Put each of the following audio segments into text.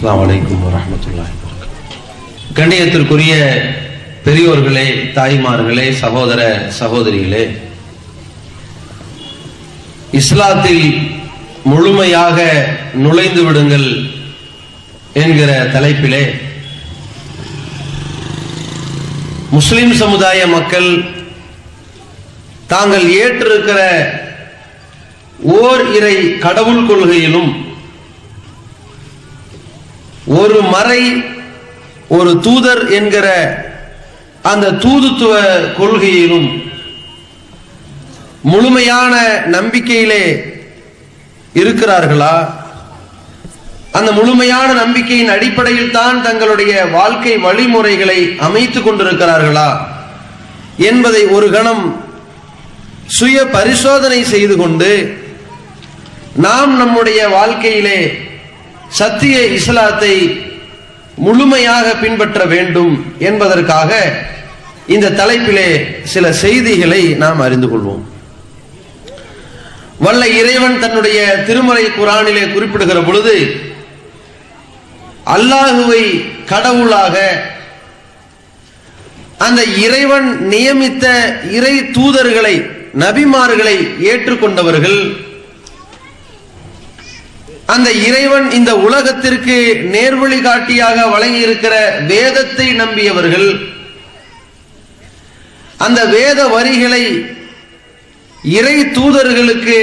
அஸ்ஸலாமு அலைக்கும் வரஹ்மத்துல்லாஹி வபரகாத்துஹு. கண்ணியத்திற்குரிய பெரியோர்களே, தாய்மார்களே, சகோதர சகோதரிகளே, இஸ்லாத்தில் முழுமையாக நுழைந்து விடுங்கள் என்கிற தலைப்பிலே முஸ்லிம் சமுதாய மக்கள் தாங்கள் ஏற்றிருக்கிற ஓர் இறை கடவுள் கொள்கையிலும் ஒரு மறை ஒரு தூதர் என்கிற அந்த தூதுத்துவ கொள்கையிலும் முழுமையான நம்பிக்கையிலே இருக்கிறார்களா? அந்த முழுமையான நம்பிக்கையின் அடிப்படையில் தான் தங்களுடைய வாழ்க்கை வழிமுறைகளை அமைத்துக் கொண்டிருக்கிறார்களா என்பதை ஒரு கணம் சுய பரிசோதனை செய்து கொண்டு நாம் நம்முடைய வாழ்க்கையிலே சத்திய இஸ்லாத்தை முழுமையாக பின்பற்ற வேண்டும் என்பதற்காக இந்த தலைப்பிலே சில செய்திகளை நாம் அறிந்து கொள்வோம். வல்ல இறைவன் தன்னுடைய திருமறை குர்ஆனிலே குறிப்பிடுகிற பொழுது அல்லாஹுவை கடவுளாக அந்த இறைவன் நியமித்த இறை தூதர்களை நபிமார்களை ஏற்றுக்கொண்டவர்கள், அந்த இறைவன் இந்த உலகத்திற்கு நேர்வழி காட்டியாக வழங்கி இருக்கிற வேதத்தை நம்பியவர்கள், அந்த வேத வரிகளை இறை தூதர்களுக்கு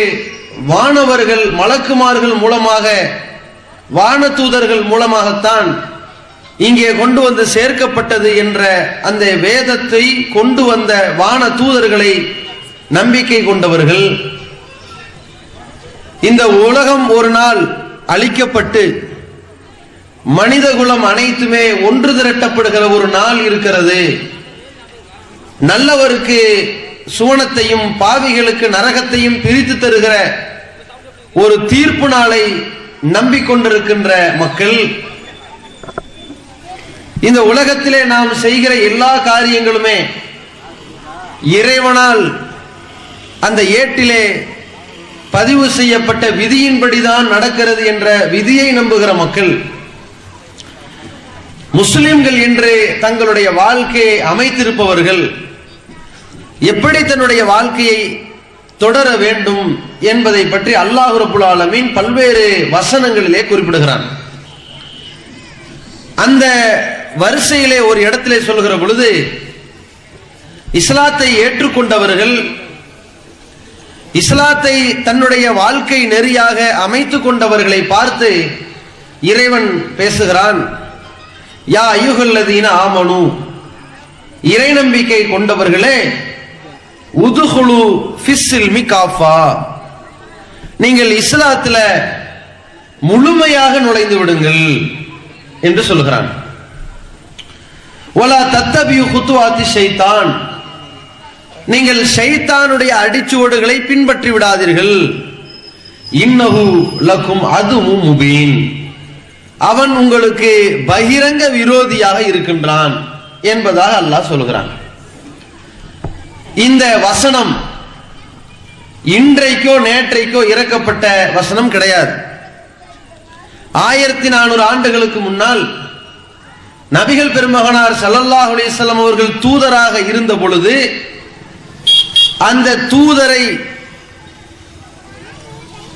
வானவர்கள் மலக்குமார்கள் மூலமாக வான தூதர்கள் மூலமாகத்தான் இங்கே கொண்டு வந்து சேர்க்கப்பட்டது என்ற அந்த வேதத்தை கொண்டு வந்த வான தூதர்களை நம்பிக்கை கொண்டவர்கள், இந்த உலகம் ஒரு நாள் அழிக்கப்பட்டு மனித குலம் அனைத்துமே ஒன்று திரட்டப்படுகிற ஒரு நாள் இருக்கிறது, நல்லவருக்கு சுவனத்தையும் பாவிகளுக்கு நரகத்தையும் பிரித்து தருகிற ஒரு தீர்ப்பு நாளை நம்பிக்கொண்டிருக்கின்ற மக்கள், இந்த உலகத்திலே நாம் செய்கிற எல்லா காரியங்களுமே இறைவனால் அந்த ஏட்டிலே பதிவு செய்யப்பட்ட விதியின்படிதான் நடக்கிறது என்ற விதியை நம்புகிற மக்கள், முஸ்லிம்கள் என்று தங்களுடைய வாழ்க்கையை அமைத்திருப்பவர்கள் எப்படி தன்னுடைய வாழ்க்கையை தொடர வேண்டும் என்பதை பற்றி அல்லாஹ் ரப்புல் ஆலமீன் பல்வேறு வசனங்களிலே குறிப்பிடுகிறான். அந்த வரிசையிலே ஒரு இடத்திலே சொல்கிற பொழுது இஸ்லாத்தை ஏற்றுக்கொண்டவர்கள், இஸ்லாத்தை தன்னுடைய வாழ்க்கை நெறியாக அமைத்துக் கொண்டவர்களை பார்த்து இறைவன் பேசுகிறான். யா அய்யுஹல்லதீன ஆமனு, இறை நம்பிக்கை கொண்டவர்களே, உதுகுலு ஃபிஸ்ஸில்மி காஃபா, நீங்கள் இஸ்லாத்துல முழுமையாக நுழைந்து விடுங்கள் என்று சொல்கிறான். வலா தத்தபியு குத்துவாத்தி ஷைத்தான், நீங்கள் ஷைத்தானுடைய அடிச்சுவடுகளை பின்பற்றி விடாதீர்கள். இன்னஹு லக்கும் அதுவும் முபீன், அவன் உங்களுக்கு பகிரங்க விரோதியாக இருக்கின்றான் என்பதாக அல்லாஹ் சொல்கிறான். இந்த வசனம் இன்றைக்கோ நேற்றைக்கோ இறக்கப்பட்ட வசனம் கிடையாது. 1400 ஆண்டுகளுக்கு முன்னால் நபிகள் பெருமகனார் ஸல்லல்லாஹு அலைஹி வஸல்லம் அவர்கள் தூதராக இருந்த பொழுது அந்த தூதரை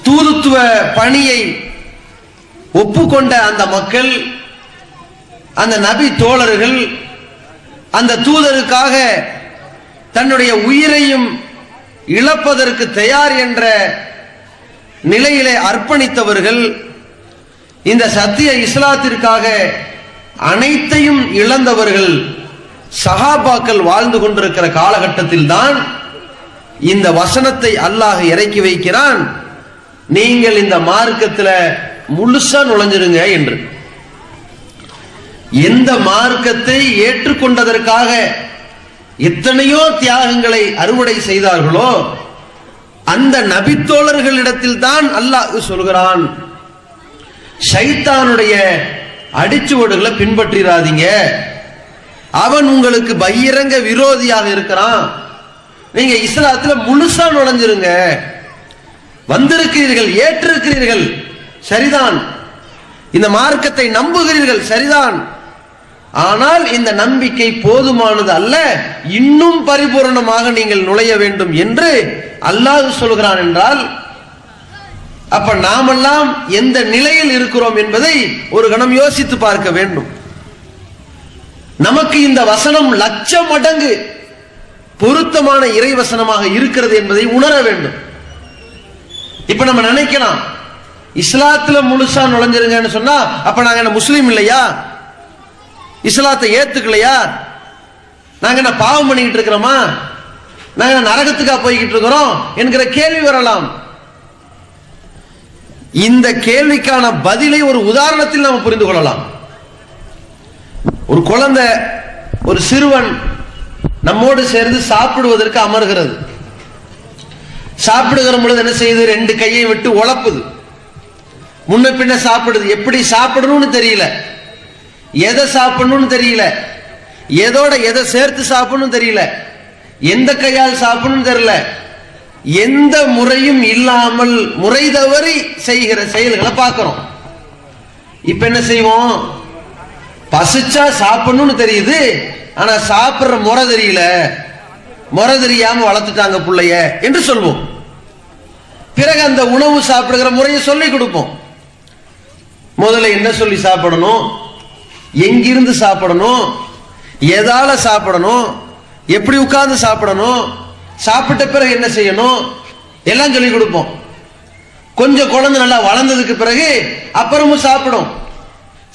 தூதுத்துவ பணியை ஒப்புக்கொண்ட அந்த மக்கள், அந்த நபி தோழர்கள், அந்த தூதருக்காக தன்னுடைய உயிரையும் இழப்பதற்கு தயார் என்ற நிலையிலே அர்ப்பணித்தவர்கள், இந்த சத்திய இஸ்லாத்திற்காக அனைத்தையும் இழந்தவர்கள் சஹாபாக்கள் வாழ்ந்து கொண்டிருக்கிற காலகட்டத்தில் தான் இந்த வசனத்தை அல்லாஹ் இறக்கி வைக்கிறான். நீங்கள் இந்த மார்க்கத்தில் முழுசா நுழைஞ்சிருங்க என்று. எந்த மார்க்கத்தை ஏற்றுக்கொண்டதற்காக எத்தனையோ தியாகங்களை அறுவடை செய்தார்களோ அந்த நபித்தோழர்களிடத்தில் தான் அல்லாஹ் சொல்கிறான், ஷைத்தானுடைய அடிச்சுவடுகளை பின்பற்றிராதீங்க, அவன் உங்களுக்கு பகிரங்க விரோதியாக இருக்கிறான், நீங்க இஸ்லாத்துல முழுசா நுழைஞ்சிருங்க. வந்திருக்கிறீர்கள், ஏற்றிருக்கிறீர்கள், சரிதான். இந்த மார்க்கத்தை நம்புகிறீர்கள், சரிதான். ஆனால் இந்த நம்பிக்கை போதுமானது அல்ல, இன்னும் பரிபூர்ணமாக நீங்கள் நுழைய வேண்டும் என்று அல்லாஹ் சொல்கிறான் என்றால், அப்ப நாமெல்லாம் எந்த நிலையில் இருக்கிறோம் என்பதை ஒரு கணம் யோசித்து பார்க்க வேண்டும். நமக்கு இந்த வசனம் லட்சம் மடங்கு பொருத்தமான இறை வசனமாக இருக்கிறது என்பதை உணர வேண்டும். இப்ப நம்ம நினைக்கலாம், இஸ்லாத்துல முழுசா நுழைஞ்சிருங்கன்னு சொன்னா அப்ப நாங்க என்ன முஸ்லீம் இல்லையா? இஸ்லாத்தை ஏத்துக்கலையா? நாங்க என்ன பாவம் பண்ணிக்கிட்டு இருக்கிறோமா? நாங்க நரகத்துக்கா போய்கிட்டு இருக்கிறோம் என்கிற கேள்வி வரலாம். இந்த கேள்விக்கான பதிலை ஒரு உதாரணத்தில் நாம் புரிந்து கொள்ளலாம். ஒரு குழந்தை, ஒரு சிறுவன் நம்மோடு சேர்ந்து சாப்பிடுவதற்கு அமர்கிறது. சாப்பிடுகிற பொழுது என்ன செய்யுது? ரெண்டு கையை விட்டு உழப்புது, முன்ன பின்ன சாப்பிடுது. எப்படி சாப்பிடணும்னு தெரியல, எதை சாப்பிடணும்னு தெரியல, எதோட எதை சேர்த்து சாப்பிடணும் தெரியல, எந்த கையால் சாப்பிடணும் தெரியல. எந்த முறையும் இல்லாமல் முறை தவறி செய்கிற செயல்களை பார்க்கிறோம். இப்ப என்ன செய்வோம்? பசிச்சா சாப்பிடணும்னு தெரியுது, ஆனா சாப்பிடுற முறை தெரியல, முறை தெரியாம வளர்த்துட்டாங்க பிள்ளைய என்று சொல்வோம். பிறகு அந்த உணவு சாப்பிடுகிற முறையை சொல்லி கொடுப்போம். முதல்ல என்ன சொல்லி சாப்பிடணும், எங்கிருந்து சாப்பிடணும், எதால சாப்பிடணும், எப்படி உட்கார்ந்து சாப்பிடணும், சாப்பிட்ட பிறகு என்ன செய்யணும், எல்லாம் சொல்லி கொடுப்போம். கொஞ்சம் குழந்தை நல்லா வளர்ந்ததுக்கு பிறகு அப்புறமும் சாப்பிடும்.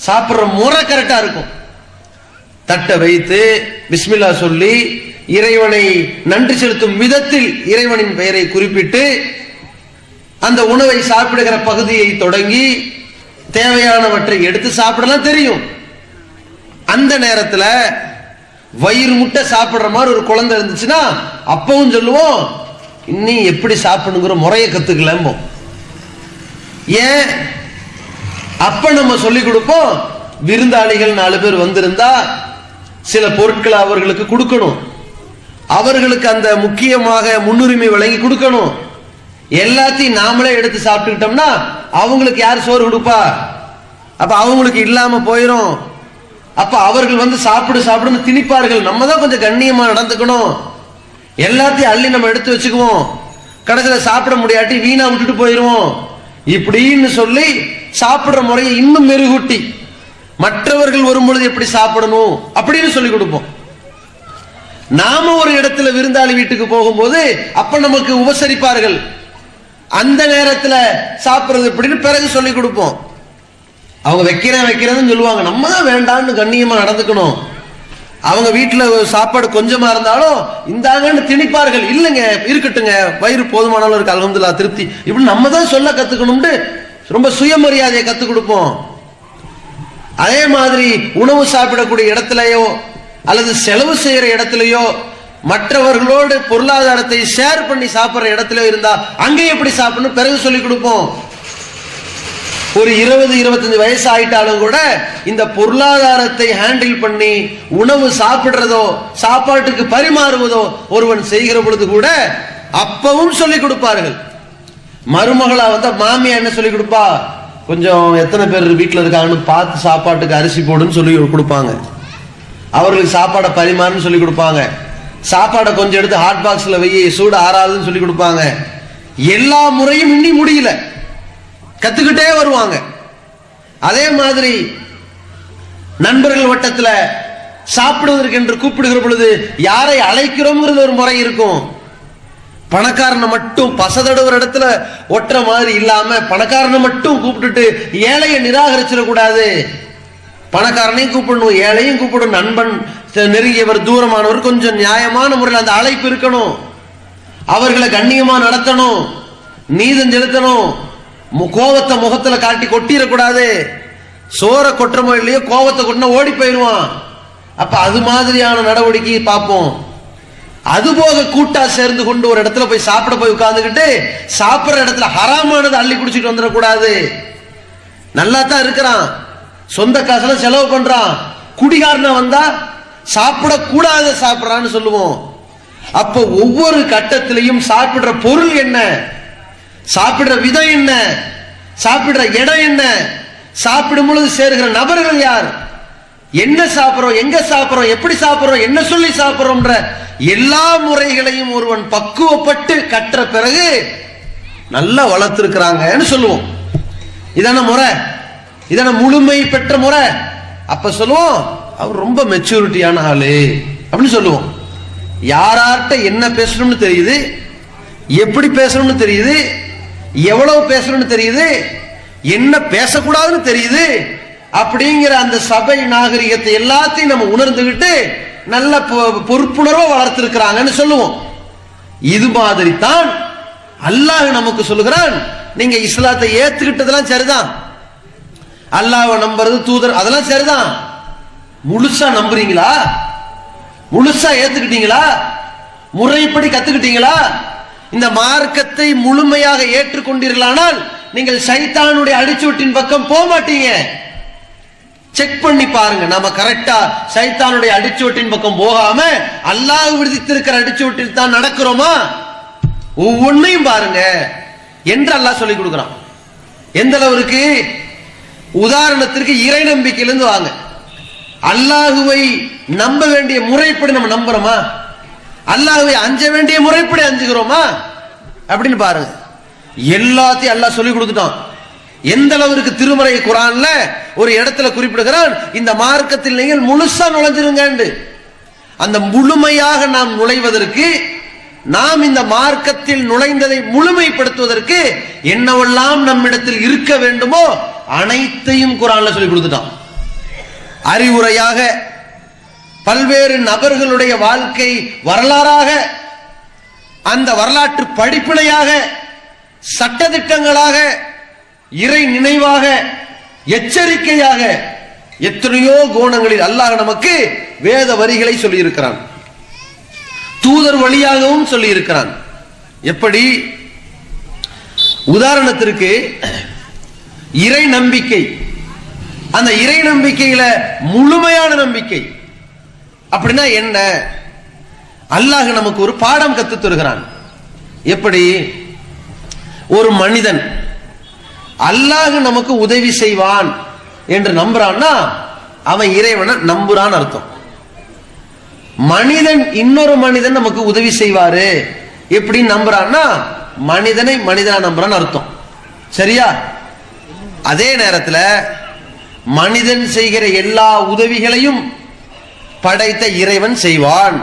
சாப்பிடுற முறை கரெக்டா இருக்கும். தட்டை வைத்து பிஸ்மில்லா சொல்லி இறைவனை நன்றி செலுத்தும் விதத்தில் இறைவனின் பெயரை குறிப்பிட்டு அந்த உணவை சாப்பிடுகிற பகுதியை தொடங்கி தேவையானவற்றை எடுத்து சாப்பிடலாம் தெரியும். அந்த நேரத்தில் வயிறு முட்டை சாப்பிடுற மாதிரி ஒரு குழந்தை இருந்துச்சுன்னா அப்பவும் சொல்லுவோம், இன்னும் எப்படி சாப்பிடுங்கிற முறையை கத்துக்கலாமோ. ஏன்? அப்ப நம்ம சொல்லிக் கொடுப்போம், விருந்தாளிகள் 4 பேர் வந்திருந்தா சில பொருட்களை அவர்களுக்கு கொடுக்கணும், அவர்களுக்கு அந்த முக்கியமாக முன்னுரிமை வழங்கி கொடுக்கணும். எல்லாத்தையும் நாமளே எடுத்து சாப்பிட்டுக்கிட்டோம்னா அவங்களுக்கு யார் சோறு கொடுப்பா? அப்ப அவங்களுக்கு இல்லாம போயிடும். அப்ப அவர்கள் வந்து சாப்பிடு சாப்பிடுன்னு திணிப்பார்கள். நம்ம தான் கொஞ்சம் கண்ணியமா நடந்துக்கணும். எல்லாத்தையும் அள்ளி நம்ம எடுத்து வச்சுக்குவோம், கடைசியில சாப்பிட முடியாட்டி வீணா விட்டுட்டு போயிருவோம். இப்படின்னு சொல்லி சாப்பிடுற முறையை இன்னும் மெருகூட்டி மற்றவர்கள் வரும்பொழுது எப்படி சாப்பிடணும் அப்படின்னு சொல்லி கொடுப்போம். நாம ஒரு இடத்துல விருந்தாளி வீட்டுக்கு போகும்போது அப்ப நமக்கு உபசரிப்பார்கள், அந்த நேரத்தில் சாப்பிடுறது எப்படின்னு பிறகு சொல்லி கொடுப்போம். அவங்க வைக்கிறேன்னு சொல்லுவாங்க, நம்ம தான் வேண்டான்னு கண்ணியமா நடந்துக்கணும். அவங்க வீட்டுல சாப்பாடு கொஞ்சமா இருந்தாலும் இந்தாங்கன்னு திணிப்பார்கள். இல்லைங்க, இருக்கட்டுங்க, வயிறு போதுமானாலும் இருக்கு, அல்ஹம்துலில்லாஹ், திருப்தி, இப்படி நம்ம தான் சொல்ல கத்துக்கணும்னு ரொம்ப சுயமரியாதையை கத்துக் கொடுப்போம். அதே மாதிரி உணவு சாப்பிடக்கூடிய இடத்துலயோ அல்லது செலவு செய்யற இடத்துலயோ மற்றவர்களோடு பொருளாதாரத்தை ஷேர் பண்ணி சாப்பிடுற இடத்துலயோ இருந்தா அங்கே எப்படி சாப்பிடணும் பிறகு சொல்லி கொடுப்போம். ஒரு 20-25 வயசு ஆயிட்டாலும் கூட இந்த பொருளாதாரத்தை ஹேண்டில் பண்ணி உணவு சாப்பிடுறதோ சாப்பாட்டுக்கு பரிமாறுவதோ ஒருவன் செய்கிற பொழுது கூட அப்பவும் சொல்லிக் கொடுப்பார்கள். மருமகளா வந்தா மாமியா என்ன சொல்லி கொடுப்பா? கொஞ்சம் எத்தனை பேர் வீட்டில் இருக்காங்கன்னு பார்த்து சாப்பாட்டுக்கு அரிசி போடுன்னு சொல்லி கொடுப்பாங்க. அவர்களுக்கு சாப்பாடை பரிமாறுன்னு சொல்லி கொடுப்பாங்க. சாப்பாடை கொஞ்சம் எடுத்து ஹாட் பாக்ஸ்ல வை, சூடு ஆறாதுன்னு சொல்லி கொடுப்பாங்க. எல்லா முறையும் இன்னி முடியல, கத்துக்கிட்டே வருவாங்க. அதே மாதிரி நண்பர்கள் வட்டத்தில் சாப்பிடுவதற்கு என்று கூப்பிடுகிற பொழுது யாரை அழைக்கிறோம்ங்கிறது ஒரு முறை இருக்கும். பணக்காரனை மட்டும் பசதடுற இடத்துல ஒற்ற மாதிரி இல்லாம பணக்காரனை மட்டும் கூப்பிட்டுட்டு ஏழையை நிராகரிச்சிடக்கூடாது. பணக்காரனையும் கூப்பிடணும், ஏழையும் கூப்பிடணும், நண்பன், நெருங்கியவர், தூரமானவர், கொஞ்சம் நியாயமான முறையில் அந்த அழைப்பு இருக்கணும். அவர்களை கண்ணியமா நடத்தணும், நீதம் செலுத்தணும். கோவத்தை முகத்துல காட்டி கொட்டிடக்கூடாது. சோற கொட்டுறமோ இல்லையோ கோவத்தை கொட்டினா ஓடி போயிடுவான். அப்ப அது மாதிரியான நடவடிக்கை பார்ப்போம். அதுபோக கூட்டா சேர்ந்து கொண்டு ஒரு இடத்துல போய் சாப்பிட போய் உட்கார்ந்துக்கிட்டு சாப்பிடுற இடத்துல ஹராமானது அள்ளி குடிச்சிட்டு வந்துடக்கூடாது. நல்லா தான் இருக்கிறான், சொந்த காசுல செலவு பண்றான், குடிகாரனா வந்தா சாப்பிடக்கூடாத சாப்பிடறான்னு சொல்லுவோம். அப்ப ஒவ்வொரு கட்டத்திலையும் சாப்பிடுற பொருள் என்ன, சாப்பிடுற விதம் என்ன, சாப்பிடுற இடம் என்ன, சாப்பிடும் பொழுது சேருகிற நபர்கள் யார், என்ன சாப்பிடுறோம், எங்க சாப்பிடுறோம், எப்படி சாப்பிடுறோம், என்ன சொல்லி சாப்பிடுறோம்ன்ற எல்லா முறைகளையும் ஒருவன் பக்குவப்பட்டு கற்ற பிறகு நல்லா வளர்த்திருக்கிறாங்கன்னு சொல்லுவோம். இதான முறை, இதான முழுமை பெற்ற முறை. அப்ப சொல்லுவோம் அவர் ரொம்ப மெச்சூரிட்டியான ஆளு அப்படின்னு சொல்லுவோம். யார்கிட்ட என்ன பேசணும்னு தெரியுது, எப்படி பேசணும்னு தெரியுது, எவ்வளவு பேசணும்னு தெரியுது, என்ன பேசக்கூடாதுன்னு தெரியுது. அப்படிங்கிற அந்த சபை நாகரிகத்தை எல்லாத்தையும் நம்ம உணர்ந்துகிட்டு நல்ல பொறுப்புணர்வை வளர்த்திருக்கிறாங்கன்னு சொல்லுவோம். இது மாதிரி தான் அல்லாஹ் நமக்கு சொல்லுகிறான், நீங்க இஸ்லாத்தை ஏத்துக்கிட்டதெல்லாம் சரிதான், அல்லாஹ்வை நம்புறது, தூதர், அதெல்லாம் சரிதான். முழுசா நம்புறீங்களா? முழுசா ஏத்துக்கிட்டீங்களா? முறைப்படி கத்துக்கிட்டீங்களா? இந்த மார்க்கத்தை முழுமையாக ஏற்றுக்கொண்டீர்களானால் நீங்கள் சைத்தானுடைய அடிச்சூட்டின் பக்கம் போக மாட்டீங்க. செக் பண்ணி பாருங்க, நாம கரெக்டா சைத்தானுடைய அடிச்சூட்டின் பக்கம் போகாம அல்லாஹ் விதித்திருக்கிற அடிச்சூட்டில் தான் நடக்கிறோமா ஒவ்வொன்னையும் பாருங்க என்று அல்லாஹ் சொல்லி கொடுக்கிறான். எந்த அளவிற்கு? உதாரணத்திற்கு இறை நம்பிக்கையிலிருந்து வாங்க. அல்லாஹுவை நம்ப வேண்டிய முறைப்படி நம்ம நம்புறோமா? அல்லாஹுவை அஞ்ச வேண்டிய முறைப்படி அஞ்சுகிறோமா அப்படின்னு பாருங்க. எல்லாத்தையும் அல்லாஹ் சொல்லி கொடுத்துட்டான். எந்த அளவிற்கு திருமறை குர்ஆன்ல ஒரு இடத்துல குறிப்பிடுகிறான், இந்த மார்க்கத்தில் நீங்கள் முழுசா நுழைஞ்சிருங்க. அந்த முழுமையாக நாம் நுழைவதற்கு, நாம் இந்த மார்க்கத்தில் நுழைந்ததை முழுமைப்படுத்துவதற்கு என்னவெல்லாம் நம்மிடத்தில் இருக்க வேண்டுமோ அனைத்தையும் குர்ஆன்ல சொல்லி கொடுத்துட்டான். அறிவுரையாக, பல்வேறு நபர்களுடைய வாழ்க்கை வரலாறாக, அந்த வரலாற்று படிப்பினையாக, சட்டதிட்டங்களாக, இறை நினைவாக, எச்சரிக்கையாக, எத்தனையோ கோணங்களில் அல்லாஹ் நமக்கு வேத வரிகளை சொல்லி இருக்கிறான். தூதர் வழியாகவும் சொல்லி இருக்கிறான். எப்படி? உதாரணத்திற்கு இறை நம்பிக்கை. அந்த இறை நம்பிக்கையில முழுமையான நம்பிக்கை அப்படின்னா என்ன? அல்லாஹ் நமக்கு ஒரு பாடம் கத்து தருகிறான். எப்படி? ஒரு மனிதன் அல்லாஹ் நமக்கு உதவி செய்வான் என்று நம்புறான்னா அவன் இறைவனை நம்புறான் அர்த்தம். மனிதன் இன்னொரு மனிதன் நமக்கு உதவி செய்வாரு எப்படி நம்புறான்னா மனிதனை மனிதனா நம்புறான்னு அர்த்தம். சரியா? அதே நேரத்தில் மனிதன் செய்கிற எல்லா உதவிகளையும் படைத்த இறைவன் செய்வான்,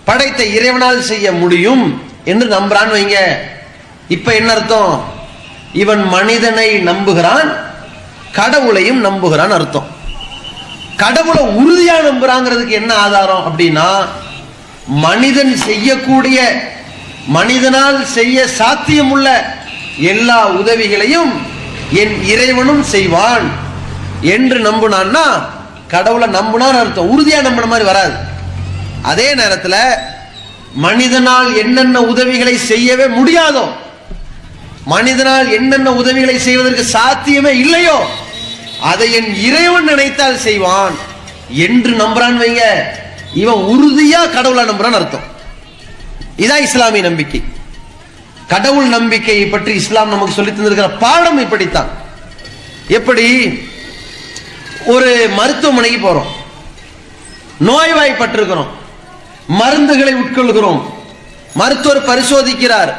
படைத்த இறைவனால் செய்ய முடியும் என்று நம்புறான் வைங்க. இப்ப என்ன அர்த்தம்? இவன் மனிதனை நம்புகிறான், கடவுளையும் நம்புகிறான் அர்த்தம். கடவுளை உறுதியா நம்புறாங்கிறதுக்கு என்ன ஆதாரம் அப்படின்னா, மனிதன் செய்யக்கூடிய, மனிதனால் செய்ய சாத்தியமுள்ள எல்லா உதவிகளையும் என் இறைவனும் செய்வான் என்று நம்புனான்னா கடவுளை நம்புனான்னு அர்த்தம். உறுதியா நம்பின மாதிரி வராது. அதே நேரத்தில் மனிதனால் என்னென்ன உதவிகளை செய்யவே முடியாதோ, மனிதனால் என்னென்ன உதவிகளை செய்வதற்கு சாத்தியமே இல்லையோ அதை என் இறைவன் நினைத்தால் செய்வான் என்று நம்புறான் வைங்க, இவன் உறுதியா கடவுளை நம்புறான்னு அர்த்தம். இதான் இஸ்லாமிய நம்பிக்கை. கடவுள் நம்பிக்கையை பற்றி இஸ்லாம் நமக்கு சொல்லி தந்திருக்கிற பாடம் இப்படித்தான். எப்படி? ஒரு மருத்துவமனைக்கு போறோம், நோய்வாய்ப்பட்டிருக்கிறோம், மருந்துகளை உட்கொள்கிறோம், மருத்துவர் பரிசோதிக்கிறார்,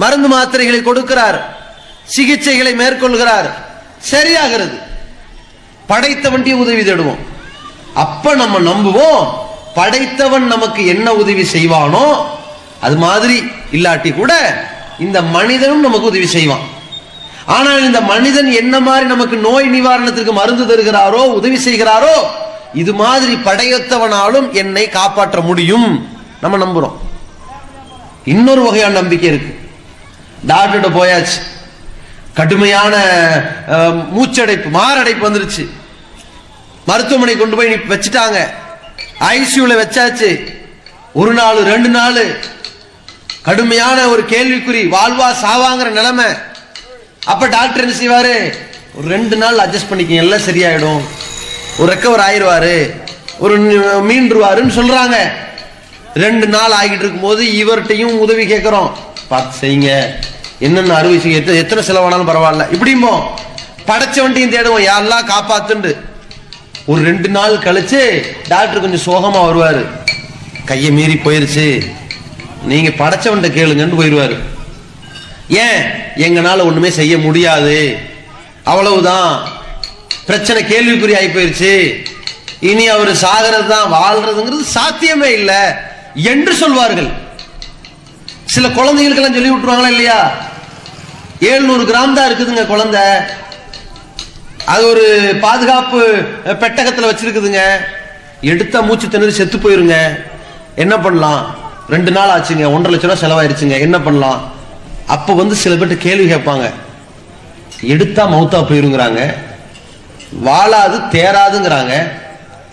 மருந்து மாத்திரைகளை கொடுக்கிறார், சிகிச்சைகளை மேற்கொள்கிறார், சரியாகிறது, படைத்தவன்டிய உதவி தேடுவோம். அப்ப நம்ம நம்புவோம் படைத்தவன் நமக்கு என்ன உதவி செய்வானோ அது மாதிரி இல்லாட்டி கூட இந்த மனிதனும் நமக்கு உதவி செய்வான். ஆனால் இந்த மனிதன் என்ன மாதிரி நமக்கு நோய் நிவாரணத்திற்கு மருந்து தருகிறாரோ, உதவி செய்கிறாரோ, இது மாதிரி படைத்தவனாலும் என்னை காப்பாற்ற முடியும் நம்ம நம்புறோம். இன்னொரு வகையான நம்பிக்கை இருக்கு. டாக்டர்கிட்ட போயாச்சு, கடுமையான மூச்சடைப்பு, மாரடைப்பு வந்துருச்சு, மருத்துவமனை கொண்டு போய் வச்சுட்டாங்க, ஐசியூல வச்சாச்சு, ஒரு நாள் 2 நாள் கடுமையான ஒரு கேள்விக்குறி, வாழ்வா சாவாங்கிற நிலைமை. அப்ப டாக்டர் என்ன செய்வாரு? ஒரு 2 நாள் அட்ஜஸ்ட் பண்ணிக்கங்க, எல்லாம் சரியாயிடும், ஒரு ரெக்கவர் ஆயிடுவாரு, ஒரு மீண்டுருவாருன்னு சொல்றாங்க. 2 நாள் ஆகிட்டு இருக்கும் போது இவர்கிட்டையும் உதவி கேட்கிறோம், பார்த்து செய்யுங்க, என்னென்ன அறுவை செய்ய, எத்தனை செலவானாலும் பரவாயில்ல இப்படிமோ படைச்சவன்ட்டையும் தேடுவோம், யாரெல்லாம் காப்பாத்துண்டு. ஒரு 2 நாள் கழிச்சு டாக்டர் கொஞ்சம் சோகமா வருவாரு, கையை மீறி போயிருச்சு, நீங்க படைச்சவன்ட்ட கேளுங்கன்னு போயிருவாரு. ஏன்? எங்கனால ஒண்ணுமே செய்ய முடியாது, அவ்வளவுதான், பிரச்சனை கேள்விக்குறி ஆகி போயிருச்சு, இனி அவர் சாகிறது தான், வாழ்றதுங்கிறது சாத்தியமே இல்லை என்று சொல்வார்கள். சில குழந்தைகளுக்கெல்லாம் சொல்லி விட்டுருவாங்களா இல்லையா? 700 கிராம் தான் இருக்குதுங்க குழந்தை, அது ஒரு பாதுகாப்பு பெட்டகத்துல வச்சிருக்குதுங்க, எடுத்தா மூச்சு திணறி செத்து போயிருங்க, என்ன பண்ணலாம்? 2 நாள் ஆச்சுங்க, 1.5 லட்சம் ரூபாய் செலவாயிருச்சுங்க, என்ன பண்ணலாம்? அப்ப சில பேர்ட்ட கேள்வி கேட்பாங்க, எடுத்தா மௌத்தா போயிருங்கிறாங்க, வாழாது தேராதுங்கிறாங்க,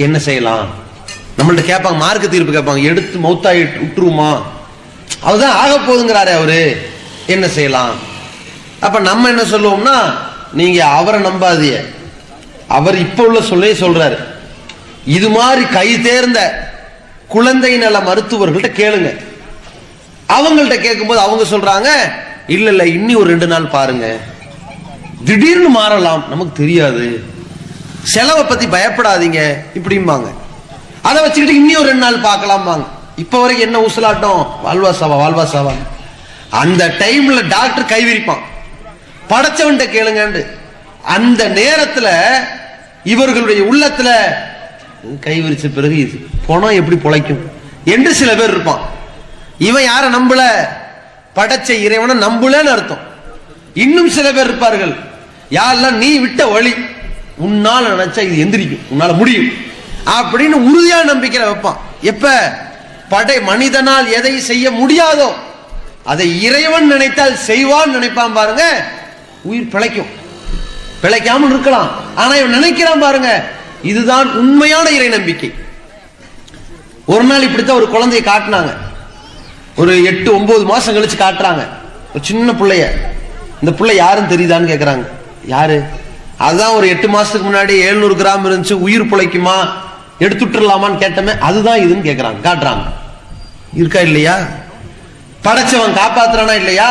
என்ன செய்யலாம்? நம்மள்ட்ட கேட்பாங்க, மார்க்க தீர்ப்பு கேட்பாங்க, எடுத்து மௌத்தாயி விட்டுருமா, அதுதான் ஆக போகுதுங்கிறாரு அவரு, என்ன செய்யலாம்? அப்ப நம்ம என்ன சொல்லுவோம்னா, நீங்க அவரை நம்பாதீங்க, அவர் இப்ப உள்ள சொல்லே சொல்றாரு. இது மாதிரி கை தேர்ந்த குழந்தை நல மருத்துவர்கள்ட்ட கேளுங்க. அவங்கள்ட்ட கேட்கும்போது அவங்க சொல்றாங்க, இல்ல இல்ல இன்னி ஒரு 2 நாள் பாருங்க, திடீர்னு மாறலாம், நமக்கு தெரியாது, செலவை பத்தி பயப்படாதீங்க இப்படிம்பாங்க. அதை வச்சுக்கிட்டு இன்னி ஒரு 2 நாள் பார்க்கலாம். இப்ப வரைக்கும் என்ன ஊசலாட்டம், வாழ்வாசாவா வாழ்வாசாவா. அந்த டைம்ல டாக்டர் கைவிரிப்பான், படைச்சவன்ட்ட கேளுங்க. அந்த நேரத்துல இவர்களுடைய உள்ளத்துல கைவிரிச்ச பிறகு பணம் எப்படி பொழைக்கும் என்று சில பேர் இருப்பான். இவன் யார நம்பல, படைச்ச இறைவனை நம்பலன்னு அர்த்தம். இன்னும் சில பேர் இருப்பார்கள், யாரெல்லாம் நீ விட்ட வழி, உன்னால நினைச்சா இது எந்திரிக்கும், உன்னால முடியும் அப்படின்னு உறுதியான நம்பிக்கை வைப்பான். எப்ப மனிதனால் எதை செய்ய முடியாதோ அதை இறைவன் நினைத்தால் செய்வான் நினைப்பான் பாருங்க, உயிர் பிழைக்கும். பிழைக்காமல் இருக்கலாம், ஆனா இவன் நினைக்கிறான் பாருங்க, இதுதான் உண்மையான இறை நம்பிக்கை. ஒரு நாள் இப்படித்தான் ஒரு குழந்தையை காட்டினாங்க, ஒரு 8-9 மாசம் கழிச்சு காட்டுறாங்க, ஒரு சின்ன பிள்ளைய. இந்த பிள்ளை யாருன்னு தெரியுதான்னு கேக்குறாங்க. யாரு? அதுதான் ஒரு 8 மாசத்துக்கு முன்னாடி 700 கிராம் இருந்துச்சு, உயிர் பிழைக்குமா, எடுத்துட்டுலாமான்னு கேட்டமே, அதுதான் இதுன்னு கேக்குறாங்க, காட்டுறாங்க. இருக்கா இல்லையா? படைச்சவன் காப்பாத்துறானா இல்லையா?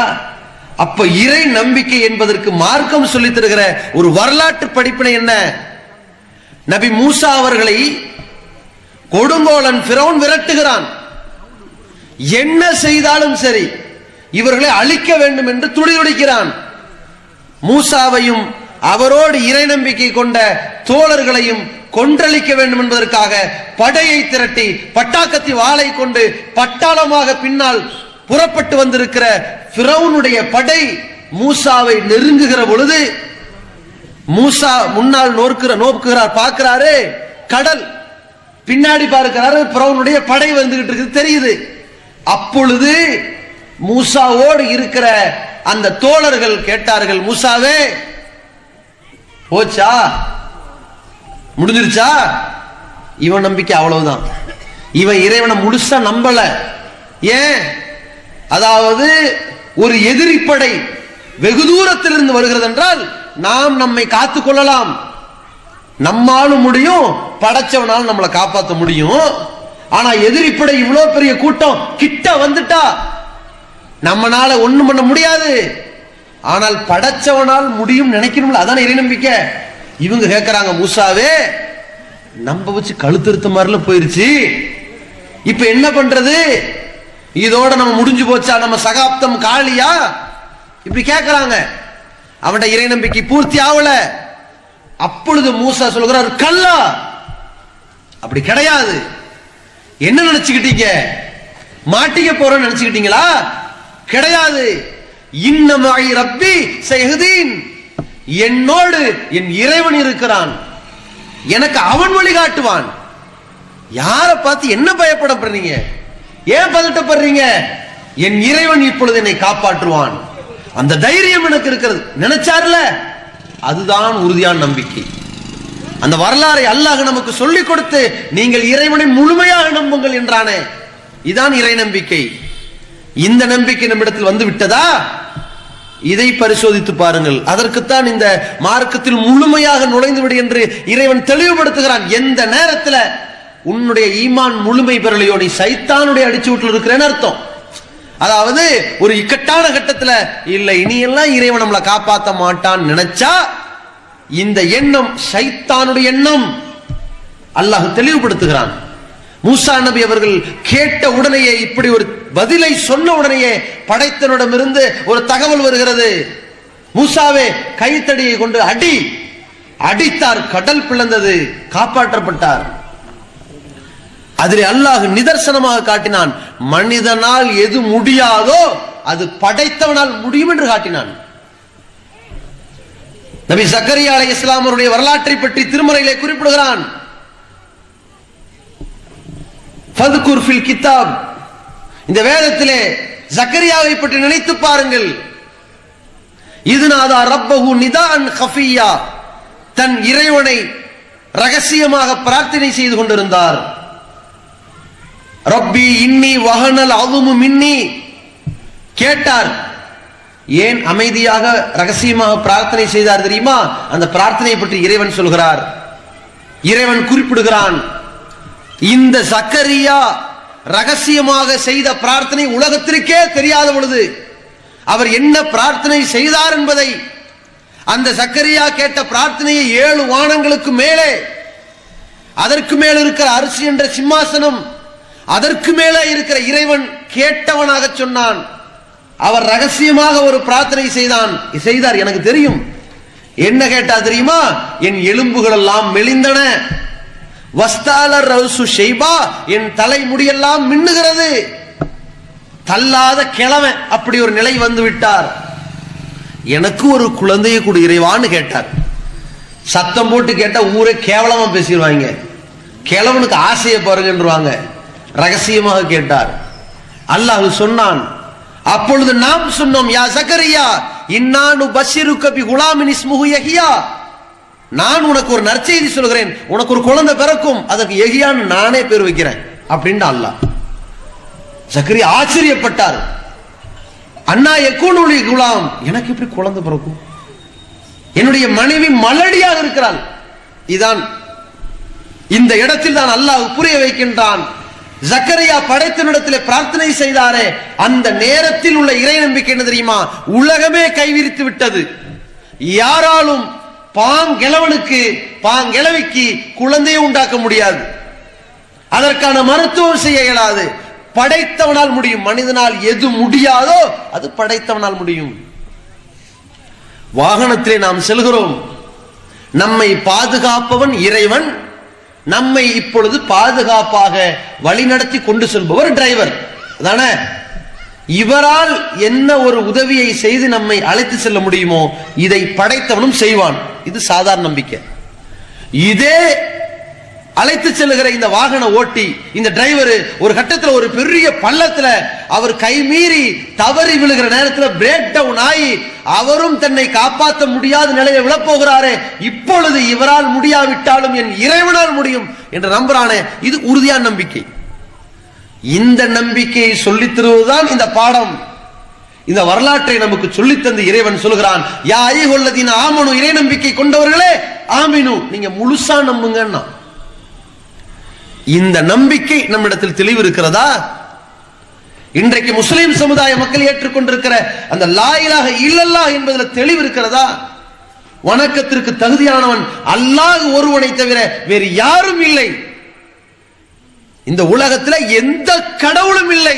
அப்ப இறை நம்பிக்கை என்பதற்கு மார்க்கம் சொல்லி தருகிற ஒரு வரலாற்று படிப்பினை என்ன? நபி மூசா அவர்களை கொடுங்கோலன் ஃபிரௌன் விரட்டுகிறான், என்ன செய்தாலும் சரி இவர்களை அழிக்க வேண்டும் என்று துடிதுடிக்கிறான். மூசாவையும் அவரோடு இறை நம்பிக்கை கொண்ட தோழர்களையும் கொன்றளிக்க வேண்டும் என்பதற்காக படையை திரட்டி பட்டாக்கத்தி வாளை கொண்டு பட்டாளமாக பின்னால் புறப்பட்டு வந்திருக்கிற ஃபிரௌனுடைய படை மூசாவை நெருங்குகிற பொழுது மூசா முன்னால் நோக்குகிறார், பார்க்கிறாரு கடல், பின்னாடி பார்க்கிறாரு ஃபிரௌனுடைய படை வந்துகிட்டு இருக்கு தெரியுது. அப்பொழுது மூசாவோடு இருக்கிற அந்த தோழர்கள் கேட்டார்கள், மூசாவே போச்சா, முடிஞ்சிருச்சா? இவன் நம்பிக்கை அவ்வளவுதான், இவன் இறைவனை முழுசா நம்பல. ஏன்? அதாவது ஒரு எதிரிப்படை வெகு தூரத்தில் இருந்து வருகிறது என்றால் நாம் நம்மை காத்துக் கொள்ளலாம், நம்மாலும் முடியும், படைச்சவனாலும் நம்மளை காப்பாற்ற முடியும். ஆனா எதிரிப்படை இவ்வளவு பெரிய கூட்டம் கிட்ட வந்துட்டா நம்மனால ஒண்ணும் பண்ண முடியாது. ஆனால் படைச்சவனால் முடியும் நினைக்கணும்ல, அதான இறை நம்பிக்கை. இவங்க கேட்கறாங்க, மூசாவே நம்ப வச்சு கழுத்திருத்த மாதிரில போயிருச்சு, இப்ப என்ன பண்றது, இதோட நம்ம முடிஞ்சு போச்சா, நம்ம சகாப்தம் காலியா, இப்படி கேட்கறாங்க. அவன் இறை நம்பிக்கை பூர்த்தி ஆகல. அப்பொழுது மூசா சொல்கிறார், கல்லா, அப்படி கிடையாது. என்ன நினைச்சுக்கிட்டீங்க, மாட்டிக்க போறோம்னு நினைச்சுக்கிட்டீங்களா? கிடையாது. இன்னமாய் ரப்பி சயஹ்தீன், என்னோடு என் இறைவன் இருக்கிறான், எனக்கு அவன் வழிகாட்டுவான். யாரை பார்த்து என்ன பயப்படப்படுறீங்க, ஏன் பதட்டப்படுறீங்க? என் இறைவன் இப்பொழுது என்னை காப்பாற்றுவான், அந்த தைரியம் எனக்கு இருக்கிறது. நினைச்சார்ல, அதுதான் உறுதியான நம்பிக்கை. அந்த வரலாறை அல்லாஹ் நமக்கு சொல்லிக் கொடுத்து நீங்கள் இறைவனை முழுமையாக நம்புங்கள் என்றானே, இதான் இறை நம்பிக்கை. இந்த நம்பிக்கை நம்மிடத்தில் வந்து விட்டதா? இதை பரிசோதித்து பாருங்கள். அதற்குத்தான் இந்த மார்க்கத்தில் முழுமையாக நுழைந்து விடு என்று இறைவன் தெளிவுபடுத்துகிறான். எந்த நேரத்தில் உன்னுடைய ஈமான் முழுமை பெறலையோ நீ சைத்தானுடைய அடிச்சு வீட்டில் இருக்கிறேன்னு அர்த்தம். அதாவது ஒரு இக்கட்டான கட்டத்தில் இல்ல இனி எல்லாம் இறைவன் நம்மளை காப்பாற்ற மாட்டான் நினைச்சா இந்த எண்ணம் ஷைத்தானுடைய எண்ணம். அல்லாஹ் தெளிவுபடுத்துகிறான். மூசா நபி அவர்கள் கேட்ட உடனேயே, இப்படி ஒரு பதிலை சொன்ன உடனேயே படைத்தவனிடமிருந்து ஒரு தகவல் வருகிறது. மூசாவே கைத்தடியை கொண்டு அடித்தார். கடல் பிளந்தது, காப்பாற்றப்பட்டார். அதில் அல்லாஹ் நிதர்சனமாக காட்டினான், மனிதனால் எது முடியாதோ அது படைத்தவனால் முடியும் என்று காட்டினான். நபி ஜக்கரியா அலைஹிஸ்ஸலாம் அவருடைய வரலாற்றை பற்றி திருமறையிலே குறிப்பிடுகிறான். ஃபத்குர் ஃபில் கிதாப், இந்த வேதத்திலே ஜக்கரியாவை பற்றி நினைத்து பாருங்கள். இதுநாதா ரப்பஹு நிதான் கஃபியா, தன் இறைவனை ரகசியமாக பிரார்த்தனை செய்து கொண்டிருந்தார். ரப்பி இன்னி வஹனல் அதுமு மின்னி, கேட்டார். ஏன் அமைதியாக ரகசியமாக பிரார்த்தனை செய்தார் தெரியுமா? அந்த பிரார்த்தனையை பற்றி இறைவன் சொல்கிறார். இறைவன் குறிப்பிடுகிறான், இந்த ஜக்கரியா ரகசியமாக செய்த பிரார்த்தனை உலகத்திற்கே தெரியாத பொழுது அவர் என்ன பிரார்த்தனை செய்தார் என்பதை, அந்த ஜக்கரியா கேட்ட பிரார்த்தனையை 7 வானங்களுக்கு மேலே, அதற்கு மேல் இருக்கிற அரிசி என்ற சிம்மாசனம், அதற்கு மேலே இருக்கிற இறைவன் கேட்டவனாக சொன்னான். அவர் ரகசியமாக ஒரு பிரார்த்தனை செய்தார். எனக்கு தெரியும். என்ன கேட்டா தெரியுமா? என் எலும்புகள் எல்லாம் மெலிந்தன, வஸ்தாலர் ரவுசு ஷைபா, என் தலை முடியெல்லாம் மின்னுகிறது. தள்ளாத கிழமை, அப்படி ஒரு நிலை வந்து விட்டார். எனக்கு ஒரு குழந்தையை கூட இறைவான்னு கேட்டார். சத்தம் போட்டு கேட்டா ஊரே கேவலமா பேசிடுவாங்க. கிழவனுக்கு ஆசையை பாருங்கன்றுவாங்க. ரகசியமாக கேட்டார். அல்லாஹ் சொன்னான், அப்பொழுது நாம் சொன்னோம், யா ஜக்கரியா இன்னானு பஷிருக பி குலாமின் இஸ்முஹு யஹ்யா, நான் உனக்கு ஒரு நற்செய்தி சொல்கிறேன், உனக்கு ஒரு குழந்தை பிறக்கும், அதற்கு யஹ்யான்னு நானே பேர் வைக்கிறேன் அப்படின்னு அல்லாஹ். ஜக்கரியா ஆச்சரியப்பட்டார். அண்ணா யகூனுலி குலாம், எனக்கு எப்படி குழந்தை பிறக்கும்? என்னுடைய மனைவி மலடியாக இருக்கிறாள். இதான் இந்த இடத்தில் தான் அல்லாஹ் புரிய வைக்கின்றான். ஜக்கரியா படைத்தவனிடத்திலே பிரார்த்தனை செய்தாரே, அந்த நேரத்தில் உள்ள இறை நம்பிக்கை என்ன தெரியுமா? உலகமே கைவிரித்து விட்டது. யாராலும் பாங்கிழவிக்கு குழந்தையை உண்டாக்க முடியாது, அதற்கான மருத்துவம் செய்ய இயலாது. படைத்தவனால் முடியும். மனிதனால் எது முடியாதோ அது படைத்தவனால் முடியும். வாகனத்திலே நாம் செல்கிறோம், நம்மை பாதுகாப்பவன் இறைவன், நம்மை இப்பொழுது பாதுகாப்பாக வழிநடத்தி கொண்டு செல்பவர் டிரைவர் தானே. இவரால் என்ன ஒரு உதவியை செய்து நம்மை அழைத்து செல்ல முடியுமோ இதை படைத்தவனும் செய்வான். இது சாதாரண நம்பிக்கை. இதே அழைத்து செல்லுகிற இந்த வாகன ஓட்டி, இந்த டிரைவர் ஒரு கட்டத்தில் ஒரு பெரிய பள்ளத்துல அவர் கைமீறி தவறி விழுகிற நேரத்தில் பிரேக் டவுன் ஆகி அவரும் தன்னை காப்பாற்ற முடியாத நிலையை விழப்போகிறாரே, இப்பொழுது இவரால் முடியாவிட்டாலும் என் இறைவனால் முடியும் என்று நம்புறானே, இது உறுதியான நம்பிக்கை. இந்த நம்பிக்கையை சொல்லித் தருவதுதான் இந்த பாடம். இந்த வரலாற்றை நமக்கு சொல்லித்தந்து இறைவன் சொல்கிறான், யா அய்யுஹல்லதீன ஆமனு, இறை நம்பிக்கை கொண்டவர்களே, ஆமினு, நீங்க முழுசா நம்புங்கன்னா. இந்த நம்பிக்கை நம்மிடத்தில் தெளிவு இருக்கிறதா? இன்றைக்கு முஸ்லிம் சமுதாய மக்கள் ஏற்றுக்கொண்டிருக்கிற அந்த லா இலாஹ இல்லல்லாஹ் என்பதில் தெளிவு இருக்கிறதா? வணக்கத்திற்கு தகுதியானவன் அல்லாஹ் ஒருவனை தவிர வேறு யாரும் இல்லை. இந்த உலகத்தில் எந்த கடவுளும் இல்லை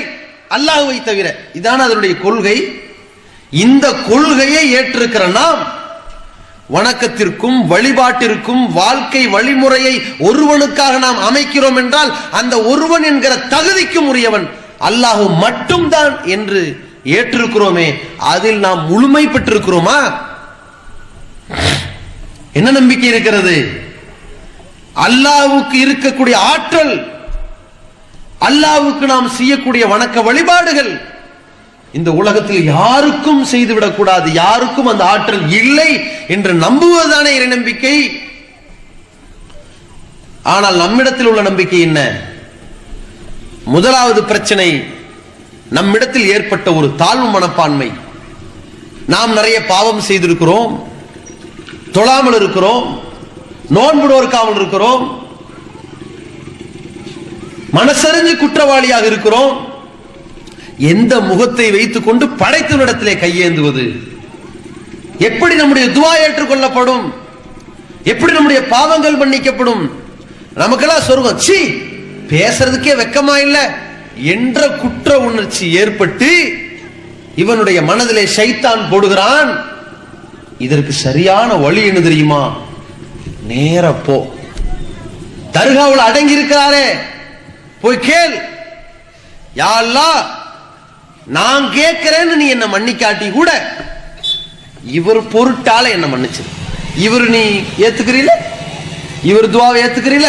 அல்லாஹ்வை தவிர. இதான் அதனுடைய கொள்கை. இந்த கொள்கையை ஏற்றிருக்கிற நாம் வணக்கத்திற்கும் வழிபாட்டிற்கும் வாழ்க்கை வழிமுறையை ஒருவனுக்காக நாம் அமைக்கிறோம் என்றால் அந்த ஒருவன் என்கிற தகுதிக்கும் உரியவன் அல்லாஹ் மட்டும்தான் என்று ஏற்றிருக்கிறோமே, அதில் நாம் முழுமை பெற்றிருக்கிறோமா? என்ன நம்பிக்கை இருக்கிறது? அல்லாஹ்வுக்கு இருக்கக்கூடிய ஆற்றல், அல்லாஹ்வுக்கு நாம் செய்யக்கூடிய வணக்க வழிபாடுகள் இந்த உலகத்தில் யாருக்கும் செய்துவிடக் கூடாது, யாருக்கும் அந்த ஆற்றல் இல்லை என்று நம்புவதுதானே இறை நம்பிக்கை. ஆனால் நம்மிடத்தில் உள்ள நம்பிக்கை என்ன? முதலாவது பிரச்சனை, நம்மிடத்தில் ஏற்பட்ட ஒரு தாழ்வு மனப்பான்மை. நாம் நிறைய பாவம் செய்திருக்கிறோம், தொழாமல் இருக்கிறோம், நோன்பு நோற்காமல் இருக்கிறோம், மனசறிஞ்சு குற்றவாளியாக இருக்கிறோம். எந்த முகத்தை வைத்துக் கொண்டு படைத்தவனிடத்திலே கையேந்துவது? எப்படி நம்முடைய துஆ ஏற்றுக்கொள்ளப்படும்? எப்படி நம்முடைய பாவங்கள் மன்னிக்கப்படும்? நமக்கெல்லாம் சொர்க்கம் சி பேசுறதுக்கே வெக்கமா இல்ல என்ற குற்ற உணர்ச்சி ஏற்பட்டு இவனுடைய மனதிலே ஷைத்தான் போடுகிறான். இதற்கு சரியான வழி என்ன தெரியுமா? நேர போ, தர்காவில் அடங்கி இருக்கிறாரே போய் கேள், யா அல்லாஹ் நான் கேட்கிறேன்னு நீ என்ன மன்னிக்காட்டி கூட இவர் பொருட்டால என்ன மன்னிச்சு. இவர் நீ ஏத்துக்கிறீல, இவர் துவாவை ஏத்துக்கிறீல,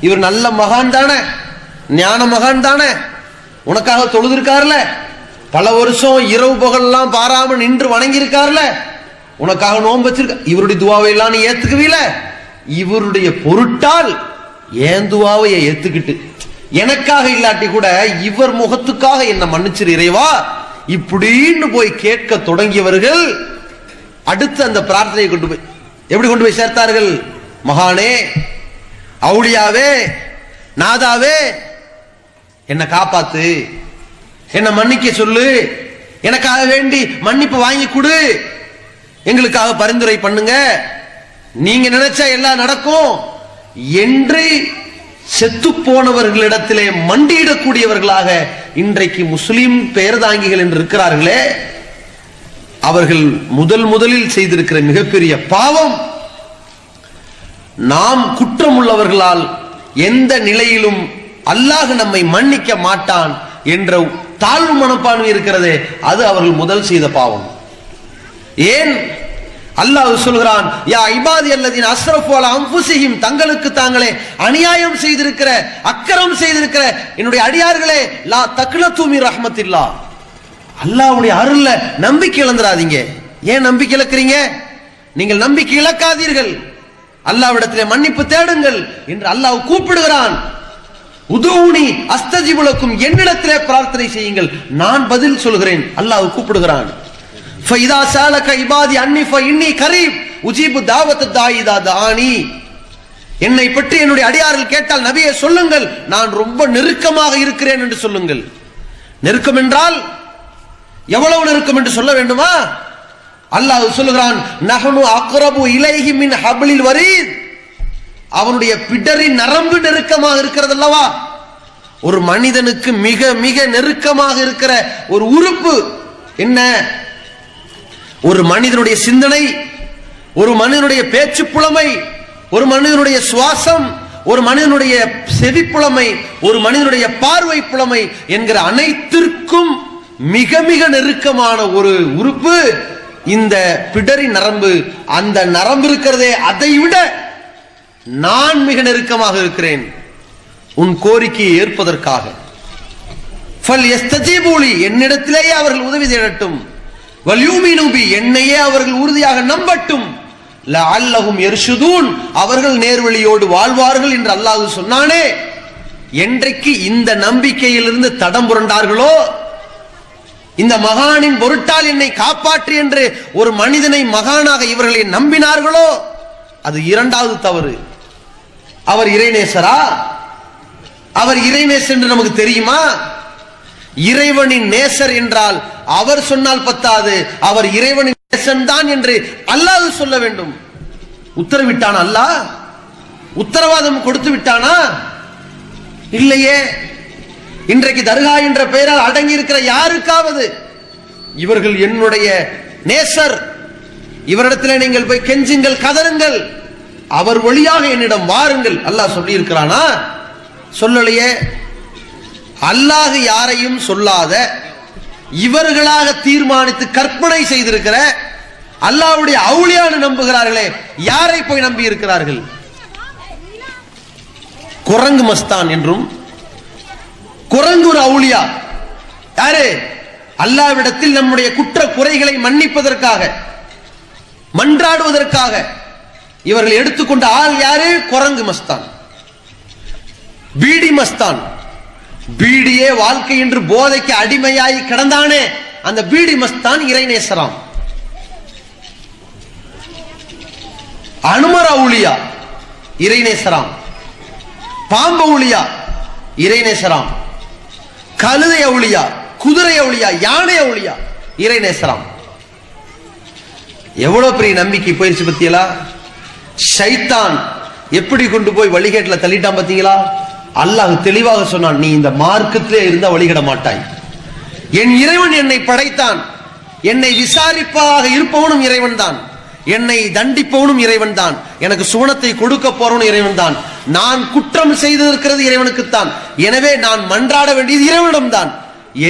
இவர் நல்ல மகான் தானே, ஞான மகான் தானே, உனக்காக தொழுதிருக்காருல, பல வருஷம் இரவு பகல்லாம் பாராம நின்று வணங்கி இருக்காருல, உனக்காக நோன்பு வச்சிருக்க, இவருடைய துவாவை எல்லாம் நீ ஏத்துக்குவீல, இவருடைய பொருட்டால் ஏன் துவாவை ஏத்துக்கிட்டு எனக்காக இல்லாட்டி கூட இவர் முகத்துக்காக என்ன மன்னிச்சிரு இறைவா இப்படின்னு போய் கேட்க தொடங்கியவர்கள் அடுத்து அந்த பிரார்த்தனையை கொண்டு போய் எப்படி கொண்டு போய் சேர்த்தார்கள்? மகானே, அவுளியாவே, நாதாவே, என்ன காப்பாத்து, என்ன மன்னிக்க சொல்லு, எனக்காக வேண்டி மன்னிப்பு வாங்கி கொடு, எங்களுக்காக பரிந்துரை பண்ணுங்க, நீங்க நினைச்சா எல்லாம் நடக்கும் என்று செத்து போனவர்களிடத்திலே மண்டியிடக்கூடியவர்களாக இன்றைக்கு முஸ்லிம் பெயர்தாங்கிகள் என்று இருக்கிறார்களே, அவர்கள் முதலில் செய்திருக்கிற மிகப்பெரிய பாவம், நாம் குற்றம் உள்ளவர்களால் எந்த நிலையிலும் அல்லாஹ் நம்மை மன்னிக்க மாட்டான் என்ற தாழ்வு மனப்பான்மை இருக்கிறதே, அது அவர்கள் முதல் செய்த பாவம். ஏன் அல்லாஹ் சொல்கிறான், யா இபாதி அல்லதீன அஸ்ரஃபு அலா அன்ஃபுஸிஹிம், தங்களுக்கு தாங்களே அநியாயம் செய்திருக்கிற, அக்கிரம் செய்திருக்கிற என்னுடைய அடியார்களே, லா தக்னது மின் ரஹ்மத்தில்லாஹ், அல்லாஹ்வுடைய அருள்ல நம்பிக்கை இழந்துராதீங்க. ஏன் நம்பிக்கை இழக்கிறீங்க? நீங்கள் நம்பிக்கை இழக்காதீர்கள், அல்லாஹ்விடத்திலே மன்னிப்பு தேடுங்கள் என்று அல்லாஹ் கூப்பிடுகிறான். உதூனி அஸ்தஜிபு லக்கும், என்னிடத்திலே பிரார்த்தனை செய்யுங்கள், நான் பதில் சொல்கிறேன், அல்லாஹ் கூப்பிடுகிறான். ஃபைதா ஸாலக இபாதி அன்னி ஃபஇன்னி கரீப் உஜீபு தாவத் தாஇ இதா தானி, என்னை பற்றி என்னுடைய அடியார்கள் கேட்டால் நபியே சொல்லுங்கள், நான் ரொம்ப நெருக்கமாக இருக்கிறேன் என்று சொல்லுங்கள். நெருக்கம் என்றால் எவ்வளவு நெருக்கம் என்று சொல்ல வேண்டுமா? அல்லாஹ் சொல்லுகிறான், நஹ்னு அக்ரபு இலைஹி மின் ஹப்லில் வரீத், அவனுடைய பிடரின் நரம்பு நெருக்கமாக இருக்கிறது அல்லவா? ஒரு மனிதனுக்கு மிக மிக நெருக்கமாக இருக்கிற ஒரு உறுப்பு என்ன? ஒரு மனிதனுடைய சிந்தனை, ஒரு மனிதனுடைய பேச்சு புலமை, ஒரு மனிதனுடைய சுவாசம், ஒரு மனிதனுடைய செவி புலமை, ஒரு மனிதனுடைய பார்வை புலமை என்கிற அனைத்திற்கும் மிக மிக நெருக்கமான ஒரு உறுப்பு இந்த பிடரி நரம்பு. அந்த நரம்பு இருக்கிறதே, அதை விட நான் மிக நெருக்கமாக இருக்கிறேன் உன் கோரிக்கையை ஏற்பதற்காக. என்னிடத்திலேயே அவர்கள் உதவி தேடட்டும், என்னையே அவர்கள் உறுதியாக நம்பட்டும், லஅல்லஹும் யர்ஷுதூன், அவர்கள் நேர்வழியோடு வாழ்வார்கள் என்று அல்லாஹ் சொன்னானே. என்றைக்கு இந்த நம்பிக்கையிலிருந்து தடம் புரண்டார்களோ, இந்த மகானின் பொருட்டால் என்னை காப்பாற்று என்று ஒரு மனிதனை மகானாக இவர்களை நம்பினார்களோ, அது இரண்டாவது தவறு. அவர் இறைநேசரா? அவர் இறைநேசர் என்று நமக்கு தெரியுமா? இறைவனின் நேசர் என்றால் அவர் சொன்னால் பத்தாது, அவர் இறைவனின் நேசன் தான் என்று அல்லாஹ் சொல்ல வேண்டும். உத்தரவிட்டான் அல்லாஹ்? உத்தரவாதம் கொடுத்து விட்டானா? இல்லையே. இன்றைக்கு தர்கா என்ற பெயரால் அடங்கி இருக்கிற யாருக்காவது இவர்கள் என்னுடைய நேசர், இவரிடத்தில் நீங்கள் போய் கெஞ்சுங்கள், கதறுங்கள், அவர் வழியாக என்னிடம் வாருங்கள், அல்லாஹ் சொல்லி இருக்கிறானா? சொல்லலையே. அல்லாஹ் யாரையும் சொல்லாத, இவர்களாக தீர்மானித்து கற்பனை செய்திருக்கிற அல்லாஹ்வுடைய அவுலியான்னு நம்புகிறார்களே, யாரை போய் நம்பி இருக்கிறார்கள்? குரங்கு மஸ்தான் என்றும், குரங்கு ஒரு அவுலியா. யாரு? அல்லாஹ்விடத்தில் நம்முடைய குற்ற குறைகளை மன்னிப்பதற்காக, மன்றாடுவதற்காக இவர்கள் எடுத்துக்கொண்ட ஆள் யாரு? குரங்கு மஸ்தான், பீடி மஸ்தான். பீடியே வாழ்க்கை என்று போதைக்கு அடிமையாகி கிடந்தானே, அந்த பீடி மஸ்தான் இறைநேசராம். அனுமர் அவுலியா இறைநேசராம், பாம்பு அவுலியா இறைநேசராம், கழுதை அவுலியா, குதிரை அவுலியா, யானை அவுலியா இறைநேசராம். எவ்வளவு பெரிய நம்பிக்கை போயிருச்சு பத்தியலா? ஷைத்தான் எப்படி கொண்டு போய் வழிகேட்டுல தள்ளிட்டான் பாத்தீங்களா? அல்லாஹ் தெளிவாக சொன்னான், நீ இந்த மார்க்கத்திலே இருந்தா வழிகட மாட்டாய். என் இறைவன் என்னை படைத்தான், என்னை விசாரிப்பாக இருப்பவனும் இறைவன் தான், என்னை தண்டிப்பவனும் இறைவன் தான், எனக்கு சுவனத்தை கொடுக்க போறவனும் இறைவன் தான், நான் குற்றம் செய்திருக்கிறது இறைவனுக்குத்தான், எனவே நான் மன்றாட வேண்டியது இறைவனிடம் தான்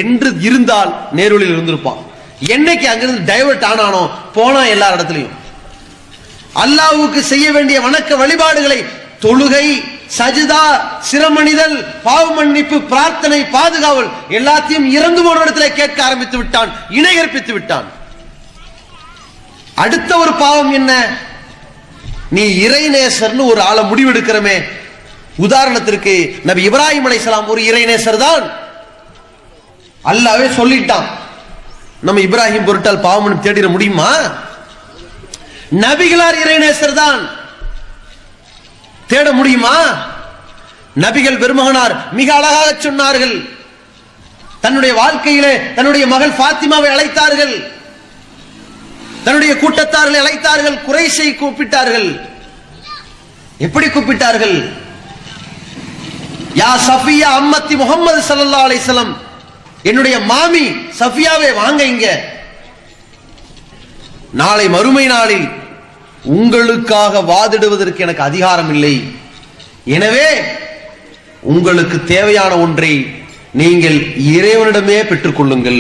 என்று இருந்தால் நேர்வழியில் இருந்திருப்பான். என்னைக்கு அங்கிருந்து டைவர்ட் ஆனானோ போனா எல்லா இடத்துலையும் அல்லாஹ்வுக்கு செய்ய வேண்டிய வணக்க வழிபாடுகளை, தொழுகை, சஜிதா, சிரமணிதல், பாவ மன்னிப்பு, பிரார்த்தனை, பாதுகாவல் எல்லாத்தையும் இறந்து போன இடத்துல கேட்க ஆரம்பித்து விட்டான், இணை கற்பித்து விட்டான். அடுத்த ஒரு பாவம் என்ன? நீ இறைநேசர்னு ஒரு ஆளை முடிவெடுக்கிறமே. உதாரணத்திற்கு நபி இப்ராஹிம் அலைஹிஸ்ஸலாம் ஒரு இறைநேசர் தான், அல்லாஹ்வே சொல்லிட்டான். நம்ம இப்ராஹிம் பொருட்டால் பாவம் தேடிட முடியுமா? நபிகளார் இறைநேசர் தான், தேட முடியுமா? நபிகள் பெருமகனார் மிக அழகாக சொன்னார்கள். தன்னுடைய வாழ்க்கையிலே தன்னுடைய மகள் ஃபாத்திமாவை அழைத்தார்கள், தன்னுடைய கூட்டத்தார்களை அழைத்தார்கள், குறைஷை கூப்பிட்டார்கள். எப்படி கூப்பிட்டார்கள்? யா சஃபியா அம்மத்தி முஹம்மது ஸல்லல்லாஹு அலைஹி வஸல்லம், என்னுடைய மாமி சஃபியாவே வாங்க இங்க. நாளை மறுமை நாளில் உங்களுக்காக வாதிடுவதற்கு எனக்கு அதிகாரம் இல்லை, எனவே உங்களுக்கு தேவையான ஒன்றை நீங்கள் இறைவனிடமே பெற்றுக் கொள்ளுங்கள்.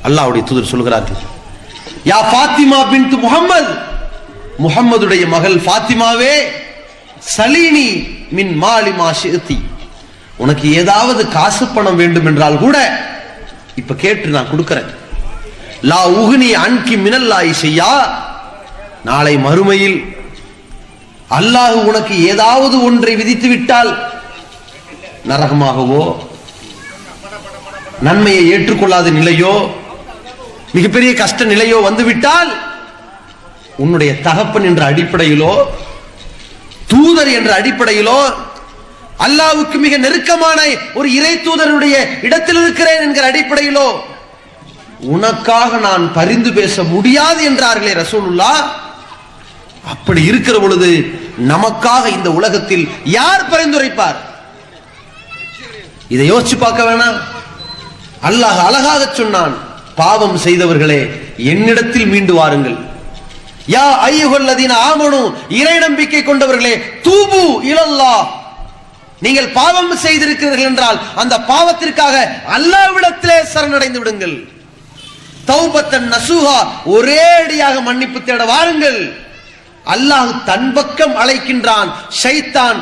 அல்லாஹ்வுடைய தூதர் சொல்கிறார்கள், யா ஃபாத்திமா பின்த் முஹம்மது, முஹம்மதுடைய மகள் ஃபாத்திமாவே, சலீனி மின் மாலி மா ஷிஅதி, உனக்கு ஏதாவது காசு பணம் வேண்டும் என்றால் கூட இப்ப கேட்டு நான் கொடுக்கிறேன். லா உஹ்னி அன்கி மினல்லாஹி ஷையா, நாளை மறுமையில் அல்லாஹ் உனக்கு ஏதாவது ஒன்றை விதித்து விட்டால், நரகமாகவோ நன்மையை ஏற்றுக்கொள்ளாத நிலையோ மிகப்பெரிய கஷ்ட நிலையோ வந்துவிட்டால், உன்னுடைய தகப்பன் என்ற அடிப்படையிலோ தூதர் என்ற அடிப்படையிலோ அல்லாஹ்வுக்கு மிக நெருக்கமான ஒரு இறை தூதருடைய இடத்தில் இருக்கிறேன் என்கிற அடிப்படையிலோ உனக்காக நான் பரிந்து பேச முடியாது என்றார்களே ரசூலுல்லாஹ். அப்படி இருக்கிற பொழுது நமக்காக இந்த உலகத்தில் யார் பரிந்துரைப்பார்? இதை யோசிச்சு பார்க்க வேணாம்? அல்லாஹ் அழகாக சொன்னான், பாவம் செய்தவர்களே என்னிடத்தில் மீண்டு வாருங்கள். யா அய்யுஹல்லதீன ஆமனு, இறை நம்பிக்கை கொண்டவர்களே, தூபு இலல்லாஹ், நீங்கள் பாவம் செய்திருக்கிறீர்கள் என்றால் அந்த பாவத்திற்காக அல்லாஹ்விடத்திலே சரணடைந்து விடுங்கள். தௌபத்தன் நசூஹா, ஒரே அடியாக மன்னிப்பு தேட வாருங்கள். அல்லாஹ் தன் பக்கம் அழைக்கின்றான், ஷைத்தான்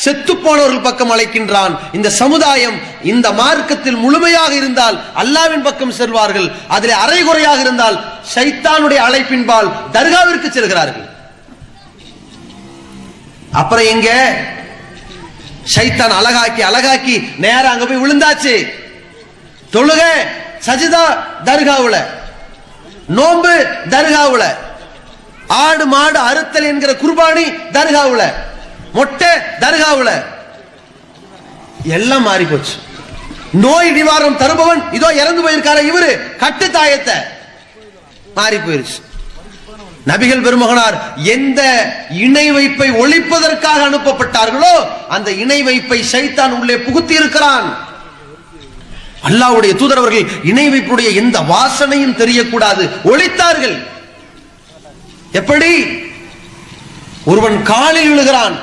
செத்து போனவர்கள் பக்கம் அழைக்கின்றான். இந்த சமுதாயம் இந்த மார்க்கத்தில் முழுமையாக இருந்தால் அல்லாஹ்வின் பக்கம் செல்வார்கள், அதில் அரைகுறையாக இருந்தால் ஷைத்தானுடைய அழைப்பின்பால் தர்காவிற்கு செல்கிறார்கள். அப்புறம் எங்க ஷைத்தான் அழகாக்கி நேரா அங்க போய் விழுந்தாச்சு. தொழுக சஜிதா தர்காவுல, நோன்பு தர்காவுல, ஆடு மாடு அறுத்தல் என்கிற குர்பானி தர்காவுல, மொட்டை தர்காவுல, எல்லாம் மாறி போச்சு. நோய் நிவாரணம் தருபவன் இதோ இறந்து போயிருக்காரு, இவரு கட்டு தாயத்தை மாறி போயிருச்சு. நபிகள் பெருமகனார் எந்த இணை வைப்பை ஒழிப்பதற்காக அனுப்பப்பட்டார்களோ அந்த இணை வைப்பை ஷைத்தான் உள்ளே புகுத்தி இருக்கிறான். அல்லாஹ்வுடைய தூதர் அவர்கள் இணை வைப்புடைய எந்த வாசனையும் தெரியக்கூடாது, ஒழித்தார்கள். எப்படி? ஒருவன் காலில் விழுகிறான்,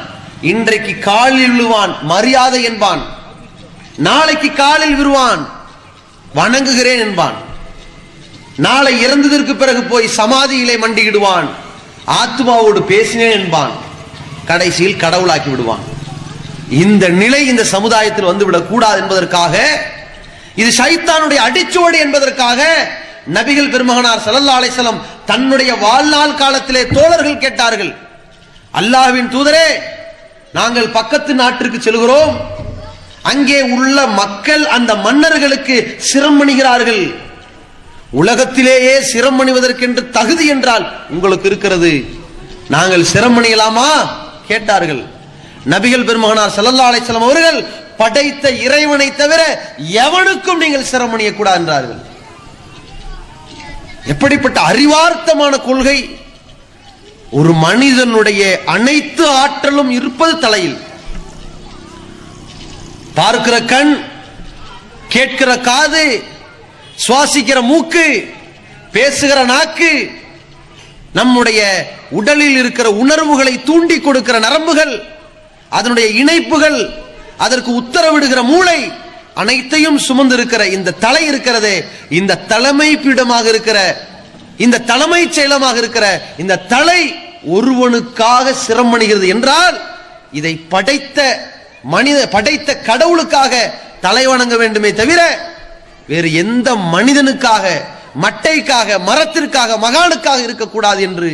இன்றைக்கு காலில் விழுவான் மரியாதை என்பான், நாளைக்கு காலில் விழுவான் வணங்குகிறேன் என்பான், நாளை இறந்ததற்கு பிறகு போய் சமாதியிலே மண்டியிடுவான், ஆத்மாவோடு பேசினேன் என்பான், கடைசியில் கடவுளாக்கி விடுவான். இந்த நிலை இந்த சமுதாயத்தில் வந்துவிடக் கூடாது என்பதற்காக, இது ஷைத்தானுடைய அடிச்சுவடு என்பதற்காக நபிகள் பெருமகனார் ஸல்லல்லாஹு அலைஹி வஸல்லம் தன்னுடைய வாழ்நாள் காலத்திலே தோழர்கள் கேட்டார்கள், அல்லாஹ்வின் தூதரே, நாங்கள் பக்கத்து நாட்டிற்கு செல்கிறோம், அங்கே உள்ள மக்கள் அந்த மன்னர்களுக்கு சிரமணிகிறார்கள், உலகத்திலேயே சிரமணிவதற்கென்று தகுதி என்றால் உங்களுக்கு இருக்கிறது, நாங்கள் சிரமணியலாமா கேட்டார்கள். நபிகள் பெருமகனார் ஸல்லல்லாஹு அலைஹி வஸல்லம் அவர்கள் படைத்த இறைவனை தவிர எவனுக்கும் நீங்கள் சிரமணிய கூடாது என்றார்கள். எப்படிப்பட்ட அறிவார்த்தமான கொள்கை! ஒரு மனிதனுடைய அனைத்து ஆற்றலும் இருப்பது தலையில். பார்க்கிற கண், கேட்கிற காது, சுவாசிக்கிற மூக்கு, பேசுகிற நாக்கு, நம்முடைய உடலில் இருக்கிற உணர்வுகளை தூண்டி கொடுக்கிற நரம்புகள், அதனுடைய இணைப்புகள், அதற்கு உத்தரவிடுகிற மூளை, அனைத்தையும் சுமந்திருக்கிற இந்த தலை இருக்கிறதே, இந்த தலைமை பீடமாக இருக்கிற, இந்த தலைமை செயலமாக இருக்கிற இந்த தலை ஒருவனுக்காக சிரமணிகிறது என்றால், இதை படைத்த கடவுளுக்காக தலை வணங்க வேண்டுமே தவிர வேறு எந்த மனிதனுக்காக, மட்டைக்காக, மரத்திற்காக, மகானுக்காக இருக்கக்கூடாது என்று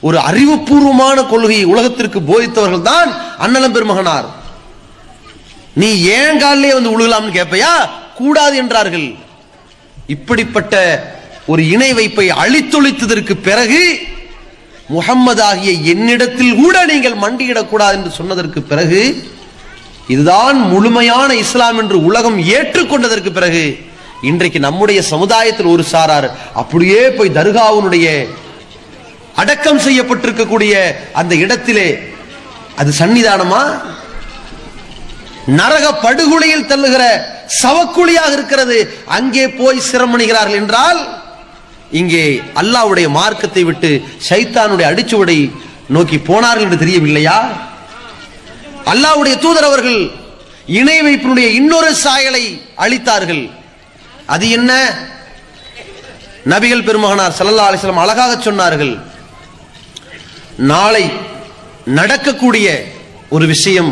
ஒரு அறிவுபூர்வமான கொள்கையை உலகத்திற்கு போதித்தவர்கள் தான் அண்ணலம் பெருமகனார். நீ ஏன் காலிலே வந்து உழுகலாம்னு கேட்பையா? கூடாது என்றார்கள். இப்படிப்பட்ட ஒரு இணை வைப்பை அழித்தொழித்ததற்கு பிறகு முஹம்மது ஆகிய என்னிடத்தில் கூட நீங்கள் மண்டியிடக்கூடாது என்று சொன்னதற்கு பிறகு, இதுதான் முழுமையான இஸ்லாம் என்று உலகம் ஏற்றுக்கொண்டதற்கு பிறகு, இன்றைக்கு நம்முடைய சமுதாயத்தில் ஒரு சாரார் அப்படியே போய் தர்காவுடைய அடக்கம் செய்யப்பட்டிருக்கக்கூடிய அந்த இடத்திலே, அது சன்னிதானமா? நரக படுகொலையில் தள்ளுகிற சவக்குழியாக இருக்கிறது. அங்கே போய் சிரமணிகிறார்கள் என்றால், இங்கே அல்லாஹ்வுடைய மார்க்கத்தை விட்டு ஷைத்தானுடைய அடிச்சுவடை நோக்கி போனார்கள் என்று தெரியவில்லையா? அல்லாஹ்வுடைய தூதர் அவர்கள் இணை வைப்பினுடைய இன்னொரு சாயலை அளித்தார்கள். அது என்ன? நபிகள் பெருமகனார் ஸல்லல்லாஹு அலைஹி வஸல்லம் அழகாக சொன்னார்கள், நாளை நடக்கக்கூடிய ஒரு விஷயம்,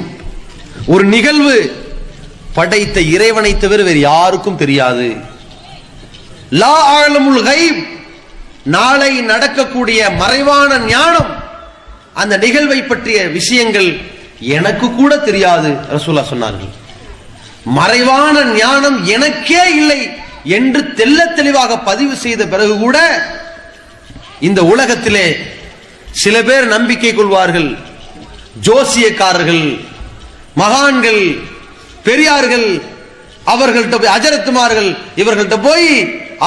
ஒரு நிகழ்வு படைத்த இறைவனை தவிர வேறு யாருக்கும் தெரியாது. லா அலமுல் கைப், நாளை நடக்கக்கூடிய மறைவான ஞானம், அந்த நிகழ்வை பற்றிய விஷயங்கள் எனக்கு கூட தெரியாது ரசூலுல்லாஹ் சொன்னார்கள். மறைவான ஞானம் எனக்கே இல்லை என்று தெள்ள தெளிவாக பதிவு செய்த பிறகு கூட இந்த உலகத்திலே சில பேர் நம்பிக்கை கொள்வார்கள். ஜோசியக்காரர்கள், மகான்கள், பெரியார்கள், அவர்கள்ட்ட போய் அஜரத்துமார்கள், இவர்கள்ட்ட போய்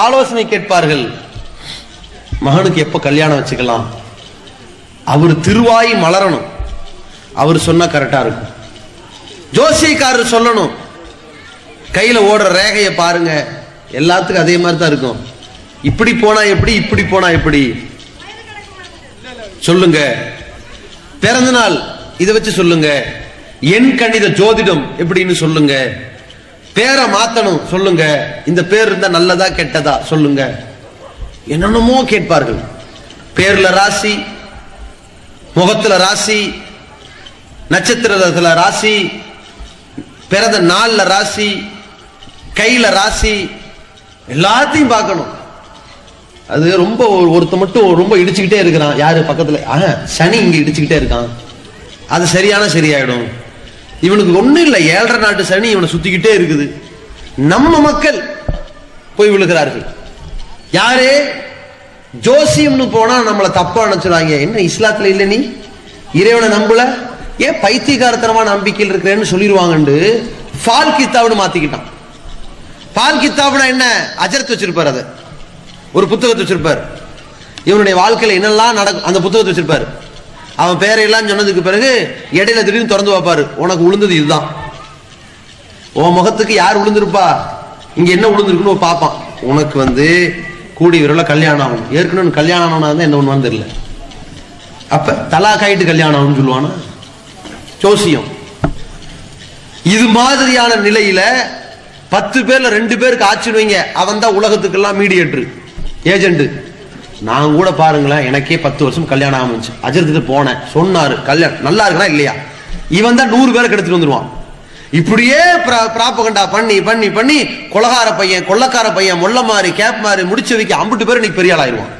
ஆலோசனை கேட்பார்கள். மகனுக்கு எப்ப கல்யாணம் வச்சுக்கலாம், அவர் திருவாய் மலரணும், அவர் சொன்னா கரெக்டா இருக்கும். ஜோசியக்காரர் சொல்லணும், கையில ஓடுற ரேகையை பாருங்க, எல்லாத்துக்கும் அதே மாதிரி தான் இருக்கும், இப்படி போனா எப்படி, இப்படி போனா எப்படி சொல்லுங்க. பிறந்த நாள் இதை வச்சு சொல்லுங்க. எண் கணித ஜோதிடம் எப்படின்னு சொல்லுங்க. பேரை மாத்தணும் சொல்லுங்க. இந்த பேர் இருந்தா நல்லதா கெட்டதா சொல்லுங்க. என்னென்னமோ கேட்பார்கள். பேர்ல ராசி, முகத்துல ராசி, நட்சத்திரத்துல ராசி, பிறந்த நாள்ல ராசி, கையில ராசி, எல்லாத்தையும் பார்க்கணும். அது ரொம்ப ஒருத்த மட்டும் ரொம்ப இடிச்சுக்கிட்டே இருக்கிறான், யாரு பக்கத்துல, சனி இங்க இடிச்சுக்கிட்டே இருக்கான், அது சரியாயிடும். இவனுக்கு ஒண்ணும் இல்லை, 7.5 நாட்டு சனி இவனை சுத்திக்கிட்டே இருக்குது. நம்ம மக்கள் போய் விழுகிறார்கள். யாரு? ஜோசியம்னு போனா நம்மளை தப்பா நினைச்சுறாங்க. என்ன இஸ்லாத்துல இல்ல, நீ இறைவனை நம்பல, ஏன் பைத்தியகாரத்தனமான நம்பிக்கையில் இருக்கிறேன்னு சொல்லிடுவாங்கன்னு ஃபால் கித்தாப்னு மாத்திக்கிட்டான். ஃபால் கித்தாப்னா என்ன? அஜர்த் வச்சிருப்பார், அதை ஒரு புத்தகத்தை வச்சிருப்பார். இவனுடைய வாழ்க்கையில என்னெல்லாம் நடக்கும் அந்த புத்தகத்தை வச்சிருப்பாரு. அவன் பேரையெல்லாம் சொன்னதுக்கு பிறகு இடையில திடீர்னு திறந்து வைப்பாரு, உனக்கு விழுந்தது இதுதான், உன் முகத்துக்கு யார் விழுந்திருப்பா, இங்க என்ன விழுந்திருக்குன்னு பார்ப்பான். உனக்கு கூடி விரைவில் கல்யாணம் ஆகும். ஏற்கனவே கல்யாணம் ஆனா என்ன ஒண்ணுவான்னு தெரியல, அப்ப தலாக்காயிட்டு கல்யாணம் ஆகும்னு சொல்லுவானா ஜோசியம். இது மாதிரியான நிலையில 10 பேர்ல 2 பேருக்கு ஆட்சி வைங்க, அவன் தான் உலகத்துக்கெல்லாம் மீடியேட்டர், ஏஜென்ட். நான் கூட பாருங்களேன், எனக்கே 10 வருஷம் கல்யாணம் ஆரம்பிச்சு, அஜர்த்துட்டு போனேன், சொன்னாரு கல்யாணம் நல்லா இருக்கா இல்லையா, இவன் தான் 100 பேரை எடுத்துட்டு வந்துருவான். இப்படியே பிராபகண்டா பண்ணி பண்ணி பண்ணி கொலகார பையன், கொள்ளக்கார பையன், மொல்ல மாறி, கேப் மாறி, முடிச்சு வைக்க 50 பேர் இன்னைக்கு பெரிய ஆள் ஆயிடுவான்.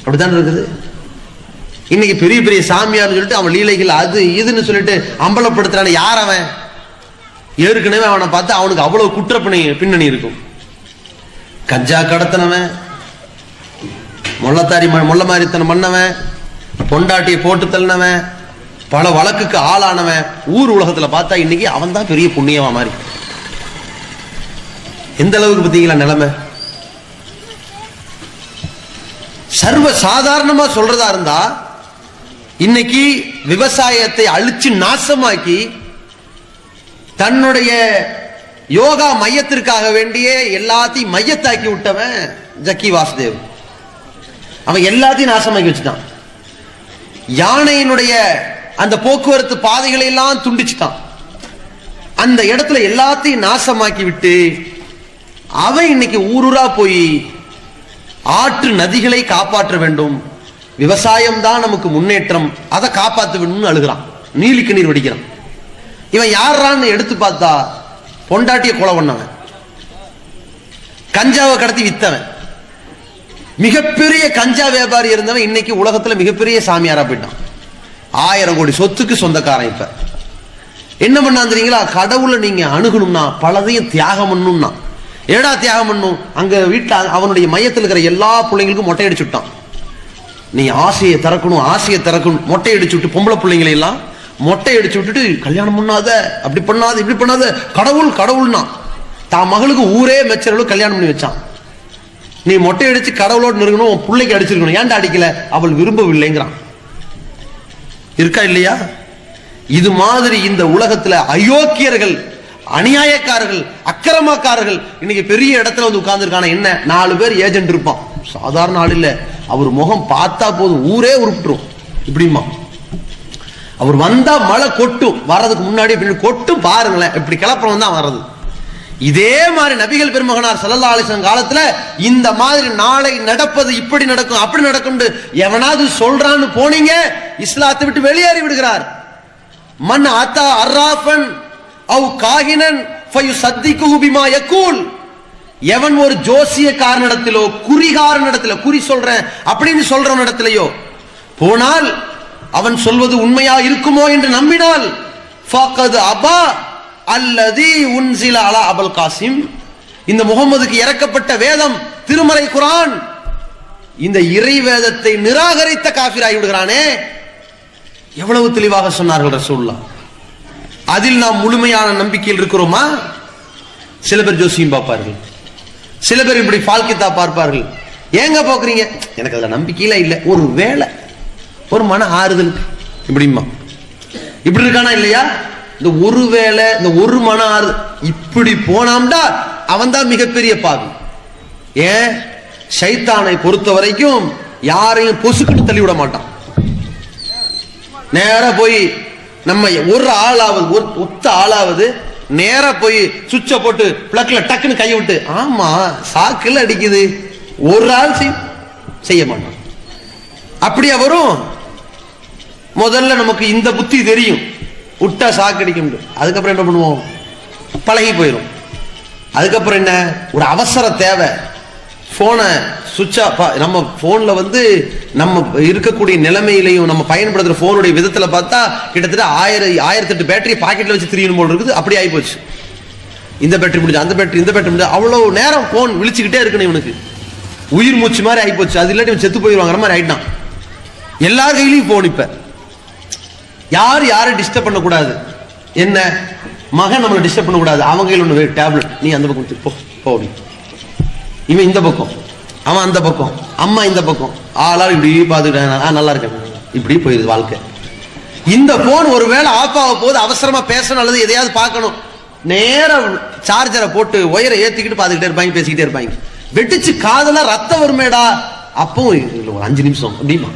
அப்படித்தான் இருக்குது. இன்னைக்கு பெரிய பெரிய சாமியார்னு சொல்லிட்டு அவன் லீலைகள் அது இதுன்னு சொல்லிட்டு அம்பலப்படுத்துறான. யார் அவன்? ஏற்கனவே அவனை பார்த்து அவனுக்கு அவ்வளவு குற்ற பின்னணி இருக்கும். கஞ்சா கடத்தினவன், மொள்ள மாரித்தனம் பண்ணவன், பொண்டாட்டியை போட்டு தள்ளினவன், பல வழக்குக்கு ஆளானவன், ஊர் உலகத்துல பார்த்தா இன்னைக்கு அவன் தான் பெரிய புண்ணியமா மாதிரி. எந்த அளவுக்கு பார்த்தீங்களா நிலைமை? சர்வ சாதாரணமா சொல்றதா இருந்தா இன்னைக்கு விவசாயத்தை அழிச்சு நாசமாக்கி தன்னுடைய யோகா மையத்திற்காக வேண்டிய எல்லாத்தையும் மையத்தாக்கி விட்டவன் ஜக்கி வாசுதேவ். அவன் எல்லாத்தையும் நாசமாக்கி வச்சுட்டான். யானையினுடைய அந்த போக்குவரத்து பாதைகளை எல்லாம் துண்டிச்சுட்டான். அந்த இடத்துல எல்லாத்தையும் நாசமாக்கி விட்டு அவன் இன்னைக்கு ஊரூரா போய் ஆற்று நதிகளை காப்பாற்ற வேண்டும், விவசாயம் தான் நமக்கு முன்னேற்றம், அதை காப்பாற்ற வேண்டும்னு அழுகிறான், நீலிக்கு நீர் வடிக்கிறான். இவன் யாரான்னு எடுத்து பார்த்தா பொண்டாட்டிய கொலை பண்ணவன், கஞ்சாவை கடத்தி வித்தவன், மிகப்பெரிய கஞ்சா வியாபாரி இருந்தவன் இன்னைக்கு உலகத்துல மிகப்பெரிய சாமியாரா போயிட்டான். 1000 கோடி சொத்துக்கு சொந்தக்காரன். இப்ப என்ன பண்ணான் தெரியுங்களா? கடவுளை நீங்க அணுகணும்னா பலதையும் தியாகம் பண்ணணும்னா. ஏடா தியாகம் பண்ணும்? அங்க வீட்டுல அவனுடைய மையத்தில் இருக்கிற எல்லா பிள்ளைங்களுக்கும் மொட்டை அடிச்சுட்டான். நீ ஆசையை திறக்கணும், ஆசையை திறக்கணும், மொட்டை அடிச்சு விட்டு பொம்பளை பிள்ளைங்களை எல்லாம் மொட்டை அடிச்சு விட்டுட்டு கல்யாணம் பண்ணாத, அப்படி பண்ணாத, இப்படி பண்ணாத, கடவுள் கடவுள்னா தான் மகளுக்கு ஊரே மெச்சர்களும் கல்யாணம் பண்ணி வச்சான். நீ மொட்டை அடிச்சு கடவுளோடு நெருங்கணும், உன் பிள்ளைக்கு அடிச்சிருக்கணும், ஏன்டா அடிக்கல? அவள் விரும்பவில்லைங்கிறான். இருக்கா இல்லையா? இது மாதிரி இந்த உலகத்துல அயோக்கியர்கள், அநியாயக்காரர்கள், அக்கிரமக்காரர்கள் இன்னைக்கு பெரிய இடத்துல வந்து உட்கார்ந்து இருக்கான. என்ன 4 பேர் ஏஜென்ட் இருப்பான், சாதாரண ஆள் இல்ல. அவர் முகம் பார்த்தா போதும் ஊரே உருப்பிட்டுரும். இப்படிமா அவர் வந்தா மழை கொட்டும், வர்றதுக்கு முன்னாடி கொட்டும் பாருங்களேன், இப்படி கிளப்புறம் தான் வர்றது. இதே மாதிரி நபிகள் பெருமகனார் ஸல்லல்லாஹு அலைஹி வஸல்லம் காலத்துல இந்த மாதிரி நாளை நடப்பது இப்படி நடக்கும் அப்படி நடக்கும் எவனாவது சொல்றான்னு போனீங்க, இஸ்லாத்தை விட்டு வெளியேறி விடுகிறார். மன் அத்தா அர்ராஃபன் அவ் காஹினன் ஃபயுஸத்திகுஹு பிமா யகூல். எவன் ஒரு ஜோசியக்காரனிடத்திலோ குறிகாரனிடத்திலோ, குறி சொல்றேன் அப்படின்னு சொல்றவனிடத்திலேயோ போனால் அவன் சொல்வது உண்மையா இருக்குமோ என்று நம்பினால் ஃபகத் அபா அல்லதி உன்சில அலா அபுல் காசிம். இந்த முகம்மதுக்கு இறக்கப்பட்ட வேதம் திருமறை குர்ஆன், இந்த இறை வேதத்தை நிராகரித்த காஃபிராகி விடுகிறானே. எவ்வளவு தெளிவாக சொன்னார்கள் ரசூலுல்லாஹ். அதில் நாம் முழுமையான நம்பிக்கையில் இருக்கிறோமா? சில பேர் ஜோசியம் பார்ப்பார்கள், சில பேர் இப்படி ஃபால்கிதா பார்ப்பார்கள். ஏங்க போக்குறீங்க? எனக்கு அதுல நம்பிக்கையில இல்ல, ஒரு வேளை ஒரு மன ஆறுதலுக்கு இப்படிமா. இப்படி இருக்கானா இல்லையா? இந்த ஒரு வேளை, இந்த ஒரு மன ஆறுதல் இப்படி போனாம்டா அவன் தான் மிகப்பெரிய பாவி. ஏன்? ஷைத்தானை பொறுத்த வரைக்கும் யாரையும் பொசுக்கிட்டு தள்ளி விட மாட்டான். நேரா போய் நம்ம ஒரு ஆளாவது, ஒரு ஒத்த ஆளாவது நேரா போய் சுவிட்ச போட்டு பிளக்ல டக்குன்னு கையை விட்டு ஆமா சாக்குல அடிக்குது ஒரு ஆள் செய்ய மாட்டான். அப்படியா வரும்? முதல்ல நமக்கு இந்த புத்தி தெரியும், விட்டா சாக்கு அடிக்க முடியும். அதுக்கப்புறம் என்ன பண்ணுவோம்? பழகி போயிடும். அதுக்கப்புறம் என்ன? ஒரு அவசர தேவை, போனை சுவிட்ச் ஆஃப். நம்ம போன்ல வந்து நம்ம இருக்கக்கூடிய நிலைமையிலையும் நம்ம பயன்படுத்துற போனுடைய விதத்துல பார்த்தா கிட்டத்தட்ட 1008 பேட்டரி பாக்கெட்ல வச்சு திரியணும் போல இருக்குது. அப்படி ஆகி போச்சு. இந்த பேட்டரி முடிஞ்சு, அந்த பேட்டரி, இந்த பேட்டரி முடிஞ்சு, அவ்வளவு நேரம் போன் விழிச்சுக்கிட்டே இருக்கணும். இவனுக்கு உயிர் மூச்சு மாதிரி ஆகி போச்சு. அது இல்லாட்டி செத்து போயிடுவாங்கிற மாதிரி ஆயிட்டான். எல்லார் கையிலையும் போன். இப்ப யாரும் டிஸ்டர்ப் பண்ணக்கூடாது. என்ன? மகன் நம்மளை டிஸ்டர்ப் பண்ணக்கூடாது. அவங்க கையில் ஒன்று டேப்லெட், நீ அந்த பக்கம் போ, இவன் இந்த பக்கம், அவன் அந்த பக்கம், அம்மா இந்த பக்கம், ஆளால் இப்படி பார்த்துக்கிட்டேன், நல்லா இருக்கேன், இப்படி போயிருது வாழ்க்கை. இந்த போன் ஒருவேளை ஆஃப் ஆக போது, அவசரமா பேசணும் அல்லது எதையாவது பார்க்கணும், நேரம் சார்ஜரை போட்டு ஒயரை ஏத்திக்கிட்டு பார்த்துக்கிட்டே இருப்பாங்க, பேசிக்கிட்டே இருப்பாங்க. வெட்டிச்சு காதெல்லாம் ரத்தம் வருமேடா, அப்பவும் ஒரு 5 நிமிஷம் அப்படிமா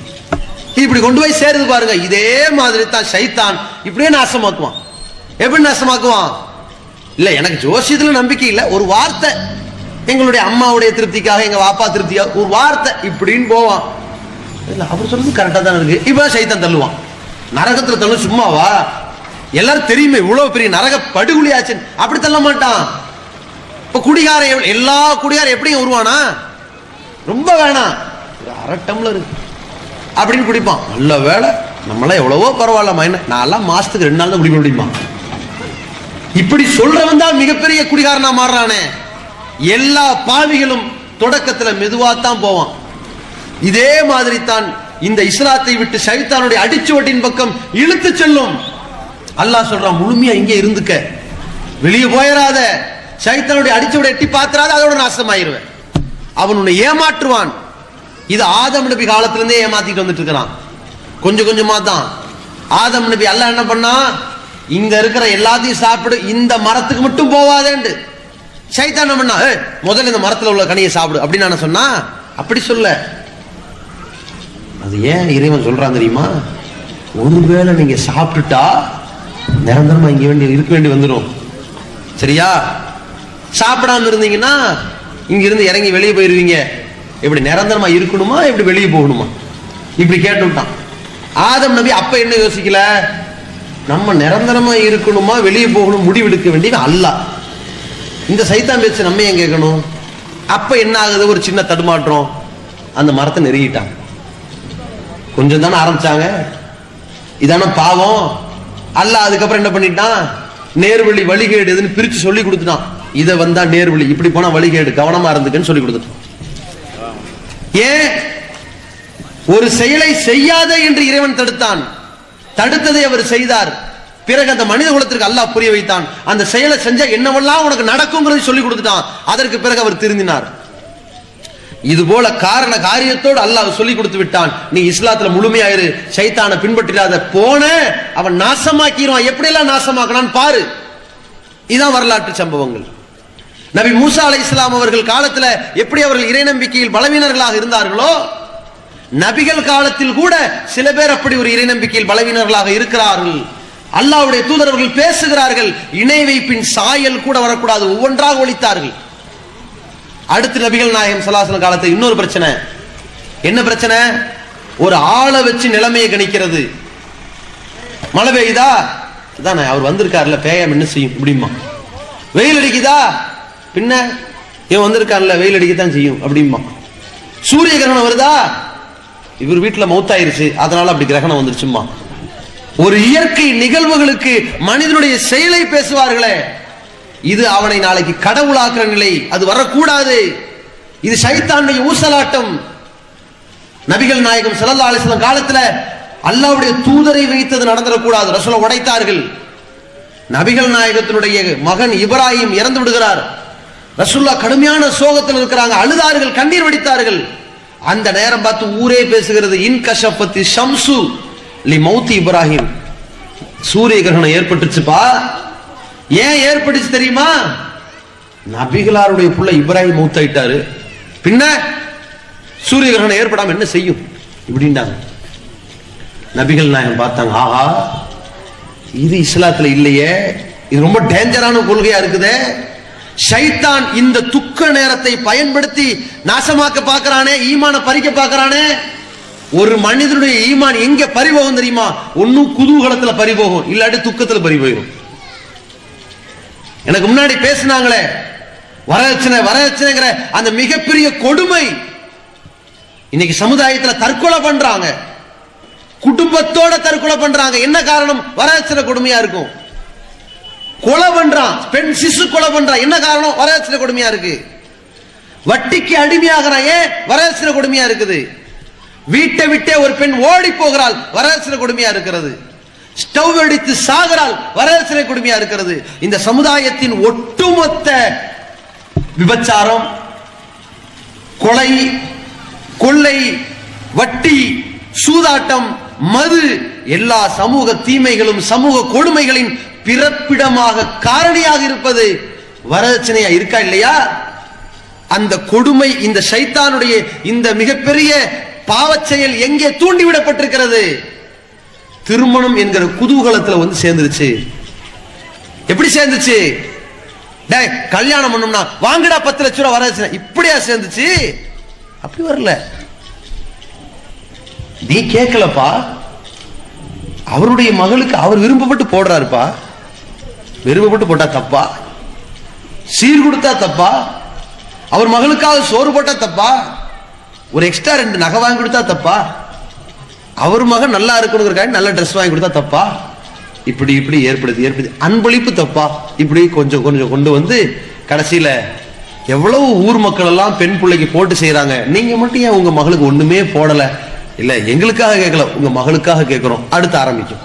இப்படி கொண்டு போய் சேருது பாருங்க. இதே மாதிரி தான் ஷைத்தான் இப்படியே நாசமாக்குவான். எப்படி நாசமாக்குவான்? இல்ல எனக்கு ஜோசியத்துல நம்பிக்கை இல்ல, ஒரு வார்த்தை, எங்களுடைய அம்மாவுடைய திருப்திக்காக, எங்க வாப்பா திருப்திக்காக ஒரு வார்த்தை இப்படின்னு போவான். இல்ல அவர் சொல்றது கரெக்டா தான் இருக்கு. இப்ப ஷைத்தான் தள்ளுவான். நரகத்துல தள்ளு சும்மாவா? எல்லாரும் தெரியுமே இவ்வளவு பெரிய நரக படுகொலியாச்சு. அப்படி தள்ள மாட்டான். இப்ப குடிகாரம், எல்லா குடிகாரம் எப்படியும் வருவானா? ரொம்ப வேணாம், ஒரு 1/2 டம்ளர் அப்படின்னு குடிப்பான். நல்ல வேலை, நம்மளாம் எவ்வளவோ பரவாயில்ல, நான் மாசத்துக்கு 2 நாள் தான் குடிக்க முடியுமா? இப்படி சொல்றவன் தான் மிகப்பெரிய குடிகாரனா மாறுறானே. எல்லா பாவிகளும் தொடக்கத்துல மெதுவாத்தான் போவான். இதே மாதிரி தான் இந்த இஸ்லாத்தை விட்டு ஷைத்தானுடைய அடிச்சுவட்டின் பக்கம் இழுத்து செல்லும். அல்லாஹ் சொல்றான், முழுமையா இங்கே இருந்துக்க, வெளியே போயிடாத, ஷைத்தானுடைய அடிச்சுவடை எட்டி பாத்துறாத, அதோட நாசமாயிருவேன். அவன் உன்னை ஏமாற்றுவான். இது ஆதம் நபி காலத்திலிருந்தே ஏமாத்திட்டு வந்துட்டு இருக்கிறான். கொஞ்சம் கொஞ்சமா தான். ஆதம் நபி அல்லாஹ் என்ன பண்ணா, இங்க இருக்கிற எல்லாத்தையும் சாப்பிடு, இந்த மரத்துக்கு மட்டும் போவாதேண்டு. சைத்தான் என்ன பண்ணா, முதல்ல இந்த மரத்துல உள்ள கனியை சாப்பிடு அப்படின்னு நான் சொன்னா, அப்படி சொல்ல. அது ஏன் இறைவன் சொல்றான் தெரியுமா? ஒருவேளை நீங்க சாப்பிட்டுட்டா நிரந்தரமா இங்க இருக்க வேண்டி வந்துடும். சரியா? சாப்பிடாம இருந்தீங்கன்னா இங்க இருந்து இறங்கி வெளியே போயிருவீங்க. எப்படி நிரந்தரமா இருக்கணுமா, எப்படி வெளியே போகணுமா, இப்படி கேட்டுட்டான். ஆதம் நபி அப்ப என்ன யோசிக்கல, நம்ம நிரந்தரமா இருக்கணுமா வெளியே போகணும் முடிவெடுக்க வேண்டியது அல்லாஹ். இந்த சைத்தான் பேச்சு நம்ம ஏன் கேட்கணும்? அப்ப என்ன ஆகுது, ஒரு சின்ன தடுமாற்றம், அந்த மரத்தை நெருங்கிட்டாங்க. கொஞ்சம் தானே ஆரம்பிச்சாங்க, இதான பாவம். அல்லாஹ் அதுக்கப்புறம் என்ன பண்ணிட்டான், நேர்வழி வழிகேடு எதுன்னு பிரிச்சு சொல்லி கொடுத்துட்டான். இதை வந்தா நேர்வழி, இப்படி போனா வழிகேடு, கவனமா இருந்துக்குன்னு சொல்லி கொடுத்துட்டான். ஏன்? ஒரு செயலை செய்யாத என்று இறைவன் தடுத்தான், தடுத்ததை அவர் செய்தார். பிறகு அந்த மனித குலத்திற்கு அல்லாஹ் புரிய வைத்தான், அந்த செயலை செஞ்சா என்னவெல்லாம் உனக்கு நடக்கும்ங்கிறதை சொல்லி கொடுத்துட்டான். அதற்கு பிறகு அவர் திருந்தினார். இது போல காரண காரியத்தோடு அல்லாஹ் சொல்லி கொடுத்து விட்டான், நீ இஸ்லாத்துல முழுமையாயிரு, சைத்தானை பின்பற்றிடாத, போன அவன் நாசமாக்கிடுவான். எப்படி எல்லாம் நாசமாக்கினான் பாரு. இதான் வரலாற்று சம்பவங்கள். நபி மூசா அலைஹிஸ்ஸலாம் அவர்கள் காலத்துல எப்படி அவர்கள் இறை நம்பிக்கையில் பலவீனர்களாக இருந்தார்களோ, நபிகள் காலத்தில் கூட சில பேர் அப்படி ஒரு இறை நம்பிக்கையில் பலவீனர்களாக இருக்கிறார்கள். அல்லாஹ்வுடைய தூதரவர்கள் பேசுகிறார்கள், இணை வைப்பின் சாயல் கூட வரக்கூடாது, ஒவ்வொன்றாக ஒழித்தார்கள். அடுத்து நபிகள் நாயகம் ஸல்லல்லாஹு அலைஹி வஸல்லம் காலத்தில் இன்னொரு பிரச்சனை. என்ன பிரச்சனை? ஒரு ஆளை வச்சு நிலைமையை கணிக்கிறது. மழை பெய்யுதா, இதானே அவர் வந்திருக்காருல, பேயம் என்ன செய்யும் இப்படிமா. வெயில் அடிக்குதா, பின்ன இவன் வந்திருக்காருல, வெயில் அடிக்கத்தான் செய்யும் அப்படிமா. சூரிய கிரகணம் வருதா, இவர் வீட்டுல மௌத்தாயிருச்சு அதனால அப்படி கிரகணம் வந்துருச்சுமா. ஒரு இயற்கை நிகழ்வுகளுக்கு மனிதனுடைய செயலை பேசுவார்களே, இது அவனை நாளைக்கு கடவுளாக்குற நிலை, அது வரக்கூடாது. இது சைத்தானுடைய ஊசலாட்டம். நபிகள் நாயகம் ஸல்லல்லாஹு அலைஹி வஸல்லம் காலத்துல அல்லாஹ்வுடைய தூதரை வைத்தது நடந்துடக்கூடாது, ரசூலை உடைத்தார்கள். நபிகள் நாயகத்தினுடைய மகன் இப்ராஹிம் இறந்து விடுகிறார். ரசூலுல்லாஹ் கடுமையான சோகத்தில் இருக்கிறாங்க, அழுதார்கள், கண்ணீர் வடித்தார்கள். அந்த நேரம் பார்த்து ஊரே பேசுகிறது, இன் கஷபத்தி ஷம்சு லி மௌத்தி இப்ராஹிம், சூரிய கிரகணம் ஏற்பட்டுச்சுப்பா. ஏன் ஏற்பட்டுச்சு தெரியுமா? நபிகளாருடைய புள்ள இப்ராஹிம் மௌத்தாயிட்டாரு, பின்ன சூரிய கிரகணம் ஏற்படாம என்ன செய்யும் இப்படின்றாங்க. நபிகள் நாயகம் பார்த்தாங்க, ஆஹா இது இஸ்லாத்துல இல்லையே, இது ரொம்ப டேஞ்சரான கொள்கையா இருக்குதே. ஷைத்தான் இந்த துக்க நேரத்தை பயன்படுத்தி நாசமாக்க பார்க்கறானே, ஈமான பறிக்க பார்க்கறானே. ஒரு மனிதனுடைய ஈமான் எங்க பறிபோகும் தெரியுமா? ஒன்னும் குதூகலத்துல பறிபோகும், இல்லாட்டி துக்கத்துல பறிபோயிடும். எனக்கு முன்னாடி பேசினாங்களே வரதட்சணைங்கிற அந்த மிகப்பெரிய கொடுமை, இன்னைக்கு சமுதாயத்தில் தற்கொலை பண்றாங்க, குடும்பத்தோட தற்கொலை பண்றாங்க. என்ன காரணம்? வரதட்சணை கொடுமையா இருக்கும். கொலை பண்றான், பெண் சிசு கொலை பண்றான், என்ன காரணம்? வரதட்சணை கொடுமையா இருக்கு. வட்டிக்கு அடிமையாகிறான், ஏன்? வரதட்சணை கொடுமையா இருக்குது. வீட்டை விட்டே ஒரு பெண் ஓடி போகிறாள், வரதட்சணை கொடுமையா இருக்கிறது. ஸ்டவ் அடித்து சாகிறாள், வரதட்சணை கொடுமையா இருக்கிறது. இந்த சமுதாயத்தின் ஒட்டுமொத்த விபச்சாரம், கொலை, கொள்ளை, வட்டி, சூதாட்டம், மது, எல்லா சமூக தீமைகளும் சமூக கொடுமைகளின் பிறப்பிடமாக காரணியாக இருப்பது வரதட்சணையா இருக்கா இல்லையா? அந்த கொடுமை, இந்த ஷைத்தானுடைய இந்த மிகப்பெரிய பாவச் செயல் எங்கே தூண்டிவிடப்பட்டிருக்கிறது? திருமணம் என்கிற குதூகலத்துல வந்து சேர்ந்துருச்சு. எப்படி சேர்ந்துச்சு? கல்யாணம் பண்ணோம்னா வாங்கடா 10 லட்சம் ரூபாய் வரதட்சணை, இப்படியா சேர்ந்துச்சு? அப்படி வரல. நீ கேட்கலப்பா, அவருடைய மகளுக்கு அவர் விரும்பப்பட்டு போடுறாருப்பா. விரும்பப்பட்டு போட்டா தப்பா? சீர் கொடுத்தா தப்பா? அவர் மகளுக்காக சோறு போட்டா தப்பா? ஒரு எக்ஸ்ட்ரா 2 நகை வாங்கி கொடுத்தா தப்பா? அவர் மகன் நல்லா இருக்கணுங்கிறக்காக நல்ல ட்ரெஸ் வாங்கி கொடுத்தா தப்பா? இப்படி இப்படி ஏற்படுது அன்பளிப்பு தப்பா? இப்படி கொஞ்சம் கொஞ்சம் கொண்டு வந்து கடைசியில எவ்வளவு ஊர் மக்கள் எல்லாம் பெண் பிள்ளைக்கு போட்டு செய்யறாங்க, நீங்க மட்டும் ஏன் உங்க மகளுக்கு ஒண்ணுமே போடல? இல்ல எங்களுக்காக கேட்கல, உங்க மகளுக்காக கேட்கிறோம். அடுத்து ஆரம்பிக்கும்.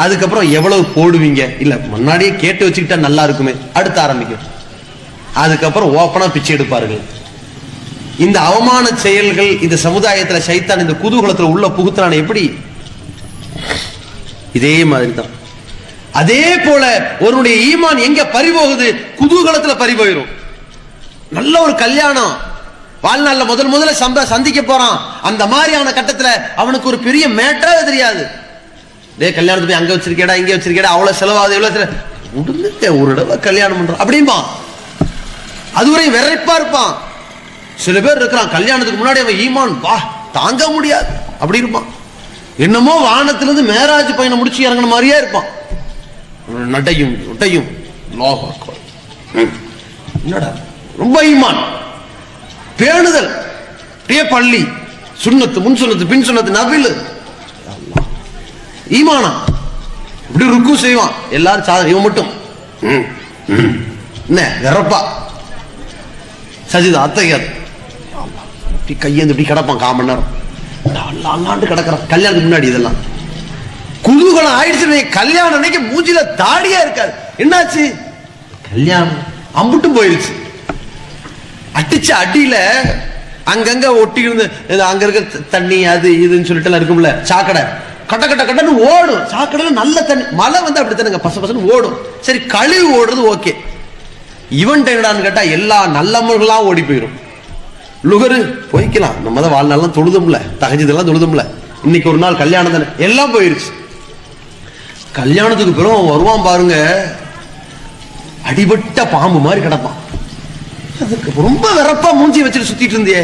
அதுக்கப்புறம் எவ்வளவு போடுவீங்க? இல்ல முன்னாடியே கேட்டு வச்சுக்கிட்டா நல்லா இருக்குமே, அடுத்து ஆரம்பிக்கும். அதுக்கப்புறம் ஓப்பனா பிச்சை எடுப்பார்கள். இந்த அவமான செயல்கள் இந்த சமுதாயத்துல சைத்தான் இந்த குதூகலத்துல உள்ள புகுத்துறான எப்படி? இதே மாதிரி தான். அதே போல ஒருவனுடைய ஈமான் எங்க பறிபோகுது? குதூகலத்துல பறிபோயிரும். நல்ல ஒரு கல்யாணம் வாழ்நாள்ல முதல்ல சந்திக்க போறான். அந்த மாதிரியான கட்டத்துல அவனுக்கு ஒரு பெரிய மேட்டரே தெரியாது. டே கல்யாணத்து போய் அங்க வச்சிருக்கேடா இங்க வச்சிருக்கேடா, அவ்வளவு செலவாகுது இவ்வளவு முடிஞ்ச ஒரு தடவை கல்யாணம் பண்றான் அப்படின்பா. அதுவரை விரைப்பா இருப்பான். சில பேர் இருக்கிறான் கல்யாணத்துக்கு முன்னாடி அவன் ஈமான் வா தாங்க முடியாது அப்படி இருப்பான். என்னமோ வானத்திலிருந்து மேராஜ் பையனை முடிச்சு இறங்கின மாதிரியே இருப்பான். நட்டையும் நொட்டையும் என்னடா ரொம்ப ஈமான் பேணுதல். பள்ளி சுன்னத்து முன் சுன்னத்து பின் சுன்னத்து நபில் ஈமானா இப்படி ருக்கு செய்வான். எல்லாரும் சாதனை இவன் மட்டும் என்ன வெறப்பா சஜிதா அத்தையாது கையேந்து இப்படி கிடப்பான். 1/4 மணி நேரம் அல்லாண்டு கிடக்கிறான் கல்யாணத்துக்கு முன்னாடி. இதெல்லாம் குதூகலம் ஆயிடுச்சு. கல்யாணம் அன்னைக்கு மூஞ்சில தாடியா இருக்காது. என்னாச்சு? கல்யாணம் அம்புட்டும் போயிருச்சு. அடிச்ச அடியில அங்கங்க ஒட்டி இருந்து அங்க இருக்க தண்ணி அது இதுன்னு சொல்லிட்டு இருக்கும்ல சாக்கடை கட்ட கட்ட கட்டன்னு ஓடும். சாக்கடையில நல்ல தண்ணி மழை வந்து அப்படி தானுங்க பச பசன்னு ஓடும். சரி கழிவு ஓடுறது ஓகே. இவன் என்னடான்னு கேட்டா எல்லா நல்லவர்களாம் ஓடி போயிடும். லுகரு போய்க்கலாம் நம்ம தான் வாழ்நாள்லாம் தொழுதும்ல தகஜதெல்லாம் தொழுதும்ல. இன்னைக்கு ஒரு நாள் கல்யாணம் தானே எல்லாம் போயிருச்சு. கல்யாணத்துக்கு பிறகு வருவான் பாருங்க அடிபட்ட பாம்பு மாதிரி கிடப்பான். அதுக்கு ரொம்ப வெறப்பா மூஞ்சி வச்சுட்டு சுத்திட்டு இருந்தியே.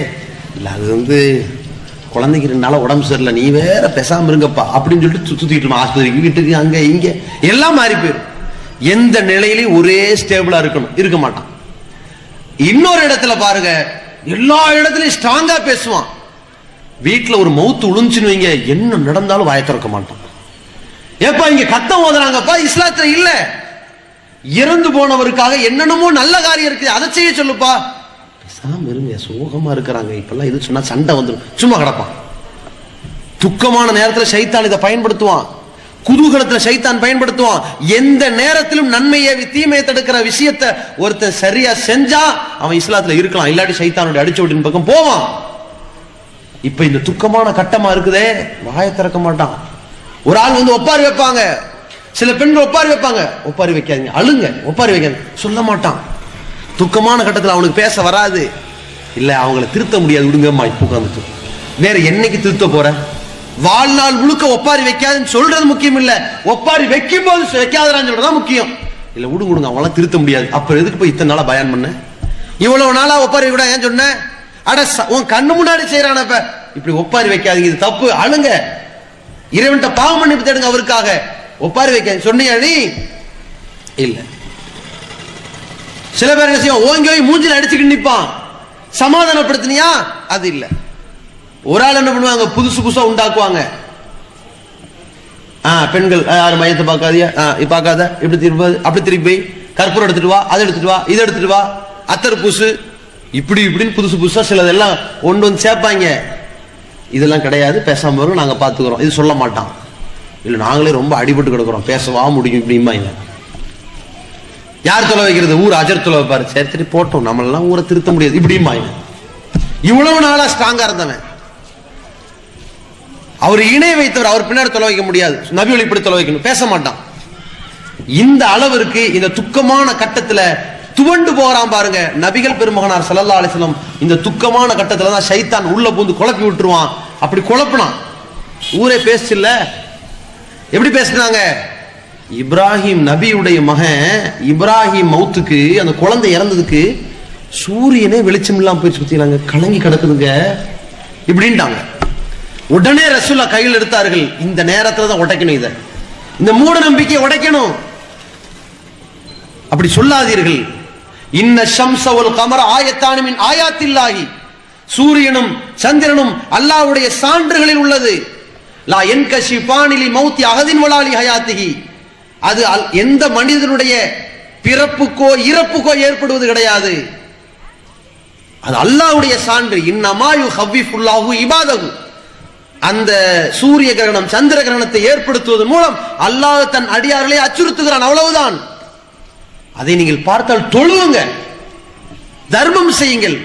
இல்ல அது வந்து குழந்தைக்கு 2 நாளா உடம்பு சரியில்லை நீ வேற பேசாம இருங்கப்பா அப்படின்னு சொல்லிட்டு சுத்திட்டு ஆஸ்பத்திரிக்கு வீட்டுக்கு அங்க இங்க எல்லாம் மாறி போயிடும். எந்த நிலையிலையும் ஒரே ஸ்டேபிளா இருக்கணும் இருக்க மாட்டான். இன்னொரு இடத்துல பாருங்க எல்லா இடத்துலயும் ஸ்ட்ராங்கா பேசுவான். வீட்டுல ஒரு மவுத்து உளுஞ்சுன்னு வைங்க என்ன நடந்தாலும் வாய திறக்க மாட்டான். ஏப்பா இங்க கத்தம் ஓதுறாங்கப்பா இஸ்லாத்துல இல்ல. இறந்து போனவருக்காக என்னென்னமோ நல்ல காரியம் இருக்கு அதை செய்ய சொல்லுப்பா. இருங்க சோகமா இருக்கிறாங்க இப்பெல்லாம் இது சொன்னா சண்டை வந்துடும் சும்மா கிடப்பான். துக்கமான நேரத்தில் சைத்தான் இதை பயன்படுத்துவான். குதூகலத்துல சைத்தான் பயன்படுத்துவான். எந்த நேரத்திலும் நன்மையை தீமையை தடுக்கிற விஷயத்தை ஒருத்தன் சரியா செஞ்சா அவன் இஸ்லாத்துல இருக்கலாம். இல்லாட்டி சைத்தானுடைய அடிச்சோட்டின் பக்கம் போவான். இப்ப இந்த துக்கமான கட்டமா இருக்குதே வாயை திறக்க மாட்டான். ஒரு ஆள் வந்து ஒப்பாரி வைப்பாங்க. சில பெண்கள் ஒப்பாரி வைப்பாங்க. ஒப்பாரி வைக்காதீங்க அழுங்க ஒப்பாரி வைக்காது சொல்ல மாட்டான். துக்கமான கட்டத்தில் அவனுக்கு பேச வராது. இல்ல அவங்களை திருத்த முடியாது விடுங்கம்மா இப்ப உட்காந்துட்டு வேற என்னைக்கு திருத்த போற? வாழ்நாள் முழுக்க ஒப்பாரி வைக்காதுன்னு சொல்றது முக்கியம் இல்ல, ஒப்பாரி வைக்கும் போது வைக்காதான்னு சொல்றதுதான் முக்கியம். இல்ல விடுங்க அவங்களாம் திருத்த முடியாது. அப்புறம் எதுக்கு போய் இத்தனை நாளா பயான் பண்ண? இவ்வளவு நாளா ஒப்பாரி விட ஏன் சொன்ன? அட உன் கண்ணு முன்னாடி செய்யறான இப்படி ஒப்பாரி வைக்காதீங்க இது தப்பு அழுங்க இறைவன்ட்ட பாவம் மன்னிப்பு தேடுங்க அவருக்காக. ஒப்பாரி வைக்க சொன்னியா நீ? இல்ல. சில பேர் என்ன செய்வோம் ஓங்கி போய் மூஞ்சில அடிச்சுக்கிட்டு நிப்பான். சமாதானப்படுத்தினியா? அது இல்ல. ஒரு ஆள் என்ன பண்ணுவாங்க புதுசு புதுசா உண்டாக்குவாங்க. பெண்கள் யாரும் மையத்தை பார்க்காதியா பார்க்காத இப்படி திரும்ப அப்படி திருப்பி போய் கற்பூரம் எடுத்துட்டு வா அதை எடுத்துட்டு வா இதை எடுத்துட்டு வா அத்தர் பூசு இப்படி இப்படின்னு புதுசு புதுசா சிலதெல்லாம் ஒன்று வந்து சேர்ப்பாங்க. இதெல்லாம் கிடையாது பேசாம வரும் நாங்க பாத்துக்கிறோம் இது சொல்ல மாட்டான். இல்ல நாங்களே ரொம்ப அடிபட்டு கிடக்குறோம் பேசவா முடியும் இப்படிம்பாங்க. யார் தொலை வைக்கிறது? ஊர் அஜர் தொலை வைப்பாரு. சரி சரி போட்டோம் நம்மளாம் ஊரை திருத்த முடியாது இப்படிம்பாங்க. இவ்வளவு நாளா ஸ்ட்ராங்கா இருந்தவன் அவர் இணை வைத்தவர் அவர் பின்னாடி தொலை வைக்க முடியாது. நபி வழி இப்படி தொலை வைக்கணும் பேச மாட்டான். இந்த அளவிற்கு இந்த துக்கமான கட்டத்துல துவண்டு போறான் பாருங்க நபிகள் பெருமகனார் ஸல்லல்லாஹு அலைஹி வஸல்லம். இந்த துக்கமான கட்டத்துல தான் சைத்தான் உள்ள பூந்து குழப்பி விட்டுருவான். அப்படி குழப்பினான் ஊரே பேசல. எப்படி பேசினாங்க? இப்ராஹிம் நபியுடைய மகன் இப்ராஹிம் மௌத்துக்கு அந்த குழந்தை இறந்ததுக்கு சூரியனே வெளிச்சம் இல்லாம போய் சுத்தினாங்க கலங்கி கிடக்குதுங்க இப்படின்ட்டாங்க. உடனே ரசூலா கையில் எடுத்தார்கள். இந்த நேரத்துல தான் உடைக்கணும் இத இந்த மூட நம்பிக்கையை உடைக்கணும். அப்படி சொல்லாதீர்கள். இன்ன ஷம்ஸ வல் கமர ஆயத்தானி மின் ஆயாத்தில்லாஹி சூரியனும் சந்திரனும் அல்லாஹ்வுடைய சான்றுகளில் உள்ளது. லா யன்கஷிஃபானி லி மௌத்தி அஹதின் வலா லி ஹயாத்திஹி அது எந்த மனிதனுடைய பிறப்புக்கோ இறப்புக்கோ ஏற்படுவது கிடையாது. அது அல்லாஹ்வுடைய சான்று. இன்னமா யுஹவ்விஃபுல்லாஹு இபாதஹு அந்த சூரிய கிரகணம் சந்திர கிரகணத்தை ஏற்படுத்துவதன் மூலம் அல்லாஹ் தன் அடியார்களை அச்சுறுத்துகிறான் அவ்வளவுதான். அதை நீங்கள் பார்த்தால் தொழுவுங்க தர்மம் செய்யுங்கள்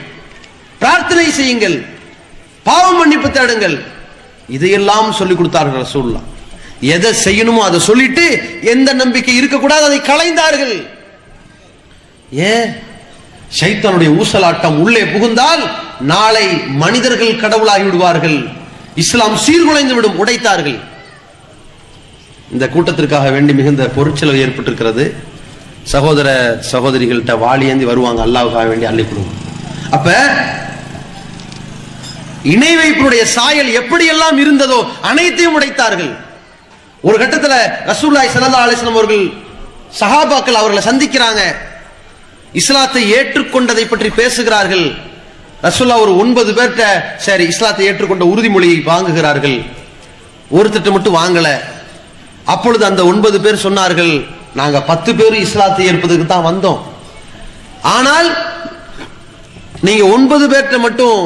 பிரார்த்தனை செய்யுங்கள் பாவம் மன்னிப்பு தேடுங்கள். இதையெல்லாம் சொல்லிக் கொடுத்தார்கள் ரசூலுல்லாஹ். எதை செய்யணுமோ அதை சொல்லிட்டு எந்த நம்பிக்கை இருக்கக்கூடாது அதை களைந்தார்கள். ஏன்? ஷைத்தானுடைய ஊசலாட்டம் உள்ளே புகுந்தால் நாளை மனிதர்கள் கடவுளாகி விடுவார்கள், இஸ்லாம் சீர்குலைந்து விடும். உடைத்தார்கள். இந்த கூட்டத்திற்காக வேண்டி மிகுந்த பொருட்செலவு ஏற்பட்டிருக்கிறது. சகோதர சகோதரிகள்கிட்ட வாளியேந்தி வருவாங்க, அல்லாஹ்வுக்காக வேண்டி அள்ளி கொடுங்க. அப்ப இணை வைப்பினுடைய சாயல் எப்படி எல்லாம் இருந்ததோ அனைத்தையும் உடைத்தார்கள். ஒரு கட்டத்தில் ரசூலுல்லாஹி ஸல்லல்லாஹு அலைஹி வஸல்லம் அவர்கள் சஹாபாக்கள் அவர்களை சந்திக்கிறாங்க, இஸ்லாத்தை ஏற்றுக்கொண்டதை பற்றி பேசுகிறார்கள். ரசூலுல்லாஹ் ஒரு 9 பேர்ட்ட சரி இஸ்லாத்தை ஏற்றுக்கொண்ட உறுதிமொழியை வாங்குகிறார்கள். ஒருத்தட்ட மட்டும் வாங்கல. அப்பொழுது அந்த 9 பேர் சொன்னார்கள், நாங்க 10 பேர் இஸ்லாத்தை ஏற்பதற்கு தான் வந்தோம், ஆனால் நீங்க 9 பேர்ட்ட மட்டும்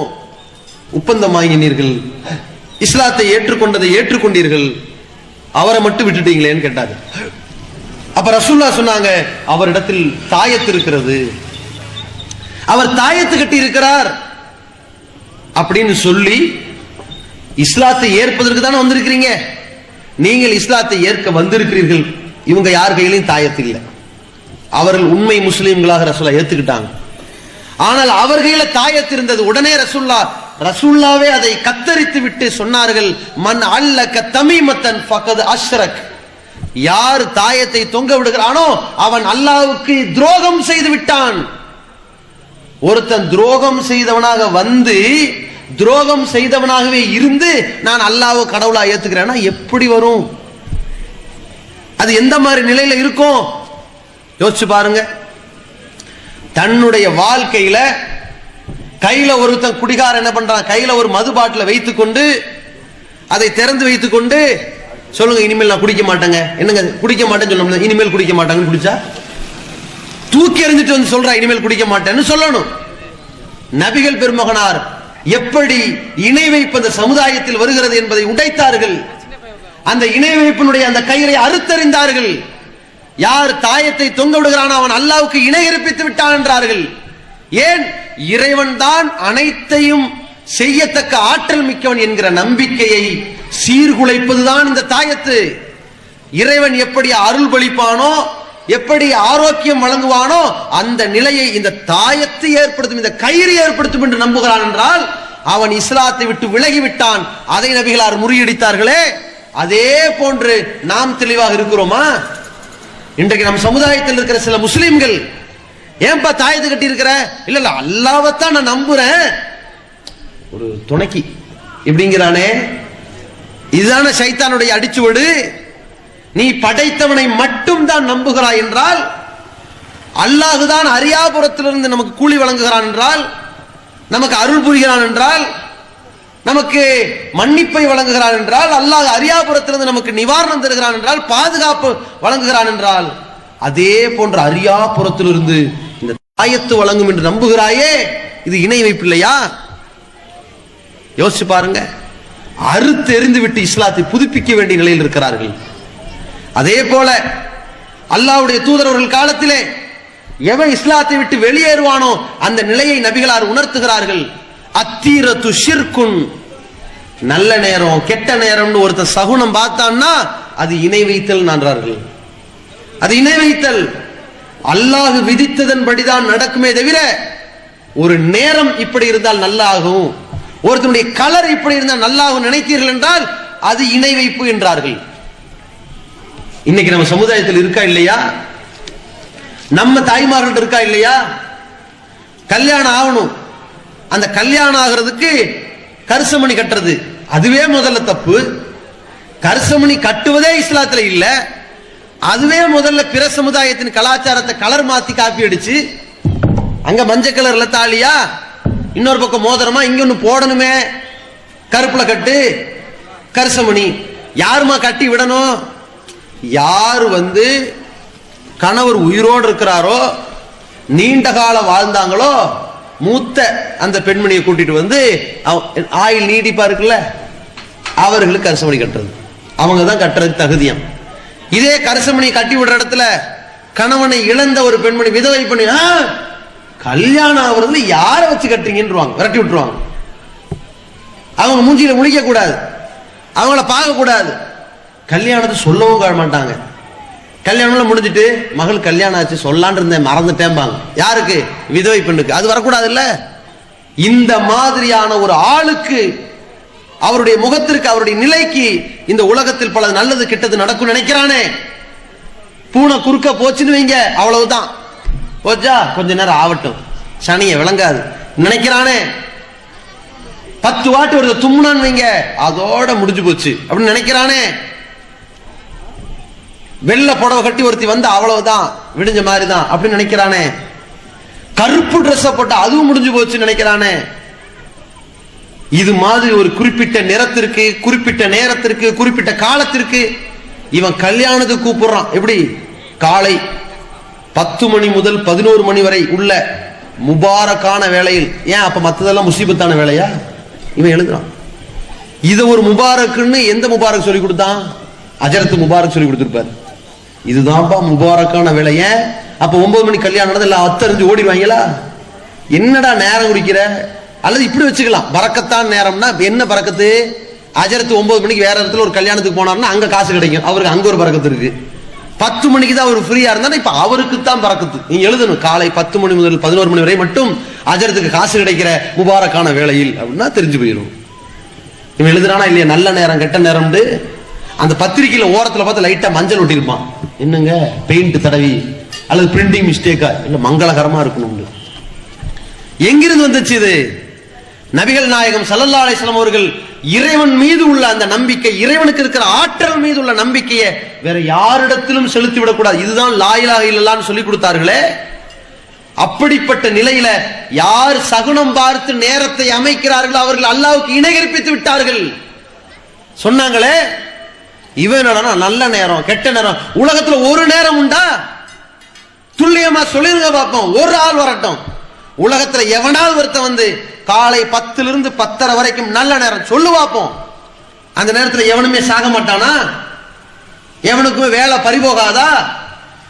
ஒப்பந்தம் வாங்கினீர்கள், இஸ்லாத்தை ஏற்றுக்கொண்டதை ஏற்றுக்கொண்டீர்கள், அவரை மட்டும் விட்டுட்டீங்களேன்னு கேட்டாரு. அப்ப ரசூலுல்லாஹ் சொன்னாங்க, அவரிடத்தில் தாயத்து இருக்கிறது, அவர் தாயத்து கட்டி இருக்கிறார் அப்படின்னு சொல்லி, இஸ்லாத்தை ஏற்பதற்கு தானே வந்திருக்கிறீங்க, நீங்கள் இஸ்லாத்தை ஏற்க வந்திருக்கிறீர்கள். இவங்க யார் கையிலையும் தாயத்து இல்லை. அவர்கள் உண்மை முஸ்லிம்களாக ரசூலுல்லாஹ் ஏத்துக்கிட்டாங்க. ஆனால் அவர் கையில தாயத்து இருந்தது. உடனே ரசூலுல்லாஹ்வே அதை கத்தரித்து விட்டு சொன்னார்கள், மன் அல்லக தமீமத்தன் ஃபகத் அஷ்ரக், யார் தாயத்தை தொங்க விடுகிறானோ அவன் அல்லாஹ்வுக்கு துரோகம் செய்து விட்டான். ஒருத்தன் துரோகம் செய்தவனாக வந்து துரோகம் செய்தவனாகவே இருந்து நான் அல்லாஹ்வை கடவுளா ஏத்துக்கிறேன்னா எப்படி வரும்? அது எந்த மாதிரி நிலையில இருக்கும்? யோசிச்சு பாருங்க. தன்னுடைய வாழ்க்கையில கையில ஒருத்தன் குடிகாரன் என்ன பண்றான், கையில ஒரு மது பாட்டில வைத்துக் கொண்டு அதை திறந்து வைத்துக் கொண்டு சொல்லுங்க இனிமேல் நான் குடிக்க மாட்டேங்க, என்னங்க குடிக்க மாட்டேன்னு சொல்லணும், இனிமேல் குடிக்க மாட்டாங்கன்னு குடிச்சா தூக்கி எறிஞ்சிட்டு வந்து சொல்றா இனிமேல் குடிக்க மாட்டேன்னு சொல்லணும். நபிகள் பெருமகனார் எப்படி இணை வைப்பு அந்த சமுதாயத்தில் வருகிறது என்பதை உடைத்தார்கள். அந்த இணை வைப்பினுடைய அந்த கயிறை அறுத்தறிந்தார்கள். யார் தாயத்தை தொங்க விடுகிறான் அவன் அல்லாஹ்வுக்கு இணை கற்பித்து விட்டான் என்றார்கள். ஏன்? இறைவன் தான் அனைத்தையும் செய்யத்தக்க ஆற்றல் மிக்கவன் என்கிற நம்பிக்கையை சீர்குலைப்பதுதான் இந்த தாயத்து. இறைவன் எப்படி அருள் பளிப்பானோ, எப்படி ஆரோக்கியம் வழங்குவானோ அந்த நிலையை இந்த தாயத்து ஏற்படுத்தும், இந்த கயிறு ஏற்படுத்தும் என்று நம்புகிறான் என்றால் அவன் இஸ்லாத்தை விட்டு விலகிவிட்டான். அதை நபிகளார் முறியடித்தார்களே, அதே போன்று நாம் தெளிவாக இருக்கிறோமா? இன்றைக்கு நம் சமுதாயத்தில் இருக்கிற சில முஸ்லிம்கள், ஏன்பா தாயத்து கட்டி இருக்கிற? இல்ல இல்ல அல்லாஹ்வைத்தான் நான் நம்புறேன், ஒரு துணைக்கு இப்படிங்கிறானே, இதுதான சைத்தானுடைய அடிச்சுவடு. நீ படைத்தவனை மட்டும் தான் நம்புகிறாய் என்றால், அல்லாஹுதான் அரியாபுரத்திலிருந்து நமக்கு கூலி வழங்குகிறான் என்றால், நமக்கு அருள் புரிகிறான் என்றால், நமக்கு மன்னிப்பை வழங்குகிறான் என்றால், அல்லாஹ் அரியாபுரத்திலிருந்து நமக்கு நிவாரணம் தருகிறான் என்றால், பாதுகாப்பு வழங்குகிறான் என்றால், அதே போன்ற அரியாபுரத்திலிருந்து இந்த தாயத்து வழங்கும் என்று நம்புகிறாயே, இது இணை வைப்பு இல்லையா? யோசிச்சு பாருங்க. அறுத்து எறிந்து விட்டு இஸ்லாத்தை புதுப்பிக்க வேண்டிய நிலையில் இருக்கிறார்கள். அதே போல அல்லாஹ்வுடைய தூதரவர்கள் காலத்திலே எவன் இஸ்லாத்தை விட்டு வெளியேறுவானோ அந்த நிலையை நபிகளார் உணர்த்துகிறார்கள். அத்தீரத்து ஷிர்குன், நல்ல நேரம் கெட்ட நேரம்னு ஒருத்தர் சகுனம் பார்த்தான்னா அது இணை வைத்தல் என்றார்கள். அது இணை வைத்தல். அல்லாஹ் விதித்ததன்படிதான் நடக்குமே தவிர ஒரு நேரம் இப்படி இருந்தால் நல்லாகும், ஒருத்தனுடைய கலர் இப்படி இருந்தால் நல்லாகும் நினைத்தீர்கள் என்றால் அது இணை வைப்பு என்றார்கள். இன்னைக்கு நம்ம சமுதாயத்தில் இருக்கா இல்லையா? நம்ம தாய்மார்கள் இருக்கா இல்லையா? கல்யாணம் ஆகணும், அந்த கல்யாணம் ஆகிறதுக்கு கரிசமணி கட்டுறது அதுவே முதல்ல தப்பு. கரிசமணி கட்டுவதே இஸ்லாத்துல இல்ல. அதுவே முதல்ல பிற சமுதாயத்தின் கலாச்சாரத்தை கலர் மாத்தி காப்பி அடிச்சு, அங்க மஞ்சள் கலர்ல தாலியா, இன்னொரு பக்கம் மோதிரமா, இங்க ஒண்ணு போடணுமே கருப்புல கட்டு கரிசமணி. யாருமா கட்டி விடணும்? யாரு கணவர் உயிரோடு இருக்கிறாரோ, நீண்ட காலம் வாழ்ந்தாங்களோ, மூத்த அந்த பெண்மணியை கூட்டிட்டு ஆயில் நீடிப்பா இருக்குல்ல, அவர்களுக்கு கரிசமணி கட்டுறது, அவங்க தான் கட்டுறதுக்கு தகுதியம். இதே கரிசமணி கட்டி விடுற இடத்துல கணவனை இழந்த ஒரு பெண்மணி விதவை பண்ணி கல்யாணம் ஆகுறதுல யாரை வச்சு கட்டுறீங்கன்னு விரட்டி விட்டுருவாங்க. அவங்க மூஞ்சியில முழிக்க கூடாது, அவங்கள பார்க்க கூடாது. கல்யாணத்தை சொல்லவும் மாட்டாங்க. கல்யாணம் முடிஞ்சிட்டு மகள் கல்யாணம் ஆச்சு சொல்லான் இருந்தேன் மறந்துட்டேன்பாங்க. யாருக்கு? விதவை பெண்ணுக்கு. அது வரக்கூடாது இல்ல. இந்த மாதிரியான ஒரு ஆளுக்கு, அவருடைய முகத்திற்கு, அவருடைய நிலைக்கு இந்த உலகத்தில் பல நல்லது கெட்டது நடக்கும் நினைக்கிறானே. பூனை குறுக்க போச்சுன்னு வைங்க, அவ்வளவுதான். போச்சா, கொஞ்ச நேரம் ஆவட்டும், சனிய விளங்காது நினைக்கிறானே. 10 வாட்டி ஒரு தும்முனான்னு வைங்க, அதோட முடிஞ்சு போச்சு அப்படின்னு நினைக்கிறானே. வெள்ளை புடவை கட்டி ஒருத்தி வந்து அவ்வளவுதான், விடிஞ்ச மாதிரி தான் அப்படின்னு நினைக்கிறானே. கருப்பு ட்ரெஸ் போட்டா அதுவும் முடிஞ்சு போச்சு நினைக்கிறானே. இது மாதிரி ஒரு குறிப்பிட்ட நிறத்திற்கு, குறிப்பிட்ட நேரத்திற்கு, குறிப்பிட்ட காலத்திற்கு இவன் கல்யாணத்துக்கு கூப்பிடுறான். எப்படி? காலை 10 மணி முதல் 11 மணி வரை உள்ள முபாரக்கான வேளையில். ஏன் அப்ப மத்ததெல்லாம் முசீபத்தான வேலையா? இவன் எழுதுறான். இத ஒரு முபாரக்குன்னு எந்த முபாரக் சொல்லி கொடுத்தான்? அஜரத்து முபாரக் சொல்லி கொடுத்திருப்பார். இதுதான்ப்பா முபாரக்கான வேலை. ஏன் அப்ப 9 மணி கல்யாணம் நடந்து எல்லாம் அத்தறிஞ்சு ஓடிடுவாங்களா? என்னடா நேரம் குடிக்கிற? அல்லது இப்படி வச்சுக்கலாம், பரக்கத்தான் நேரம்னா என்ன பரக்கத்து? அஜரத்து 9 மணிக்கு வேற இடத்துல ஒரு கல்யாணத்துக்கு போனார்னா அங்க காசு கிடைக்கும், அவருக்கு அங்க ஒரு பரக்கத்து இருக்கு. 10 மணிக்கு தான் அவர் ஃப்ரீயா இருந்தா இப்ப அவருக்கு தான் பரக்கத்து. நீங்க எழுதணும், காலை 10 மணி முதல் 11 மணி வரை மட்டும் அஜரத்துக்கு காசு கிடைக்கிற முபாரக்கான வேளையில் அப்படின்னா தெரிஞ்சு போயிடும். இவன் எழுதுறானா இல்லையா? நல்ல நேரம் கெட்ட நேரம். அந்த பத்திரிகையில ஓரத்துல பார்த்து லைட்டா மஞ்சள் ஒட்டிருப்பான். என்னங்க பெயிண்ட் தடவி அல்லது பிரிண்டிங் மிஸ்டேக்கா? இல்ல மங்களகரமா இருக்கணும். எங்கிருந்து வந்துச்சு இது? நபிகள் நாயகம் ஸல்லல்லாஹு அலைஹி வஸல்லம் அவர்கள் இறைவன் மீது உள்ள அந்த நம்பிக்கை, இறைவனுக்கு இருக்கிற ஆற்றல் மீது உள்ள நம்பிக்கையை வேற யாரிடத்திலும் செலுத்தி விடக்கூடாது. இதுதான் லா இலாஹ இல்லல்லாஹ்னு சொல்லி கொடுத்தார்களே. அப்படிப்பட்ட நிலையில யார் சகுனம் பார்த்து நேரத்தை அமைக்கிறார்களோ அவர்கள் அல்லாஹ்வுக்கு இணை கற்பித்து விட்டார்கள். சொன்னாங்களே, இவன் நல்ல நேரம் கெட்ட நேரம், உலகத்துல ஒரு நேரம் உண்டா? துல்லியமா சொல்லிருங்க பார்ப்போம். ஒரு ஆள் வரட்டும், உலகத்துல எவனாவது ஒருத்தன் வந்து காலை 10 to 10:30 வரைக்கும் நல்ல நேரம் சொல்லு பார்ப்போம். அந்த நேரத்தில் எவனுமே சாக மாட்டானா? எவனுக்குமே வேலை பறிபோகாதா?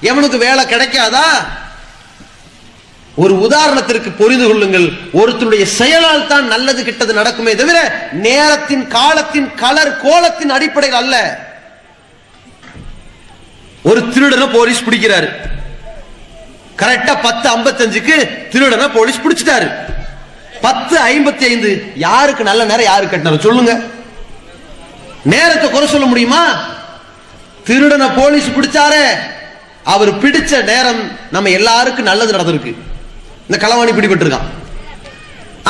எவனுக்கு வேலை கிடைக்காதா? ஒரு உதாரணத்திற்கு புரிந்து கொள்ளுங்கள், ஒருத்தருடைய செயலால் தான் நல்லது கெட்டது நடக்குமே தவிர நேரத்தின், காலத்தின், கலர் கோலத்தின் அடிப்படையில் அல்ல. ஒரு திருடனை போலீஸ் பிடிக்கிறாரு. கரெக்டா 10:55க்கு திருடனை போலீஸ் பிடிச்சிட்டாரு. 10:55 யாருக்கு நல்ல நேரம், யாருக்கு கெட்ட நேரம் சொல்லுங்க? நேரத்தை குறை சொல்ல முடியுமா? திருடனை போலீஸ் பிடிச்சாரு, அவர் பிடிச்ச நேரம் நம்ம எல்லாருக்கும் நல்லது நடந்திருக்கு. இந்த களவாணி பிடிபட்டிருக்கான்,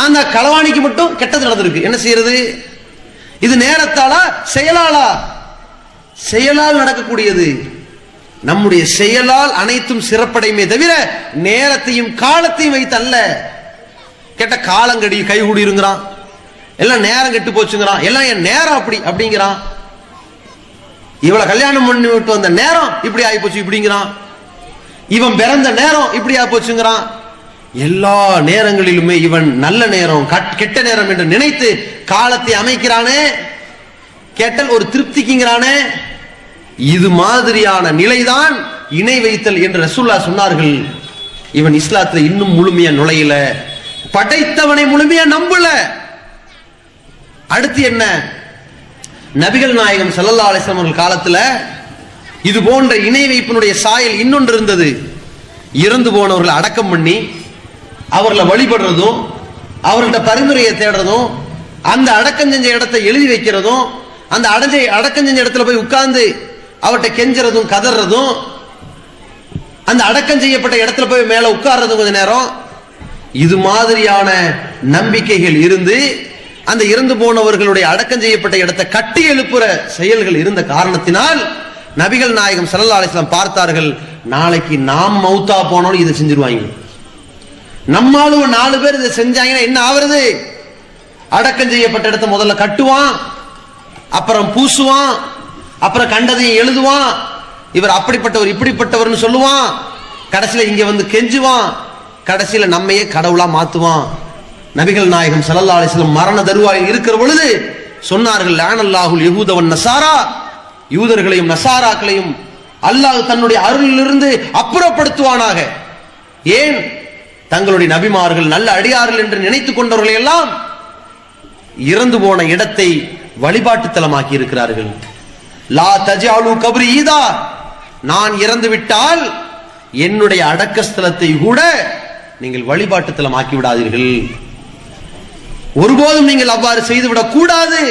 அந்த களவாணிக்கு மட்டும் கெட்டது நடந்திருக்கு. என்ன செய்யறது? இது நேரத்தாலா செயலாளா? செயலால் நடக்கக்கூடியது. நம்முடைய செயலால் அனைத்தும் சிறப்படையுமே தவிர நேரத்தையும் காலத்தையும் வைத்து அல்ல. கேட்ட காலங்கடி கைகூடி இருங்கிறான், எல்லாம் நேரம் கெட்டு போச்சுங்கிறான், எல்லாம் என் நேரம் அப்படி அப்படிங்கிறான். இவளை கல்யாணம் பண்ணி விட்டு வந்த நேரம் இப்படி ஆகி போச்சு இப்படிங்கிறான். இவன் பிறந்த நேரம் இப்படி ஆகி போச்சுங்கிறான். எல்லா நேரங்களிலுமே இவன் நல்ல நேரம் கெட்ட நேரம் என்று நினைத்து காலத்தை அமைக்கிறானே, கேட்டல் ஒரு திருப்திக்குங்கிறானே. இது மாதிரியான நிலைதான் இணை வைத்தல் என்று ரசூலுல்லாஹ் சொன்னார்கள். இவன் இஸ்லாத்துல இன்னும் முழுமையா நுழையல, படைத்தவனை முழுமையா நம்பல. அடுத்து என்ன? நபிகள் நாயகம் ஸல்லல்லாஹு அலைஹி வஸல்லம் அவர்கள் காலத்துல இது போன்ற இணை வைப்பினுடைய சாயல் இன்னொன்று இருந்தது. இறந்து போனவர்களை அடக்கம் பண்ணி அவர்களை வழிபடுறதும், அவர்கள்ட்ட பரிந்துரையை தேடுறதும், அந்த அடக்கம் செஞ்ச இடத்தை எழுதி வைக்கிறதும், அந்த அடக்கம் செஞ்ச இடத்துல போய் உட்கார்ந்து அவர்கிட்ட கெஞ்சுறதும் கதறதும், அந்த அடக்கம் செய்யப்பட்ட இடத்துல போய் மேல உட்கார்றதும் கொஞ்ச நேரம், இது மாதிரியான நம்பிக்கைகள் இருந்து அந்த இறந்து போனவர்களுடைய அடக்கம் செய்யப்பட்ட இடத்தை கட்டி எழுப்புற செயல்கள் இருந்த காரணத்தினால் நபிகள் நாயகம் ஸல்லல்லாஹு அலைஹி வஸல்லம் பார்த்தார்கள், நாளைக்கு நாம் மௌத்தா போனோம் இதை செஞ்சிருவாங்க. நம்மாலும் 4 பேர் இதை செஞ்சாங்கன்னா என்ன ஆவறது? அடக்கம் செய்யப்பட்ட இடத்தை முதல்ல கட்டுவான், அப்புறம் பூசுவான், அப்புறம் கண்டதையும் எழுதுவான், இவர் அப்படிப்பட்டவர் இப்படிப்பட்டவர்னு சொல்லுவான், கடைசியில இங்க வந்து கெஞ்சுவான், கடைசியில நம்மையே கடவுளா மாத்துவான். நபிகள் நாயகம் ஸல்லல்லாஹு அலைஹி வஸல்லம் மரண தருவாயில் இருக்கிற பொழுது சொன்னார்கள், லஅனல்லாஹுல் யஹூத வன் நஸாரா, யூதர்களையும் நசாராக்களையும் அல்லாஹ் தன்னுடைய அருளிலிருந்து அப்புறப்படுத்துவானாக. ஏன்? தங்களுடைய நபிமார்கள் நல்ல அடியார்கள் என்று நினைத்துக் கொண்டவர்களை எல்லாம் இறந்து போன இடத்தை வழிபாட்டு தலமாக்கி இருக்கிறார்கள். லா தஜஅலு கப்ரி ஈதா, நான் இறந்து விட்டால் என்னுடைய அடக்கஸ்தலத்தை கூட நீங்கள் வழிபாட்டு தலம் ஆக்கி விடாதீர்கள், ஒருபோதும் நீங்கள் அவ்வாறு செய்துவிடக் கூடாது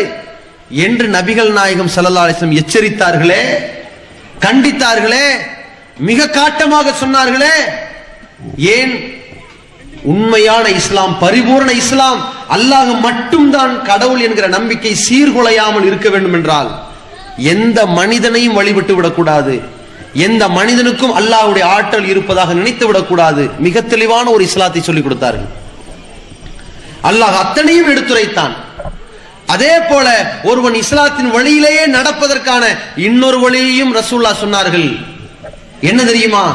என்று நபிகள் நாயகம் ஸல்லல்லாஹு அலைஹி வஸல்லம் எச்சரித்தார்களே, கண்டித்தார்களே, மிக காட்டமாக சொன்னார்களே. ஏன்? உண்மையான இஸ்லாம், பரிபூர்ண இஸ்லாம், அல்லாஹ் மட்டும்தான் கடவுள் என்கிற நம்பிக்கை சீர்குலையாமல் இருக்க வேண்டும் என்றால் எந்த மனிதனையும் வழிபட்டு விடக்கூடாது, எந்த மனிதனுக்கும் அல்லாஹ்வுடைய ஆற்றல் இருப்பதாக நினைத்து விடக்கூடாது. மிக தெளிவான ஒரு இஸ்லாத்தை சொல்லிக் கொடுத்தார்கள். அல்லாஹ் அத்தனையும் எடுத்துரைத்தான். அதே போல ஒருவன் இஸ்லாத்தின் வழியிலேயே நடப்பதற்கான இன்னொரு வழியையும் ரசூலுல்லாஹ் சொன்னார்கள். என்ன தெரியுமா?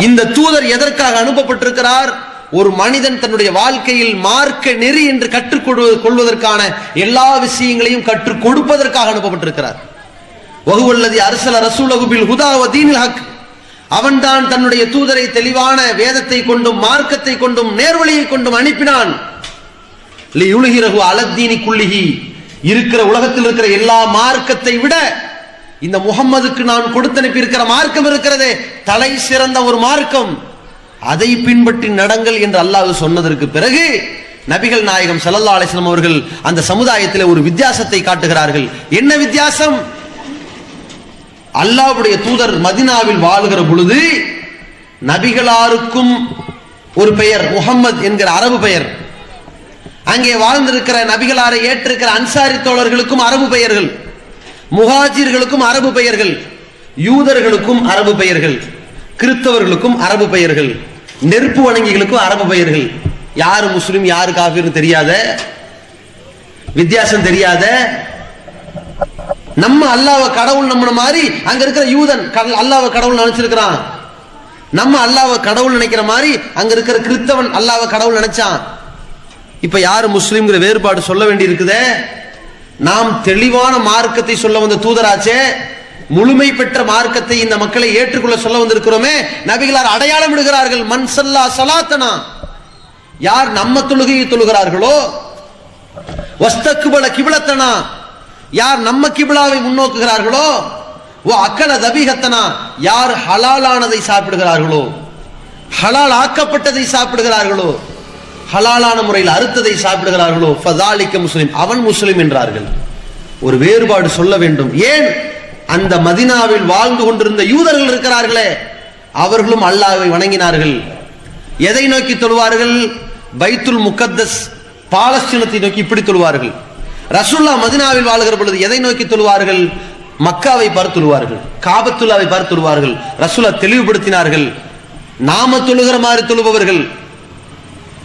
இந்த தூதர் எதற்காக அனுப்பப்பட்டிருக்கிறார்? ஒரு மனிதன் தன்னுடைய வாழ்க்கையில் மார்க்க நெறி என்று கற்றுக் கொள்வதற்கான எல்லா விஷயங்களையும் கற்றுக் கொடுப்பதற்காக அனுப்பப்பட்டிருக்கிறார். வஹுவல்லதி அர்ஸல ரசூலஹு பில் ஹுதா வ தீனில் ஹக், அவன்தான் தன்னுடைய தூதரை தெளிவான வேதத்தை கொண்டும் மார்க்கத்தை கொண்டும் நேர்வழியை கொண்டும் அனுப்பினான். லியுல்ஹிரஹு அலத்தீனி குல்லிஹி, இருக்கிற உலகத்தில் இருக்கிற எல்லா மார்க்கத்தை விட இந்த முஹம்மதுக்கு நான் கொடுத்து அனுப்பி இருக்கிற மார்க்கம் இருக்கிறதே தலை சிறந்த ஒரு மார்க்கம், அதை பின்பற்றி நடங்கள் என்று அல்லாஹ் சொன்னதற்கு பிறகு நபிகள் நாயகம் ஸல்லல்லாஹு அலைஹி வஸல்லம் அவர்கள் அந்த சமுதாயத்தில் ஒரு வித்தியாசத்தை காட்டுகிறார்கள். என்ன வித்தியாசம்? அல்லாஹ்வுடைய தூதர் மதீனாவில் வாழ்கிற பொழுது நபிகளாருக்கும் ஒரு பெயர் முஹம்மது என்கிற அரபு பெயர், அங்கே வாழ்ந்திருக்கிற நபிகளாரை ஏற்றிருக்கிற அன்சாரி தோழர்களுக்கும் அரபு பெயர்கள், முஹாஜிர்களுக்கும் அரபு பெயர்கள், யூதர்களுக்கும் அரபு பெயர்கள், கிறிஸ்தவர்களுக்கும் அரபு பெயர்கள், நெருப்பு வணங்கிகளுக்கும் அரபு பெயர்கள். யாரு முஸ்லிம் யாரு காஃபிர்னு தெரியாத, வித்தியாசம் தெரியாத, நம்ம அல்லாஹ்வ கடவுள் நம்பின மாதிரி அங்க இருக்கிற யூதன் அல்லாஹ்வ கடவுள் நினைச்சிருக்கிறான், நம்ம அல்லாஹ்வ கடவுள் நினைக்கிற மாதிரி அங்க இருக்கிற கிறிஸ்தவன் அல்லாஹ்வ கடவுள் நினைச்சான். இப்ப யாரு முஸ்லிம்ங்கிற வேறுபாடு சொல்ல வேண்டி இருக்குதே. நாம் தெளிவான மார்க்கத்தை சொல்ல வந்த தூதராச்சே, முழுமை பெற்ற மார்க்கத்தை இந்த மக்களை ஏற்றுக்கொள்ள சொல்ல வந்திருக்கிறோமே. நபிகளார் அடையாளம் இடுகிறார்கள். மன் ஸல்லா ஸலாத்தனா, யார் நம்ம தொழுகையை தொழுகிறார்களோ, வஸ்தக்பல கிப்லத்தனா, யார் நம்ம கிப்லாவை முன்னோக்குகிறார்களோ, வ அக்கல தபீஹத்தனா, யார் ஹலாலானதை சாப்பிடுகிறார்களோ, ஹலால் ஆக்கப்பட்டதை சாப்பிடுகிறார்களோ, ஹலாலான முறையில் அறுத்ததை சாப்பிடுகிறார்களோ, ஃபதாலிக முஸ்லிம், அவன் முஸ்லிம் என்றார்கள். ஒரு வேறுபாடு சொல்ல வேண்டும். ஏன்? அந்த மதீனாவில் வாழ்ந்து கொண்டிருந்த யூதர்கள் இருக்கிறார்களே, அவர்களும் அல்லாஹ்வை வணங்கினார்கள். எதை நோக்கி தொழுவார்கள்? பைத்துல் முகத்தஸ், பாலஸ்தீனத்தை நோக்கி இப்படி தொழுவார்கள். ரசூலுல்லாஹ் மதீனாவில் வாழ்கிற பொழுது எதை நோக்கி தொழுவார்கள்? மக்காவை பார்த்து தொழுவார்கள், காபத்துல்லாவை பார்த்து தொழுவார்கள். ரசூலுல்லாஹ் தெளிவுபடுத்தினார்கள், நாம தொழுகிற மாதிரி தொழுபவர்கள்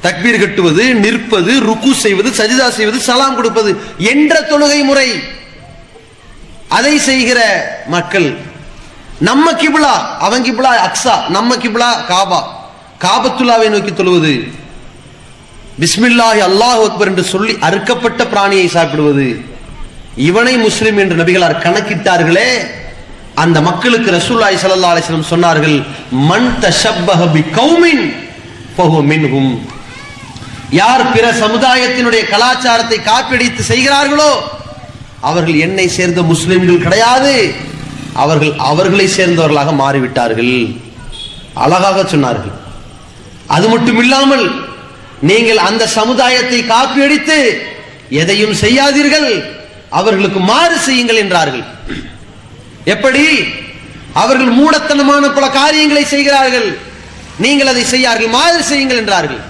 தக்பீர் கட்டுவது, நிற்பது, ருக்கு செய்வது, சஜிதா செய்வது, சலாம் கொடுப்பது என்ற தொழுகை முறை, அதை செய்கிற மக்கள். நம்ம கிப்லா, அவன் கிப்லா அக்ஸா, நம்ம கிப்லா காபா, காபத்துல்லாவை நோக்கி தொழுவது, பிஸ்மில்லாஹி அல்லாஹு அக்பர் என்று சொல்லி அறுக்கப்பட்ட பிராணியை சாப்பிடுவது, இவனை முஸ்லிம் என்று நபிகளார் கணக்கிட்டார்களே. அந்த மக்களுக்கு ரசூலுல்லாஹி ஸல்லல்லாஹு அலைஹி வஸல்லம் சொன்னார்கள், மன் தஷப்பஹ பிகௌமின் ஃபஹுவ மின்ஹும், யார் பிற சமுதாயத்தினுடைய கலாச்சாரத்தை காப்பியடித்து செய்கிறார்களோ அவர்கள் என்னை சேர்ந்த முஸ்லிம்கள் கிடையாது, அவர்கள் அவர்களை சேர்ந்தவர்களாக மாறிவிட்டார்கள். அழகாக சொன்னார்கள். அது மட்டும் இல்லாமல், நீங்கள் அந்த சமுதாயத்தை காப்பியடித்து எதையும் செய்யாதீர்கள், அவர்களுக்கு மாறு செய்யுங்கள் என்றார்கள். எப்படி? அவர்கள் மூடத்தனமான பல காரியங்களை செய்கிறார்கள், நீங்கள் அதை செய்யார்கள், மாறு செய்யுங்கள் என்றார்கள்.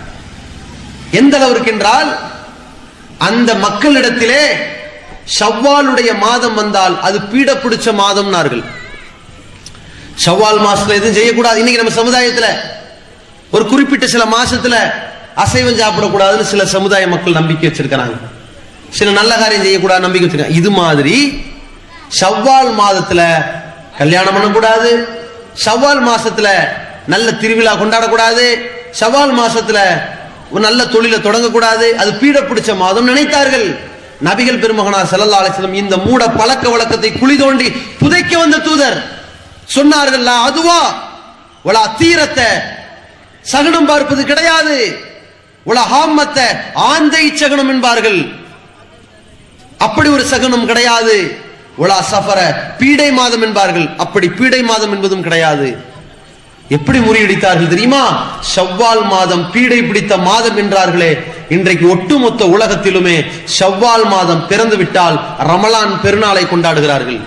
எந்த அளவிற்கு என்றால், அந்த மக்களிடத்திலே ஷவ்வாலுடைய மாதம் வந்தால் அது பீட பிடிச்ச மாதம்னார்கள். ஷவ்வால் மாசத்துல எதுவும் செய்யக்கூடாது. இன்னைக்கு நம்ம சமுதாயத்துல ஒரு குறிப்பிட்ட சில மாசத்துல அசைவம் சாப்பிடக்கூடாதுன்னு சில சமுதாய மக்கள் நம்பிக்கை வச்சிருக்கிறாங்க. சில நல்ல காரியம் செய்யக்கூடாது நம்பிக்கை வச்சிருக்காங்க. இது மாதிரி ஷவ்வால் மாதத்துல கல்யாணம் பண்ணக்கூடாது, ஷவ்வால் மாசத்துல நல்ல திருவிழா கொண்டாடக்கூடாது, ஷவ்வால் மாசத்துல ஒரு நல்ல தொழிலை தொடங்கக்கூடாது, அது பீட பிடிச்ச மாதம் நினைத்தார்கள். நபிகள் பெருமகனார் ஸல்லல்லாஹு அலைஹி வஸல்லம் இந்த மூட பழக்க வழக்கத்தை குழி தோண்டி புதைக்க வந்த தூதர் சொன்னார்கள், லா அதுவா வலா தீரத்தை, சகனம் பார்ப்பது கிடையாது, வலா ஹாமத்தை, ஆந்தை சகனம் என்பார்கள், அப்படி ஒரு சகனம் கிடையாது. உலா சஃபர பீடை மாதம் என்பார்கள். அப்படி பீடை மாதம் என்பதும் கிடையாது. எப்படி முறியடித்தார்கள் தெரியுமா? ஷவ்வால் மாதம் பீடை பிடித்த மாதம் என்றார்களே. இன்றைக்கு ஒட்டுமொத்த உலகத்திலுமே ஷவ்வால் மாதம் பிறந்து விட்டால் ரமலான் பெருநாளை கொண்டாடுகிறார்கள்.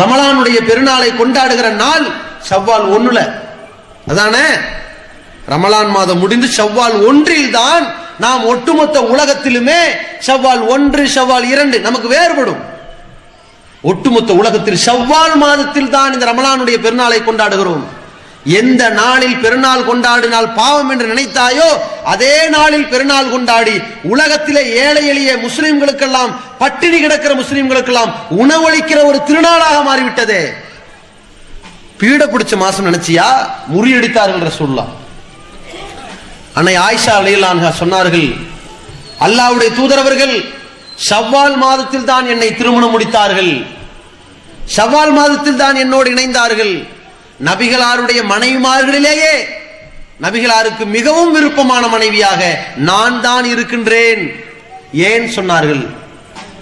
ரமலானுடைய பெருநாளை கொண்டாடுகிற நாள் ஷவ்வால் 1 அதானே? ரமலான் மாதம் முடிந்து ஷவ்வால் 1 தான் நாம் ஒட்டுமொத்த உலகத்திலுமே ஷவ்வால் 1 ஷவ்வால் 2 நமக்கு வேறுபடும். ஒட்டுமொத்த உலகத்தில் ஷவ்வால் மாதத்தில் தான் இந்த ரமலானுடைய பெருநாளை கொண்டாடுகிறோம். எந்த நாளில் பெருநாள் கொண்டாடினால் பாவம் என்று நினைத்தாயோ அதே நாளில் பெருநாள் கொண்டாடி உலகத்திலே ஏழை எளிய முஸ்லிம்களுக்கெல்லாம், பட்டினி கிடக்கிற முஸ்லிம்களுக்கெல்லாம் உணவளிக்கிற ஒரு திருநாளாக மாறிவிட்டதே. பீட பிடிச்ச மாசம் நினைச்சியா? முறியடித்தார்கள் ரசூலுல்லாஹ். அன்னை ஆயிஷா ரலியல்லாஹு அன்ஹா சொன்னார்கள், அல்லாஹ்வுடைய தூதர் அவர்கள் ஷவ்வால் மாதத்தில் தான் என்னை திருமணம் முடித்தார்கள், ஷவ்வால் மாதத்தில் தான் என்னோடு இணைந்தார்கள். நபிகளாருடைய மனைவிமார்களிலேயே நபிகளாருக்கு மிகவும் விருப்பமான மனைவியாக நான் தான் இருக்கின்றேன். ஏன் சொன்னார்கள்?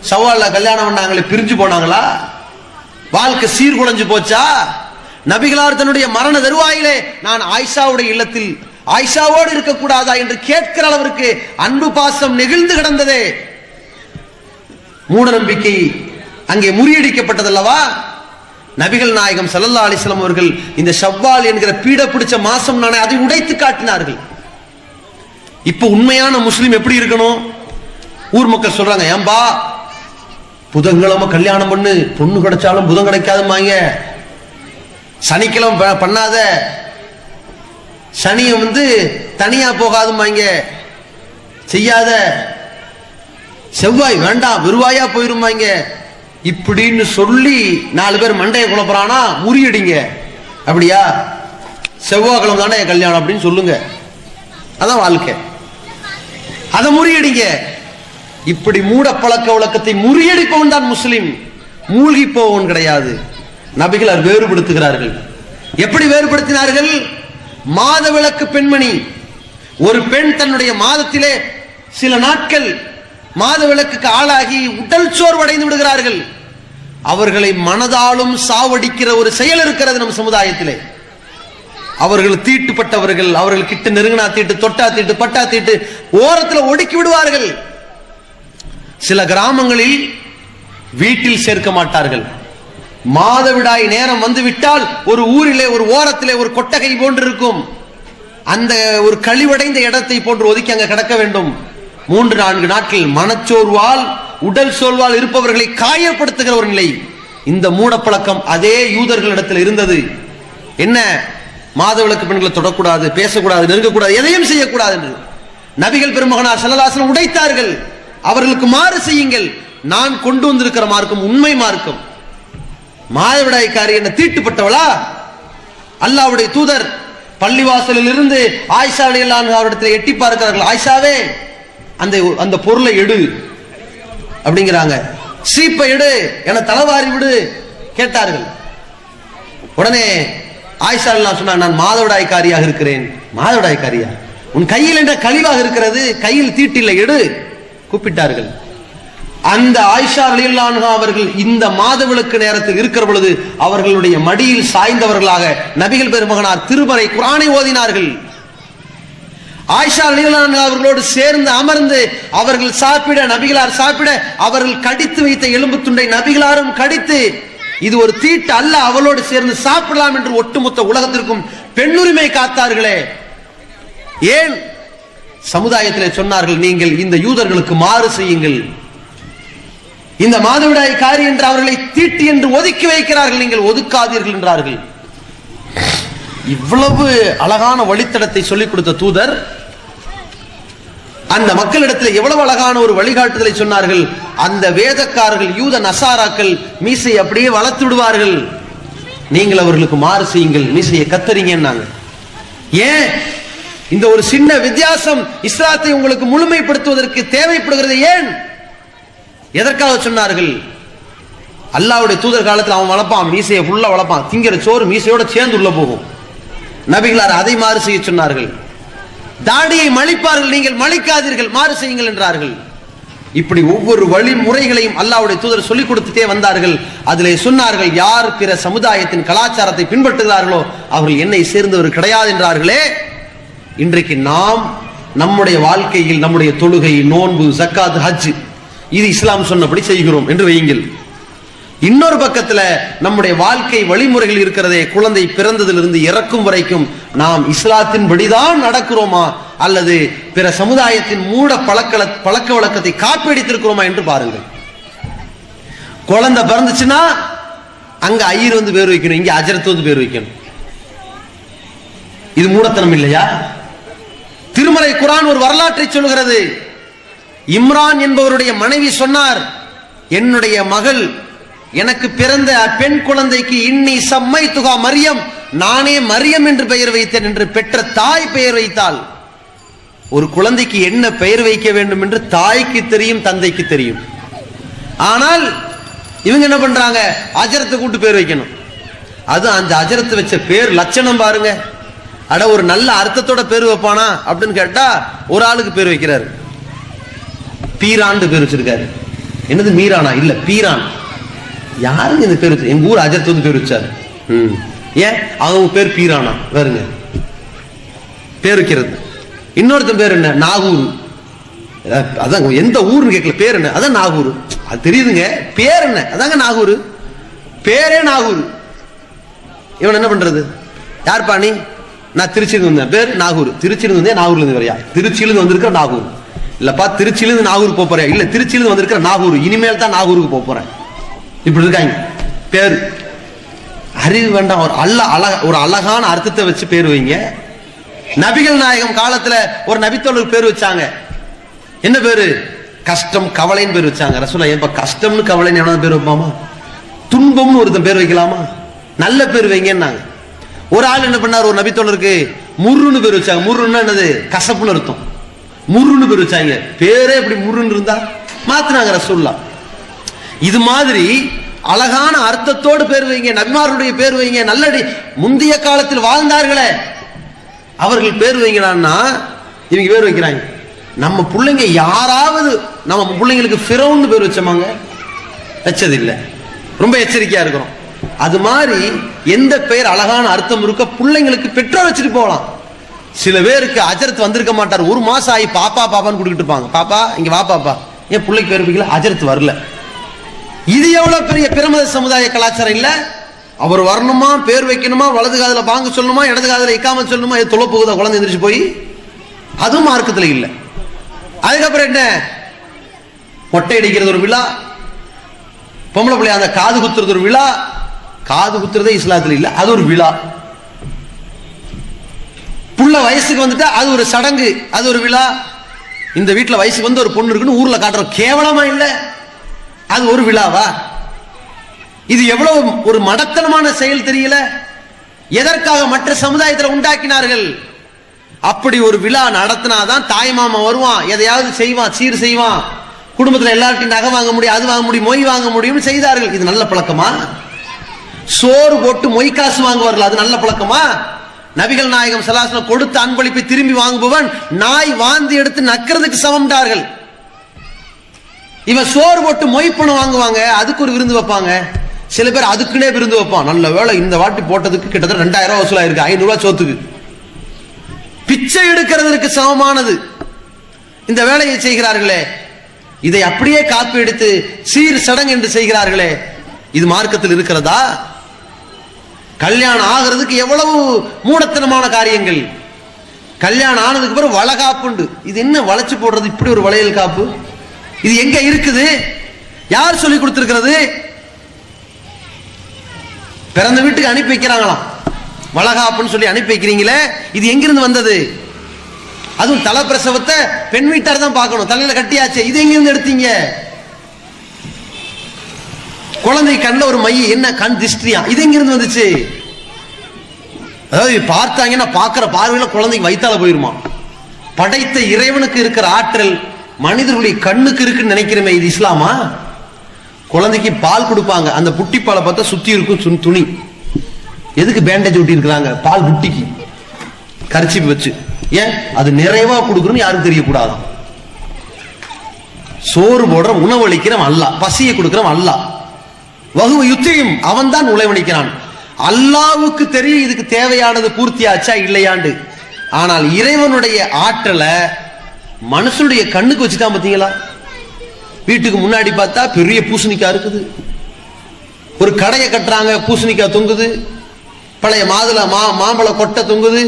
ஷவ்வால்ல கல்யாணம் பண்ணாங்களே, பிரிஞ்சு போனாங்களா? வாழ்க்கை சீர்குலைஞ்சு போச்சா? நபிகளார் தன்னுடைய மரண தருவாயிலே நான் ஆயிஷாவுடைய இல்லத்தில் ஆயிஷாவோடு இருக்கக்கூடாதா என்று கேட்கிற அளவிற்கு அன்பு பாசம் நெகிழ்ந்து கிடந்ததே. மூட நம்பிக்கை அங்கே முறியடிக்கப்பட்டதல்லவா? நபிகள் நாயகம் ஸல்லல்லாஹு அலைஹி வஸல்லம் அவர்கள் இந்த ஷவ்வால் என்கிற பீட பிடிச்ச மாசம் நானே அதை உடைத்து காட்டினார்கள். இப்ப உண்மையான முஸ்லிம் எப்படி இருக்கணும்? ஊர் மக்கள் சொல்றாங்க, ஏம்பா புதன்கிழமை கல்யாணம் பண்ணு, பொண்ணு கிடைச்சாலும் புதன் கிடைக்காதுமாங்க, சனிக்கிழமை பண்ணாத, சனியை தனியா போகாதுமாங்க, செய்யாத, செவ்வாய் வேண்டாம் விருவாயா போயிருமாங்க. இப்படின்னு சொல்லி 4 பேர் மண்டையை குழப்பறானா, முறியடிங்க. அப்படியா? செவ்வாய்க்கிழமை தானே கல்யாணம் அப்படின்னு சொல்லுங்க, அதான் வாழ்க்கை, அதை முறியடிங்க. இப்படி மூட பழக்க வழக்கத்தை முறியடிப்பவன் தான் முஸ்லிம், மூழ்கி போவன் கிடையாது. நபிகள் வேறுபடுத்துகிறார்கள். எப்படி வேறுபடுத்தினார்கள்? மாதவிலக்கு பெண்மணி, ஒரு பெண் தன்னுடைய மாதத்திலே சில நாட்கள் மாதவிலக்குக்கு ஆளாகி உடல் சோர்வடைந்து விடுகிறார்கள். அவர்களை மனதாலும் சாவடிக்கிற ஒரு செயல் இருக்கிறது நம் சமுதாயத்திலே. அவர்கள் தீட்டுப்பட்டவர்கள், அவர்கள் கிட்ட நெருங்கினா தீட்டு, தொட்டா தீட்டு, பட்டா தீட்டு, ஓரத்தில் ஒடுக்கி விடுவார்கள். சில கிராமங்களில் வீட்டில் சேர்க்க மாட்டார்கள். மாதவிடாய் நேரம் வந்துவிட்டால் ஒரு ஊரிலே ஒரு ஓரத்திலே ஒரு கொட்டகை போன்று இருக்கும், அந்த ஒரு கழிவடைந்த இடத்தை போன்று ஒதுக்கி அங்க கிடக்க வேண்டும். 3-4 நாட்கள் மனச்சோர்வால் உடல் சோர்வால் இருப்பவர்களை காயப்படுத்துகிற ஒரு நிலை. இந்த மூடப்பழக்கம் அதே யூதர்களிடத்தில் இருந்தது. என்ன? மாதவிலக்கு பெண்களை தொடக்கூடாது, பேசக்கூடாது, நெருங்கக்கூடாது, எதையும் செய்யக்கூடாது என்று நபிகள் பெருமகனார் ஸல்லல்லாஹு அலைஹி வஸல்லம் உடைத்தார்கள். அவர்களுக்கு மாறு செய்யுங்கள். நான் கொண்டு வந்திருக்கிற மார்க்கம் உண்மை மார்க்கம். மாதவிடாய்க்காரி என்ன தீட்டுப்பட்டவளா? அல்லாஹ்வுடைய தூதர் பள்ளிவாசலில் இருந்து ஆயிஷா ரலியல்லாஹு அன்ஹா அவரிடத்தில் எட்டி பார்க்கிறார்கள். ஆயிஷாவே, அந்த பொருளை எடு அப்படிங்கிறாங்க. சீப்பை எடு, என தலைவாரி விடு கேட்டார்கள். உடனே ஆயிஷா ரலியல்லாஹு சொன்னாங்க, நான் மாதவிடாய்க்காரியாக இருக்கிறேன். மாதவிடாய்க்காரியா? உன் கையில் என்ற கழிவாக இருக்கிறது, கையில் தீட்டில்லை, எடு கூப்பிட்டார்கள். அந்த ஆயிஷா ரலியல்லாஹு அன்ஹா அவர்கள் இந்த மாதவிலக்கு நேரத்தில் இருக்கிற பொழுது அவர்களுடைய மடியில் சாய்ந்தவர்களாக நபிகள் பெருமகனார் திருமறை குர்ஆனை ஓதினார்கள். ஆயிஷா ரலியல்லாஹு அன்ஹா அவர்களோடு சேர்ந்து அமர்ந்து அவர்கள் சாப்பிட, நபிகளார் சாப்பிட, அவர்கள் கடித்து வைத்த எலும்பு துண்டை நபிகளாரும் கடித்து, இது ஒரு தீட்டு அல்ல, அவளோடு சேர்ந்து சாப்பிடலாம் என்று ஒட்டுமொத்த உலகத்திற்கும் பெண்ணுரிமை காத்தார்களே. ஏன்? சமுதாயத்திலே சொன்னார்கள், நீங்கள் இந்த யூதர்களுக்கு மாறு செய்யுங்கள். இந்த மாதவிடாய் காரி என்று அவர்களை தீட்டு என்று ஒதுக்கி வைக்கிறார்கள், நீங்கள் ஒதுக்காதீர்கள் என்றார்கள். இவ்வளவு அழகான வழித்தடத்தை சொல்லிக் கொடுத்த தூதர் அந்த மக்களிடத்தில் எவ்வளவு அழகான ஒரு வழிகாட்டுதலை சொன்னார்கள். அந்த வேதக்காரர்கள், யூத நசாராக்கள் மீசையை அப்படியே வளர்த்து விடுவார்கள். நீங்கள் அவர்களுக்கு மாறு செய்யுங்கள், மீசையை கத்தறிங்கன்னாங்க. ஏன்? இந்த ஒரு சின்ன வித்தியாசம் இஸ்லாத்தை உங்களுக்கு முழுமைப்படுத்துவதற்கு தேவைப்படுகிறது. ஏன்? எதற்காக சொன்னார்கள்? அல்லாஹ்வுடைய தூதர் காலத்தில் அவன் வளர்ப்பான், மீசையை ஃபுல்லா வளர்ப்பான், திங்கிற சோறு மீசையோட சேர்ந்து உள்ள போகும். நபிகளார் அதை மாறு செய்ய சொன்னார்கள். தாடியை மலிப்பார்கள், நீங்கள் மலிக்காதீர்கள், மாறு செய்யுங்கள் என்றார்கள். இப்படி ஒவ்வொரு வழிமுறைகளையும் அல்லாஹ்வுடைய தூதர் சொல்லிக் கொடுத்துட்டே வந்தார்கள். அதிலே சொன்னார்கள், யார் பிற சமுதாயத்தின் கலாச்சாரத்தை பின்பற்றுகிறார்களோ அவர்கள் என்னை சேர்ந்தவர் கிடையாது என்றார்களே. இன்றைக்கு நாம் நம்முடைய வாழ்க்கையில் நம்முடைய தொழுகை, நோன்பு, ஜக்காத், ஹஜ் இது இஸ்லாம் சொன்னபடி செய்கிறோம் என்று வையுங்கள். இன்னொரு பக்கத்துல நம்முடைய வாழ்க்கை வழிமுறைகள் இருக்கிறதே, குழந்தை பிறந்ததிலிருந்து இறக்கும் வரைக்கும் நாம் இஸ்லாத்தின் படிதான் நடக்கிறோமா அல்லது பிற சமுதாயத்தின் மூட பழக்க வழக்கத்தை காப்பீடித்திருக்கிறோமா என்று பாருங்கள். குழந்தை பிறந்துச்சுன்னா அங்க ஐயர் வந்து பேர் வைக்கணும், இங்க அஜரத் வந்து பேர் வைக்கணும். இது மூடத்தனம் இல்லையா? திருமலை குர்ஆன் ஒரு வரலாற்றை சொல்கிறது. இம்ரான் என்பவருடைய மனைவி சொன்னார், என்னுடைய மகள் எனக்கு பிறந்த பெண் குழந்தைக்கு இன்னி சம்மைத்துகா மரியம், நானே மரியம் என்று பெயர் வைத்தேன் என்று பெற்ற தாய் பெயர் வைத்தாள். ஒரு குழந்தைக்கு என்ன பெயர் வைக்க வேண்டும் என்று தாய்க்கு தெரியும், தந்தைக்கு தெரியும். ஆனால் இவங்க என்ன பண்றாங்க, அஜரத்தை கூட்டு பேர் வைக்கணும். அது அந்த அஜரத்து வச்ச பேர் லட்சணம் பாருங்க. அட ஒரு நல்ல அர்த்தத்தோட பேர் வைப்பானா அப்படின்னு கேட்டா ஒரு ஆளுக்கு பேர் வைக்கிறாரு, பீரான் பேர் வச்சிருக்காரு. என்னது மீரானா? இல்ல பீரான். யாருங்க இந்த பேர்? எங்க ஊர் அஜரத் வந்து பேர் வச்சாரு. ஏன் அவங்க பேர் பீரானா? வேறுங்க பேர் வைக்கிறது. இன்னொருத்தன் பேர் என்ன? நாகூர். அதான் எந்த ஊர்னு கேட்கல, பேர் என்ன? அதான் நாகூர். அது தெரியுதுங்க, பேர் என்ன? அதாங்க நாகூர். பேரே நாகூர். இவன் என்ன பண்றது? யார்ப்பா நீ? நான் திருச்சியிலிருந்து வந்தேன், பேர் நாகூர். திருச்சியிலிருந்து வந்தேன், நாகூர்ல இருந்து வரையா? திருச்சியிலிருந்து வந்திருக்கிற நாகூர். இல்லப்பா திருச்சியிலிருந்து நாகூர் போறேன். இல்ல திருச்சியிலிருந்து வந்திருக்கிற நாகூர், இனிமேல் தான் நாகூருக்கு போறேன். இப்படி இருக்காங்க பேர். அறிவு வேண்டாம். ஒரு அழகான அர்த்தத்தை வச்சு பேர் வைங்க. நபிகள் நாயகம் காலத்துல ஒரு நபித்தோழர் பேர் வச்சாங்க. என்ன பேரு? கஷ்டம், கவலைன்னு பேர் வச்சாங்க. ரசூலுல்லாஹ் ஏன்பா கஷ்டம்னு கவலைன்னு எவனாவது பேர் வைப்பாமா? துன்பம்னு ஒருத்தன் பேர் வைக்கலாமா? நல்ல பேர் வைங்கன்னாங்க. ஒரு ஆள் என்ன பண்ணார், ஒரு நபித்தோழருக்கு முருன்னு பேர் வச்சாங்க. முருன்னா என்னது? கசப்புன்னு அர்த்தம். முருன்னு பேர் வச்சாங்க. பேரே இப்படி முருன்னு இருந்தா மாத்தினாங்க ரசூலுல்லாஹ். இது மாதிரி அழகான அர்த்தத்தோடு பேர் வைங்க, நபிமாருடைய பேர் வைங்க. நல்லடி முந்தைய காலத்தில் வாழ்ந்தார்களே அவர்கள் பேர் வைங்கடான்னா இவங்க பேர் வைக்கிறாங்க. நம்ம பிள்ளைங்க யாராவது நம்ம பிள்ளைங்களுக்கு ஃபிரௌன்னு பேர் வச்சோமாங்க? வச்சது இல்லை. ரொம்ப எச்சரிக்கையா இருக்கிறோம். அது மாதிரி எந்த பெயர் அழகான அர்த்தம் இருக்க பிள்ளைங்களுக்கு பெற்றோர் வச்சுட்டு போகலாம். சில பேருக்கு அஜரத் வந்திருக்க மாட்டார், ஒரு மாசம் ஆகி பாப்பா பாப்பான்னு கூட்டிட்டு இருப்பாங்க. பாப்பா இங்க வா பாப்பா, ஏன் பிள்ளைக்கு பேர் வைக்கல? அஜரத் வரல. இது எவ்வளவு பெரிய பிரமத சமுதாய கலாச்சாரம் இல்ல? அவர் வரணுமா, பேர் வைக்கணுமா, வலது காதுல பாங்க சொல்லணுமா, இடது காதுல இக்காம சொல்லணுமா, இது தொலை போகுதா குழந்தை எந்திரிச்சு போய்? அதுவும் மார்க்கத்துல இல்ல. அதுக்கப்புறம் என்ன? மொட்டை அடிக்கிறது ஒரு விழா, பொம்பளை பிள்ளை அந்த காது குத்துறது ஒரு விழா. காது குத்துறதே இஸ்லாத்துல இல்ல, அது ஒரு விழா. புள்ள வயசுக்கு வந்துட்டா அது ஒரு சடங்கு, அது ஒரு விழா. இந்த வீட்டுல வயசுக்கு வந்து ஒரு பொண்ணு இருக்குன்னு ஊர்ல காட்டுறோம், கேவலமா இல்ல? அது ஒரு விழாவா? இது எவ்வளவு ஒரு மடத்தனமான செயல் தெரியல? எதற்காக மற்ற சமுதாயத்தில் உண்டாக்கினார்கள்? அப்படி ஒரு விழா நடத்தினாதான் தாய் மாமா வருவான், எதையாவது செய்வான், சீர் செய்வான், குடும்பத்தில் எல்லார்ட்டையும் நகை வாங்க முடியும், அது வாங்க முடியும், மொய் வாங்க முடியும் செய்தார்கள். இது நல்ல பழக்கமா? சோறு போட்டு மொய் காசு வாங்குவார்கள், அது நல்ல பழக்கமா? நபிகள் நாயகம் ஸல்லல்லாஹு அலைஹி வஸல்லம் கொடுத்த அன்பளிப்பை திரும்பி வாங்குபவன் நாய் வாந்தி எடுத்து நக்கிறதுக்கு சமம்டார்கள். இவன் சோறு போட்டு மொய் பணம் வாங்குவாங்க, அதுக்கு ஒரு விருந்து வைப்பாங்க. சில பேர் அதுக்குன்னே விருந்து வைப்பான். நல்ல வேளை இந்த வாட்டி போட்டதுக்கு கிட்டத்தட்ட 2000 ரூபாய் வசூலாயிருக்கு, 500 ரூபாய் சோத்துக்கு. பிச்சை எடுக்கிறதுக்கு சமமானது இந்த வேலையை செய்கிறார்களே. இதை அப்படியே காப்பி எடுத்து சீர் சடங்கு என்று செய்கிறார்களே, இது மார்க்கத்தில் இருக்கிறதா? கல்யாணம் ஆகிறதுக்கு எவ்வளவு மூடத்தனமான காரியங்கள். கல்யாணம் ஆனதுக்கு பிறகு வளகாப்புண்டு. இது என்ன வளைச்சு போடுறது? இப்படி ஒரு வளையல் காப்பு இது எங்க இருக்குது? யார் சொல்லி கொடுத்திருக்கிறது? பிறந்த வீட்டுக்கு அனுப்பி வைக்கிறாங்களாம், வளகாப்புன்னு சொல்லி அனுப்பி வைக்கிறீங்களே, இது எங்கிருந்து வந்தது? அதுவும் தலை பிரசவத்தை பெண் வீட்டார் தான் பார்க்கணும், தலையில கட்டியாச்சு, இது எங்கிருந்து எடுத்தீங்க? குழந்தை கண்ணில் ஒரு மை, என்ன கண் திஷ்டியா, இது எங்கிருந்து வந்துச்சு? அதாவது பார்த்தாங்கன்னா பார்க்கிற பார்வையில குழந்தைக்கு வயித்தால போயிருமா. படைத்த இறைவனுக்கு இருக்கிற ஆற்றல் மனிதர்களுடைய கண்ணுக்கு இருக்குன்னு நினைக்கிறமே, இது இஸ்லாமா? குழந்தைக்கு பால் கொடுப்பாங்க, அந்த புட்டி பாலை பார்த்தா சுத்தி இருக்கும் துணி. எதுக்கு பேண்டேஜ் ஒட்டி இருக்கிறாங்க? பால் புட்டிக்கு கர்ச்சீப் வச்சு. ஏன்? அது நிறைவா கொடுக்கணும்னு யாரும் தெரியக்கூடாது. சோறு போடுற, உணவளிக்கிறவன் அல்லாஹ், பசியை கொடுக்கிறவன் அல்லாஹ். வஹுவ யுத்தீம், அவன் தான் உணவளிக்கிறான். அல்லாஹ்வுக்கு தெரியும் இதுக்கு தேவையானது பூர்த்தியாச்சா இல்லையாண்டு. ஆனால் இறைவனுடைய ஆற்றலை மனுஷனுடைய கண்ணுக்கு வச்சுட்டான். பாத்தீங்களா, வீட்டுக்கு முன்னாடி பார்த்தா பெரிய பூசணிக்காய் இருக்குது, ஒரு கடையை கட்டுறாங்க, பூசணிக்காய் தொங்குது, பழைய மாம்பழ கொட்டை தொங்குது.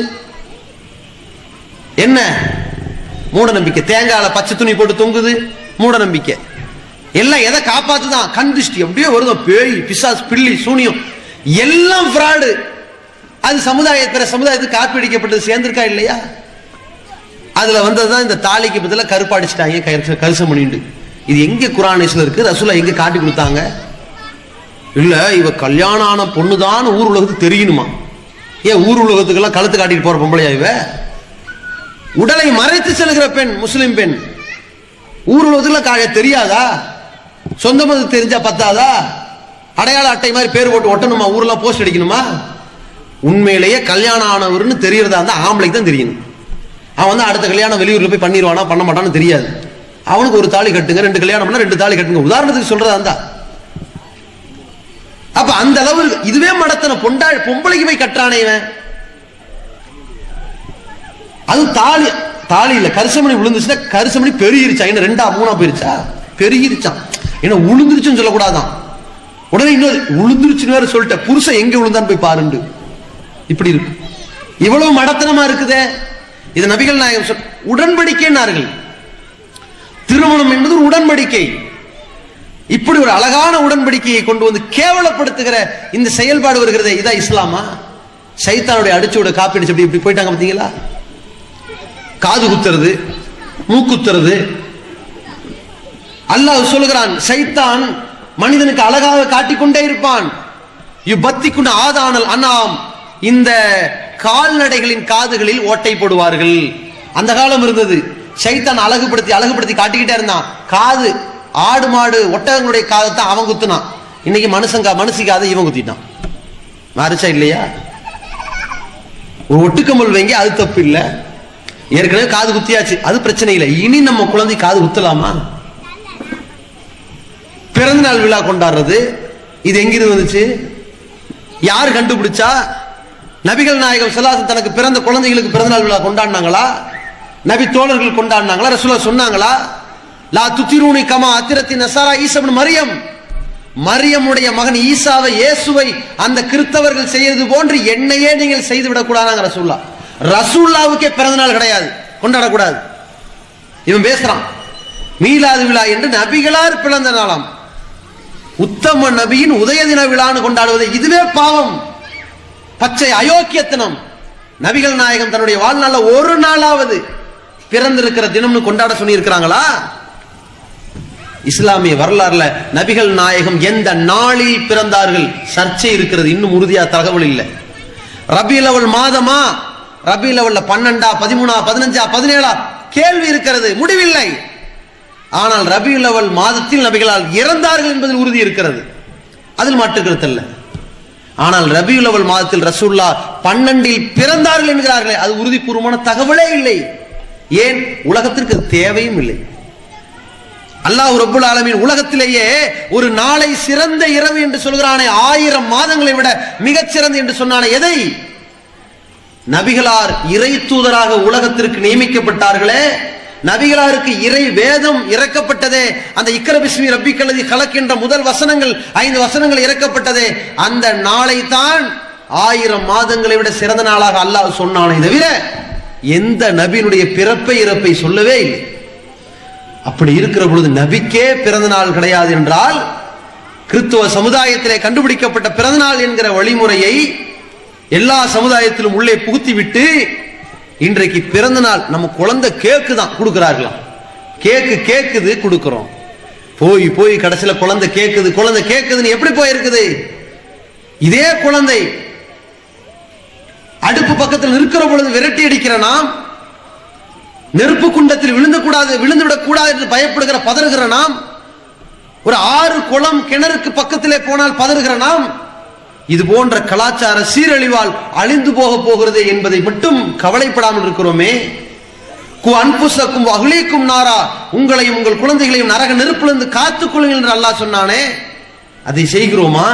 என்ன மூட நம்பிக்கை? தேங்காயில பச்சை துணி போட்டு தொங்குது, மூட நம்பிக்கை. எல்லாம் எதை காப்பாத்துதான்? கண் திருஷ்டி அப்படியே வருது, பேய் பிசாசு பில்லி சூனியம் எல்லாம் ஃப்ராடு. அது சமுதாயத்துக்கு காப்பி அடிக்கப்பட்டது, சேர்ந்திருக்கா இல்லையா? அதுல வந்ததுதான் இந்த தாலிக்கு பதிலாக கருப்பாடிச்சிட்டாங்க, கரிசம் பண்ணிட்டு. இது எங்க குர்ஆன்ல இருக்கு? ரசூலா எங்க காட்டி கொடுத்தாங்க? இல்ல, இவ கல்யாணம் ஆன பொண்ணுதான் ஊர் உலகத்துக்கு தெரியணுமா? ஏன் ஊர் உலகத்துக்கெல்லாம் கழுத்து காட்டிட்டு போற பொம்பளையா இவ? உடலை மறைத்து செல்கிற பெண், முஸ்லிம் பெண், ஊர் உலகத்துல தெரியாதா? சொந்த மதம் தெரிஞ்சா பத்தாதா? அடையாள அட்டை மாதிரி பேர் போட்டு ஒட்டணுமா? ஊர்ல போஸ்ட் அடிக்கணுமா? உண்மையிலேயே கல்யாணம் ஆனவர்னு தெரியறதா இருந்தா ஆம்பளைக்கு தான் தெரியணும். அவன் அடுத்த கல்யாணம் வெளியூர்ல போய் பண்ணிடுவானா பண்ண மாட்டான்னு தெரியாது. அவனுக்கு ஒரு தாலி கட்டுங்க, 2 கல்யாணம் பண்ணா 2 தாலி கட்டுங்க, உதாரணத்துக்கு சொல்றதா இருந்தா. அப்ப அந்த அளவு இதுவே மடத்தன பொம்பளைக்கு போய் கட்டுறானே இவன். அது தாலி இல்ல, கரிசமணி விழுந்துச்சுன்னா கரிசமணி பெருகிருச்சா? என்ன 2ஆ 3ஆ போயிருச்சா? பெருகிருச்சான். என்ன உளுந்துருச்சுன்னு சொல்லக்கூடாதான். உடனே இன்னொரு உளுந்துருச்சுன்னு வேற சொல்லிட்ட, புருஷன் எங்க விழுந்தான்னு போய் பாருண்டு. இப்படி இருக்கு, இவ்வளவு மடத்தனமா இருக்குதே. இது நபிகள் நாயகம் உடன்படிக்கைன்னார்கள். திருமணம் என்பது ஒரு உடன்படிக்கை. இப்படி ஒரு அழகான உடன்படிக்கையை கொண்டு வந்து கேவலப்படுத்துகிற இந்த செயல்பாடு வருகிறது. இதான் இஸ்லாமா? சைத்தானுடைய அடிச்சோட காப்பி அடிச்சு இப்படி போயிட்டாங்க. பாத்தீங்களா, காது குத்துறது, மூக்குத்துறது. அல்லாஹ் சொல்லுகிறான், சைத்தான் மனிதனுக்கு அழகாக காட்டிக்கொண்டே இருப்பான். யுபத்திக்குன ஆதானல் அனாம், இந்த கால்நடைகளின் காதுகளில் ஓட்டை போடுவார்கள். அந்த காலம் இருந்தது. சைத்தான் அழகுபடுத்தி காட்டிக்கிட்டே இருந்தான். காது, ஆடு மாடு ஒட்டகங்களுடைய காதத்தான் அவன் குத்துனான். இன்னைக்கு மனுஷி காதை இவன் குத்திட்டான். மாறிச்சா இல்லையா? ஒரு ஒட்டுக்கம்பல் வைங்க, அது தப்பு இல்லை. ஏற்கனவே காது குத்தியாச்சு, அது பிரச்சனை இல்லை. இனி நம்ம குழந்தை காது குத்தலாமா? பிறந்த நாள் விழா கொண்டாடுறது, இது எங்கிருந்து வந்துச்சு? யார் கண்டுபிடிச்சா? நபிகள் நாயகம் ஸல்லல்லாஹு அலைஹி வஸல்லம் தனக்கு பிறந்த குழந்தைகளுக்கு பிறந்த நாள் விழா கொண்டாடினாங்களா? நபி தோழர்கள் கொண்டாடினாங்களா? ரசூலுல்லாஹ் சொன்னாங்களா? லா துத்திரூனி கமா அத்திரத்தி நஸாரா ஈசா இப்னு மரியம், மரியமுடைய மகன் ஈசாவை, இயேசுவை அந்த கிறிஸ்தவர்கள் செய்யறது போன்று என்னையே நீங்கள் செய்து விடக்கூடாதாங்க ரசூலுல்லாஹ். ரசூலுல்லாஹ்வுக்கே பிறந்த நாள் கிடையாது, கொண்டாடக்கூடாது. இவன் பேசுறான் மீலாது விழா என்று நபிகளார் பிறந்த நாளாம். உத்தம நபியின் உதய தின விழான்னு கொண்டாடுவது இதுவே பாவம், பச்சை அயோக்கியத்தனம். நபிகள் நாயகம் தன்னுடைய வாழ்நாள்ல ஒரு நாளாவது பிறந்திருக்கிற தினம்னு கொண்டாட சொல்லி இருக்கிறாங்களா? இஸ்லாமிய வரலாறுல நபிகள் நாயகம் எந்த நாளில் பிறந்தார்கள் சர்ச்சை இருக்கிறது, இன்னும் உறுதியா தகவல் இல்லை. ரபியுல் அவல் மாதமா, ரபியுல் அவல்ல 12, 13, 15, 17 கேள்வி இருக்கிறது, முடிவில்லை. ஆனால் ரபியுல் அவல் மாதத்தில் நபிகளால் இறந்தார்கள் என்பதில் உறுதி இருக்கிறது, அதில் மாற்றுக்கிறது இல்லை. ஆனால் ரபியுல் அவல் மாதத்தில் ரசூலுல்லாஹ் 12 பிறந்தார்கள் என்கிறார்களே, அது உறுதிபூர்வமான தகவலே இல்லை. ஏன்? உலகத்திற்கு தேவையும் இல்லை. அல்லாஹ் ரப்புல் ஆலமீன் உலகத்திலேயே ஒரு நாளை சிறந்த இரவு என்று சொல்கிறானே, 1000 மாதங்களை விட மிகச் சிறந்த என்று சொன்னானே, எதை? நபிகளார் இறை தூதராக உலகத்திற்கு நியமிக்கப்பட்டார்களே, நபிகளாருக்கு இறை வேதம் இறக்கப்பட்டதே, அந்த இக்ரா பிஸ்மி ரப்பிக்கல்லதி கலக் என்ற முதல் வசனங்கள் 5 வசனங்கள் இறக்கப்பட்டதே, அந்த நாளை தான் 1000 மாதங்களை விட சிறந்த நாளாக அல்லாஹ் சொன்னானே தவிர எந்த நபியினுடைய பிறப்பை இறப்பை சொல்லவே இல்லை. அப்படி இருக்கிற பொழுது நபிக்கே பிறந்த நாள் கிடையாது என்றால், கிறிஸ்துவ சமுதாயத்திலே கண்டுபிடிக்கப்பட்ட பிறந்த நாள் என்கிற வழிமுறையை எல்லா சமுதாயத்திலும் உள்ளே புகுத்தி விட்டு இன்றைக்கு பிறந்த நாள் நம்ம குழந்தை கேக்கு தான் கொடுக்கிறார்களாம். கேக்குது கொடுக்கிறோம். போய் கடைசியில குழந்தை கேக்குதுன்னு எப்படி போயிருக்குது? இதே குழந்தை அடுப்பு பக்கத்தில் இருக்கிற பொழுது விரட்டி அடிக்கிற நாம், நெருப்பு குண்டத்தில் விழுந்துவிடக் கூடாது என்று பயப்படுகிற பதறுகிற நாம், ஒரு 6 குளம் கிணறுக்கு பக்கத்திலே போனால் பதறுகிற நாம், இது போன்ற கலாச்சார சீரழிவால் அழிந்து போக போகிறது என்பதை மட்டும் கவலைப்படாமல் இருக்கிறோமே. கு அன்புசக்கும் அஹ்லீக்கும் நாரா, உங்களையும் உங்கள் குழந்தைகளையும் நரக நெருப்பிலிருந்து காத்துக்கொள்ளுங்கள் என்று அல்லாஹ் சொன்னானே, அதை செய்கிறோமா?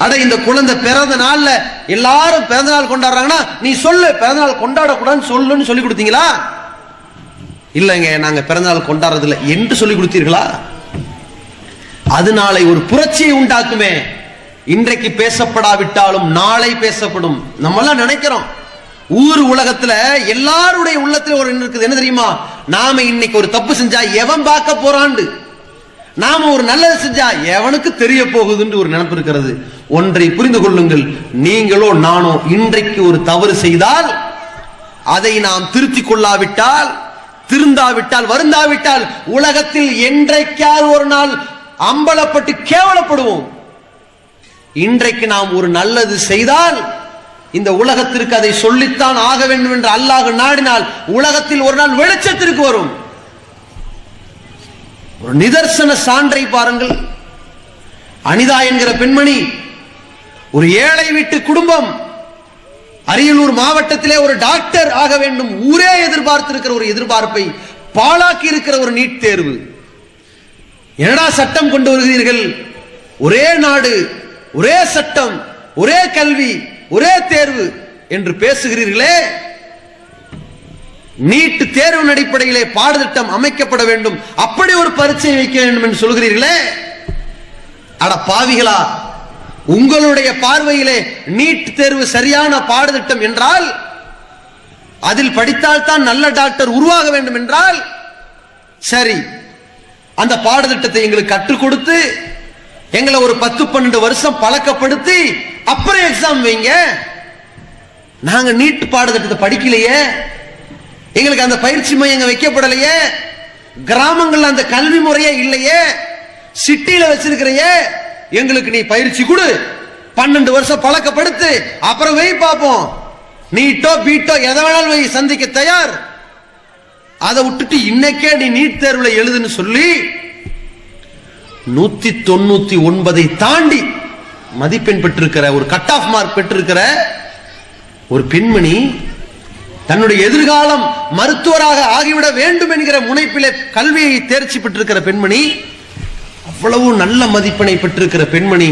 அட, இந்த குழந்தை பிறந்த நாள்ல எல்லாரும் பிறந்த நாள் கொண்டாடுறாங்கன்னா நீ சொல்லு பிறந்த நாள் கொண்டாடக்கூடாதுன்னு சொல்லுன்னு சொல்லி கொடுத்தீங்களா? இல்லைங்க, நாங்க பிறந்த நாள் கொண்டாடுறதில்லை என்று சொல்லி கொடுத்தீர்களா? அது நாளை ஒரு புரட்சியை உண்டாக்குமே. இன்றைக்கு பேசப்படாவிட்டாலும் நாளை பேசப்படும். நம்ம எல்லாம் நினைக்கிறோம், ஊர் உலகத்துல எல்லாருடைய உள்ளத்துல ஒரு இருக்குது, என்ன தெரியுமா? நாம இன்னைக்கு ஒரு தப்பு செஞ்சா எவன் பார்க்க போறான்னு, நாம ஒரு நல்லது செஞ்சா எவனுக்கு தெரிய போகுதுன்னு ஒரு நினைப்பு இருக்கிறது. ஒன்றை புரிந்து கொள்ளுங்கள், நீங்களோ நானோ இன்றைக்கு ஒரு தவறு செய்தால் அதை நாம் திருத்திக் கொள்ளாவிட்டால், திருந்தாவிட்டால், வருந்தாவிட்டால் உலகத்தில் என்றைக்காவது ஒரு நாள் அம்பலப்பட்டு கேவலப்படுவோம். இன்றைக்கு நாம் ஒரு நல்லது செய்தால் இந்த உலகத்திற்கு அதை சொல்லித்தான் ஆக வேண்டும் என்று அல்லாஹ் நாடினால் உலகத்தில் ஒரு நாள் வெளிச்சத்திற்கு வரும். ஒரு நிதர்சன சான்றை பாருங்கள். அனிதா என்கிற பெண்மணி, ஒரு ஏழை வீட்டு குடும்பம், அரியலூர் மாவட்டத்திலே ஒரு டாக்டர் ஆக வேண்டும் ஊரே எதிர்பார்த்திருக்கிற ஒரு எதிர்பார்ப்பை பாழாக்கி இருக்கிற ஒரு நீட் தேர்வு. என்னடா சட்டம் கொண்டு வருகிறீர்கள்? ஒரே நாடு, ஒரே சட்டம், ஒரே கல்வி, ஒரே தேர்வு என்று பேசுகிறீர்களே. நீட் தேர்வு அடிப்படையிலே பாடத்திட்டம் அமைக்கப்பட வேண்டும், அப்படி ஒரு பரீட்சை வைக்க வேண்டும் என்று சொல்கிறீர்களே. அட பாவிகளா, உங்களுடைய பார்வையிலே நீட் தேர்வு சரியான பாடத்திட்டம் என்றால், அதில் படித்தால் தான் நல்ல டாக்டர் உருவாக வேண்டும் என்றால் சரி, அந்த பாடத்திட்டத்தை எங்களுக்கு கற்றுக் கொடுத்து எங்களை ஒரு 10-12 வருஷம் பழக்கப்படுத்தி அப்புறம் எக்ஸாம் வைங்க. நாங்க நீட் பாடத்திட்டத்தை படிக்கலையே, எங்களுக்கு அந்த பயிற்சி மையம் வைக்கப்படலையே, கிராமங்கள்ல அந்த கல்வி முறையே இல்லையே, சிட்டியில வச்சிருக்கிறையே, எங்களுக்கு நீ பயிற்சி கொடு, 12 வருஷம் பழக்கப்படுத்து, அப்புறம் வை பார்ப்போம். நீட்டோ பீட்டோ எதை வேணாலும் வை, சந்திக்க தயார். அதை விட்டுட்டு இன்னைக்கே நீ நீட் தேர்வுல எழுதுன்னு சொல்லி 199 தாண்டி மதிப்பெண் பெற்றிருக்கிற, ஒரு கட் ஆஃப் மார்க் பெற்றிருக்கிற ஒரு பெண்மணி, தன்னுடைய எதிர்காலம் மருத்துவராக ஆகிவிட வேண்டும் என்கிற முனைப்பிலே கல்வியை தேர்ச்சி பெற்றிருக்கிற பெண்மணி, அவ்வளவு நல்ல மதிப்பெண்ணை பெற்றிருக்கிற பெண்மணி,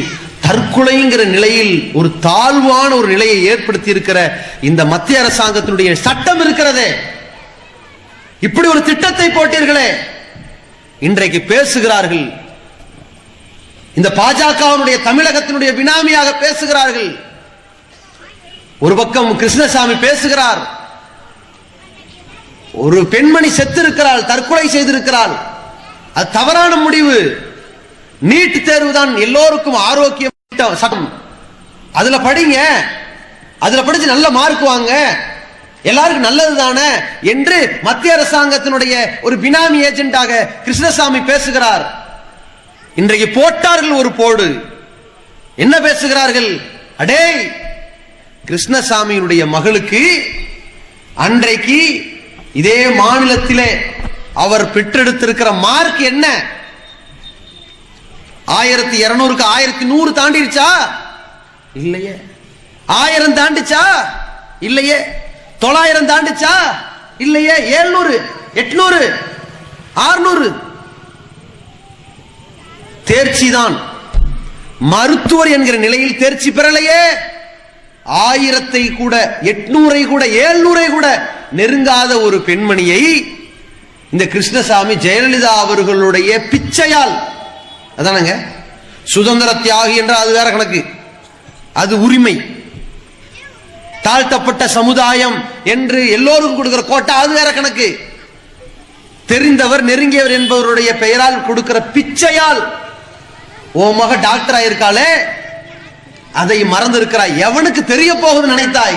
தற்கொலைங்கிற நிலையில் ஒரு தாழ்வான ஒரு நிலையை ஏற்படுத்தி இருக்கிற இந்த மத்திய அரசாங்கத்தினுடைய சட்டம் இருக்கிறதே, இப்படி ஒரு திட்டத்தை போட்டீர்களே, இன்றைக்கு பேசுகிறார்கள். இந்த பாஜகவினுடைய தமிழகத்தினுடைய பினாமியாக பேசுகிறார்கள். ஒரு பக்கம் கிருஷ்ணசாமி பேசுகிறார், ஒரு பெண்மணி செத்திருக்கிறாள், தற்கொலை செய்திருக்கிறாள், அது தவறான முடிவு. நீட் தேர்வு தான் எல்லோருக்கும் ஆரோக்கியம் சட்டம், அதுல படிங்க, அதுல படிச்சு நல்ல மார்க் வாங்க, எல்லாருக்கும் நல்லது தானே என்று மத்திய அரசாங்கத்தினுடைய ஒரு பினாமி ஏஜென்டாக கிருஷ்ணசாமி பேசுகிறார். இன்றைக்கு போட்டார்கள் ஒரு போடு. என்ன பேசுகிறார்கள்? அடே, கிருஷ்ணசாமியினுடைய மகளுக்கு அன்றைக்கு இதே மாநிலத்திலே அவர் பெற்றெடுத்திருக்கிற மார்க் என்ன? 1200க்கு 1100 தாண்டிருச்சா? இல்லையே. 1000 தாண்டிச்சா? இல்லையே. 900 தாண்டிச்சா? இல்லையே. 700, 800, 600 தேர்ச்சி தான். மருத்துவர் என்கிற நிலையில் தேர்ச்சி பெறலையே. 1000 கூட 800 கூட 700 கூட நெருங்காத ஒரு பெண்மணியை இந்த கிருஷ்ணசாமி ஜெயலலிதா அவர்களுடைய பிச்சையால், அதானங்க சுதந்திர தியாகி என்ற அது வேற கணக்கு, அது உரிமை, தாழ்த்தப்பட்ட சமுதாயம் என்று எல்லோருக்கும் கொடுக்கிற கோட்டா அது வேற கணக்கு, தெரிந்தவர் நெருங்கியவர் என்பவருடைய பெயரால் கொடுக்கிற பிச்சையால் ஓ மக டாக்டர் ஆயிருக்காளே, அதை மறந்து இருக்கிறாய். எவனுக்கு தெரிய போகுது நினைத்தாய்?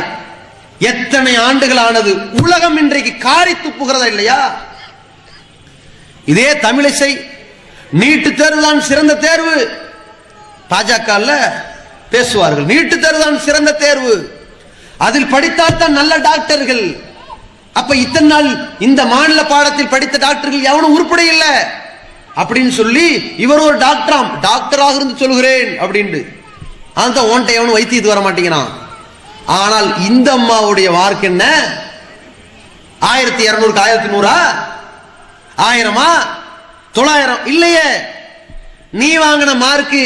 எத்தனை ஆண்டுகள் ஆனது. உலகம் இன்றைக்கு காரி துப்புகிறதா இல்லையா? இதே தமிழிசை நீட்டு தேர்வு தான் சிறந்த தேர்வு, பாஜக பேசுவார்கள். நீட்டு தேர்வு தான் சிறந்த தேர்வு, அதில் படித்தால் தான் நல்ல டாக்டர்கள். அப்ப இத்தனை நாள் இந்த மாநில பாடத்தில் படித்த டாக்டர்கள் எவனும் உருப்படி இல்லை அப்படின்னு சொல்லி இவர் ஒரு டாக்டராம், டாக்டராக இருந்து சொல்கிறேன் அப்படின்னு. அதான் ஓன்ட்ட எவனும் வைத்தியத்து வர மாட்டேங்கிறான். ஆனால் இந்த அம்மாவுடைய மார்க் என்ன? 1200 1100 1000 900 இல்லையே. நீ வாங்கின மார்க்கு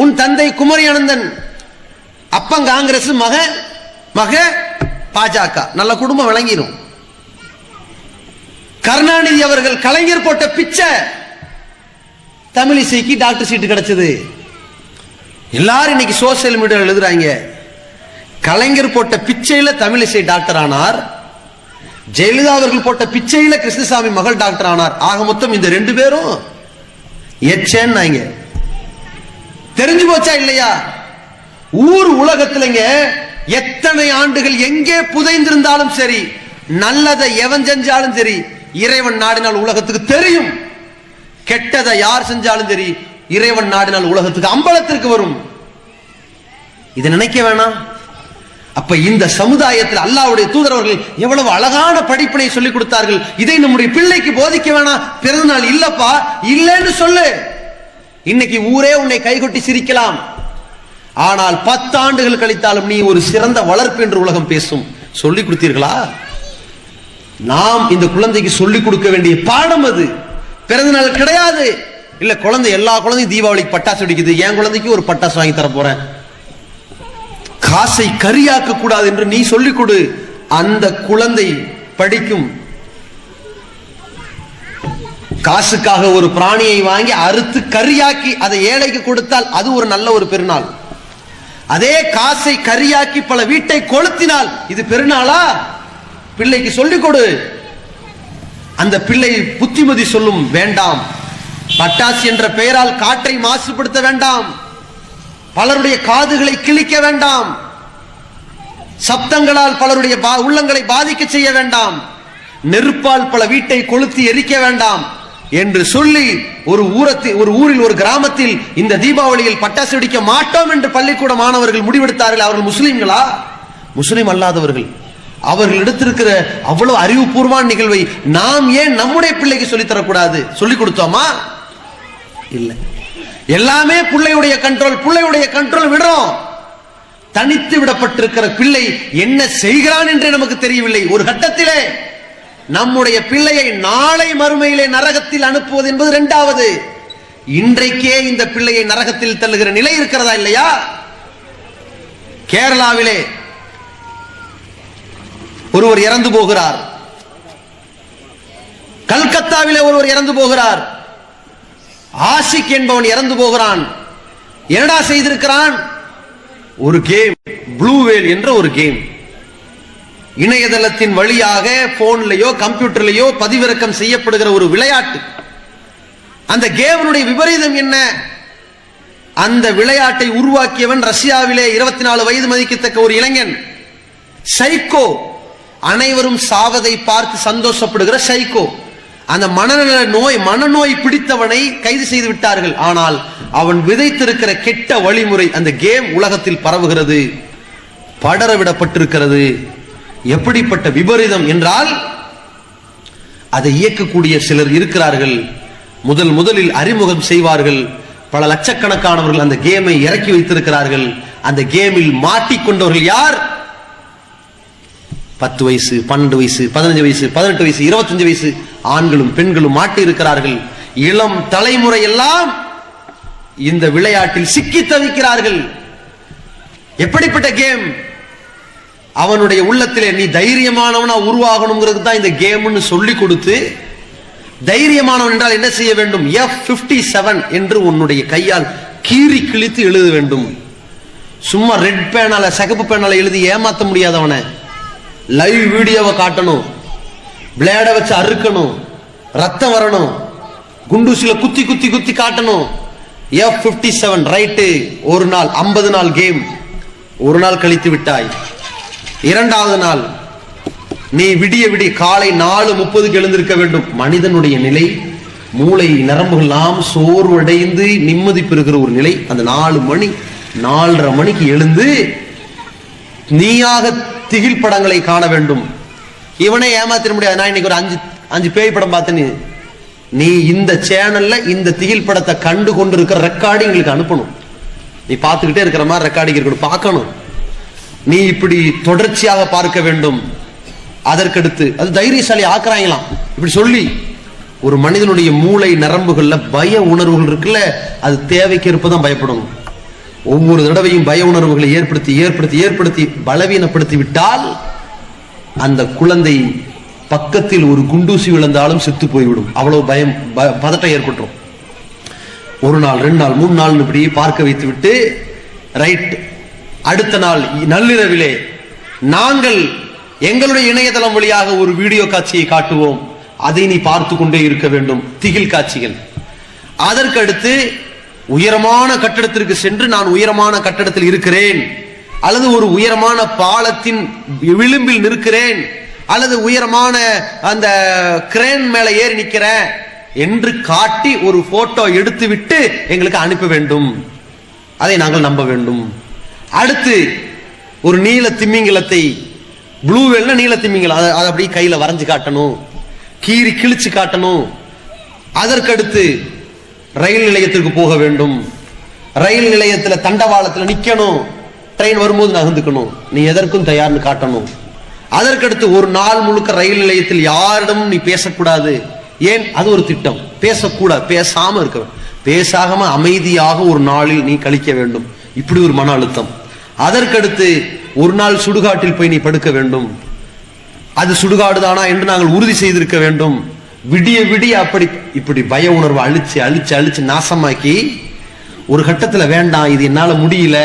உன் தந்தை குமரி அனந்தன், அப்பன் காங்கிரஸ், மக பாஜக. நல்ல குடும்பம் விளங்கிடும். கருணாநிதி அவர்கள் கலைஞர் போட்ட பிச்சை, தமிழிசைக்கு டாக்டர் சீட்டு கிடைச்சது. எல்லாரும் இன்னைக்கு சோசியல் மீடியா எழுதுறாங்க, கலைஞர் போட்ட பிச்சையில தமிழிசை டாக்டர் ஆனார், ஜெயலலிதா அவர்கள் போட்ட பிச்சையில கிருஷ்ணசாமி மகள் டாக்டர் ஆனார். ஆக மொத்தம் இந்த 2 பேரும் எச்சேன்னாங்க. தெரிஞ்சு போச்சா இல்லையா? ஊர் உலகத்திலங்க எத்தனை ஆண்டுகள் எங்கே புதைந்திருந்தாலும் சரி, நல்லதை எவன் செஞ்சாலும் சரி, இறைவன் நாடினால் உலகத்துக்கு தெரியும். கெட்டதை யார் செஞ்சாலும் சரி, இறைவன் நாடினால் உலகத்துக்கு அம்பலத்திற்கு வரும். இதை நினைக்க வேணாம். அப்ப இந்த சமுதாயத்தில் அல்லாஹ்வுடைய தூதரவர்கள் எவ்வளவு அழகான படிப்பினை சொல்லிக் கொடுத்தார்கள். இதை நம்முடைய பிள்ளைக்கு போதிக்க வேணாம். பிறந்த நாள் இல்லப்பா, இல்லைன்னு சொல்லு. இன்னைக்கு ஊரே உன்னை கைகொட்டி சிரிக்கலாம், ஆனால் 10 ஆண்டுகள் கழித்தாலும் நீ ஒரு சிறந்த வளர்ப்பு என்று உலகம் பேசும். சொல்லிக் கொடுத்தீர்களா? நாம் இந்த குழந்தைக்கு சொல்லிக் கொடுக்க வேண்டிய பாடம் அது. பிறந்த நாள் கிடையாது. இல்ல குழந்தை, எல்லா குழந்தையும் தீபாவளிக்கு பட்டாசு வெடிக்குது, என் குழந்தைக்கு ஒரு பட்டாசு வாங்கி தர போறேன். காசை கரியாக்க கூடாது என்று நீ சொல்லிக் கொடு. அந்த குழந்தை படிக்கும். காசுக்காக ஒரு பிராணியை வாங்கி அறுத்து கரியாக்கி அதை ஏழைக்கு கொடுத்தால் அது ஒரு நல்ல ஒரு பெருநாள். அதே காசை கரியாக்கி பல வீட்டை கொளுத்தினால் இது பெருநாளா? பிள்ளைக்கு சொல்லிக் கொடு. அந்த பிள்ளை புத்திமதி சொல்லும். வேண்டாம், பட்டாசு என்ற பெயரால் காற்றை மாசுபடுத்த வேண்டாம், பலருடைய காதுகளை கிழிக்க வேண்டாம், சப்தங்களால் பலருடைய உள்ளங்களை பாதிக்க செய்ய வேண்டாம், நெருப்பால் பல வீட்டை கொளுத்தி எரிக்க வேண்டாம் என்று சொல்லி ஒரு ஊரில் ஒரு கிராமத்தில் இந்த தீபாவளியில் பட்டாசு வெடிக்க மாட்டோம் என்று பள்ளிக்கூட மாணவர்கள் முடிவெடுத்தார்கள். அவர்கள் முஸ்லிம்களா? முஸ்லிம் அல்லாதவர்கள். அவர்கள் எடுத்திருக்கிற அவ்வளவு அறிவுபூர்வமான நிகழ்வை நாம் ஏன் நம்முடைய பிள்ளைக்கு சொல்லித் தரக்கூடாது? சொல்லிக் கொடுத்தோமா? இல்ல. எல்லாமே பிள்ளையுடைய கண்ட்ரோல் விடுறோம். தனித்து விடப்பட்டிருக்கிற பிள்ளை என்ன செய்கிறான் என்று நமக்கு தெரியவில்லை. ஒரு கட்டத்திலே நம்முடைய பிள்ளையை நாளை மறுமையிலே நரகத்தில் அனுப்புவது என்பது 2வது. இன்றைக்கே இந்த பிள்ளையை நரகத்தில் தள்ளுகிற நிலை இருக்கிறதா இல்லையா? கேரளாவிலே ஒருவர் இறந்து போகிறார், கல்கத்தாவிலே ஒருவர் இறந்து போகிறார், ஆஷிக் என்பவன் இறந்து போகிறான். என்னடா செய்திருக்கிறான்? ஒரு கேம், ப்ளூ வேல் என்ற ஒரு கேம். இணையதளத்தின் வழியாக போன்லயோ கம்ப்யூட்டர்லயோ பதிவிறக்கம் செய்யப்படுகிற ஒரு விளையாட்டு. அந்த கேமினுடைய விபரீதம் என்ன? அந்த விளையாட்டை உருவாக்கியவன் ரஷ்யாவிலே 24 வயது மதிக்கத்தக்க ஒரு இளைஞன், சைக்கோ. அனைவரும் சாவதை பார்த்து சந்தோஷப்படுகிற சைக்கோ. அந்த மனநோய் பிடித்தவனை கைது செய்து விட்டார்கள். ஆனால் அவன் விதைத்திருக்கிற கெட்ட வழிமுறை அந்த கேம் உலகத்தில் பரவுகிறது, படர விடப்பட்டிருக்கிறது. எப்படிப்பட்ட விபரீதம் என்றால், அதை இயக்கக்கூடிய சிலர் இருக்கிறார்கள். முதலில் அறிமுகம் செய்வார்கள். பல லட்சக்கணக்கானவர்கள் அந்த கேமை இறக்கி வைத்திருக்கிறார்கள். அந்த கேமில் மாட்டிக்கொண்டவர்கள் யார்? 10 வயசு, 12 வயசு, 15 வயசு, 18 வயசு, 25 வயசு ஆண்களும் பெண்களும் மாட்டி இருக்கிறார்கள். இளம் தலைமுறை எல்லாம் இந்த விளையாட்டில் சிக்கி தவிக்கிறார்கள். எப்படிப்பட்ட கேம்? அவனுடைய உள்ளத்திலே நீ தைரியமானவனா உருவாகணுங்கிறது தான் இந்த கேம்னு சொல்லி கொடுத்து, தைரியமானவன் என்றால் என்ன செய்ய வேண்டும்? F57 என்று உன்னுடைய கையால் கீறி கிழித்து எழுத வேண்டும். சும்மா ரெட் பேனால சிகப்பு பேனால எழுதி ஏமாத்த முடியாதவனை லைவ் வீடியோவை காட்டணும், பிளேட வச்சு அறுக்கணும், ரத்தம் வரணும், குண்டூசில குத்தி குத்தி குத்தி காட்டணும். F57 right. ஒரு நாள் 50 நாள் கேம். ஒரு நாள் கழித்து விட்டாய். 2வது நாள் நீ விடிய காலை 4:30 எழுந்திருக்க வேண்டும். மனிதனுடைய நிலை, மூளை நரம்புகள் எல்லாம் சோர்வடைந்து நிம்மதி பெறுகிற ஒரு நிலை. அந்த 4 மணி 4:30 மணிக்கு எழுந்து நீயாக திகில் படங்களை காண வேண்டும். இவனை ஏமாத்திர முடியாது. நான் இன்னைக்கு ஒரு 5 பேய் படம் பார்த்தேன்னு நீ இந்த சேனல்ல இந்த திகில் படத்தை கண்டு கொண்டு இருக்கிற ரெக்கார்டிங்களுக்கு அனுப்பணும். நீ பார்த்துக்கிட்டே இருக்கிற மாதிரி ரெக்கார்டிங் இருக்கணும், பார்க்கணும். நீ இப்படி தொடர்ச்சியாக பார்க்க வேண்டும். அதற்கடுத்து அது தைரியசாலி ஆக்குறாங்களாம். இப்படி சொல்லி ஒரு மனிதனுடைய மூளை நரம்புகள்ல பய உணர்வுகள் இருக்குல்ல, அது தேவைக்கு இருப்பதான் பயப்படணும். ஒவ்வொரு தடவையும் பய உணர்வுகளை ஏற்படுத்தி ஏற்படுத்தி ஏற்படுத்தி பலவீனப்படுத்தி விட்டால் அந்த குழந்தை பக்கத்தில் ஒரு குண்டூசி விழுந்தாலும் செத்து போய்விடும். அவ்வளவு பயம் பதட்டம் ஏற்பட்டுரும். ஒரு நாள் 2 நாள் 3 நாள் இப்படி பார்க்க வைத்து விட்டு ரைட், அடுத்த நாள் நள்ளிரவிலே நாங்கள் எங்களுடைய இணையதளம் வழியாக ஒரு வீடியோ காட்சியை காட்டுவோம், அதை நீ பார்த்து கொண்டே இருக்க வேண்டும். திகில் காட்சிகள். அதற்கடுத்து உயரமான கட்டடத்திற்கு சென்று நான் உயரமான கட்டடத்தில் இருக்கிறேன், அல்லது ஒரு உயரமான பாலத்தின் விளிம்பில் நிற்கிறேன், அல்லது உயரமான அந்த கிரேன் மேல ஏறி நிற்கிறேன் என்று காட்டி ஒரு போட்டோ எடுத்து விட்டு எங்களுக்கு அனுப்ப வேண்டும். அதை நாங்கள் நம்ப வேண்டும். அடுத்து ஒரு நீல திமிங்கலத்தை, ப்ளூ வேல்னா நீல திமிங்கலம், அதை அப்படியே கையில வரைஞ்சு காட்டணும், கீறி கிழிச்சு காட்டணும். அதற்கடுத்து ரயில் நிலையத்திற்கு போக வேண்டும். ரயில் நிலையத்தில் தண்டவாளத்தில் நிக்கணும், ட்ரெயின் வரும்போது நகர்ந்துக்கணும், நீ எதற்கும் தயார்னு காட்டணும். அதற்கடுத்து ஒரு நாள் முழுக்க ரயில் நிலையத்தில் யாரிடமும் நீ பேசக்கூடாது. ஏன்? அது ஒரு திட்டம். பேசக்கூடாது, பேசாம இருக்க, பேசாம அமைதியாக ஒரு நாளில் நீ கழிக்க வேண்டும். இப்படி ஒரு மன அழுத்தம். அதற்கடுத்து ஒரு நாள் சுடுகாட்டில் போய் நீ படுக்க வேண்டும். அது சுடுகாடுதானா என்று நாங்கள் உறுதி செய்திருக்க வேண்டும். விடிய விடிய அப்படி இப்படி பய உணர்வு அழிச்சு அழிச்சு அழிச்சு நாசமாக்கி ஒரு கட்டத்துல வேண்டாம், இது என்னால முடியல,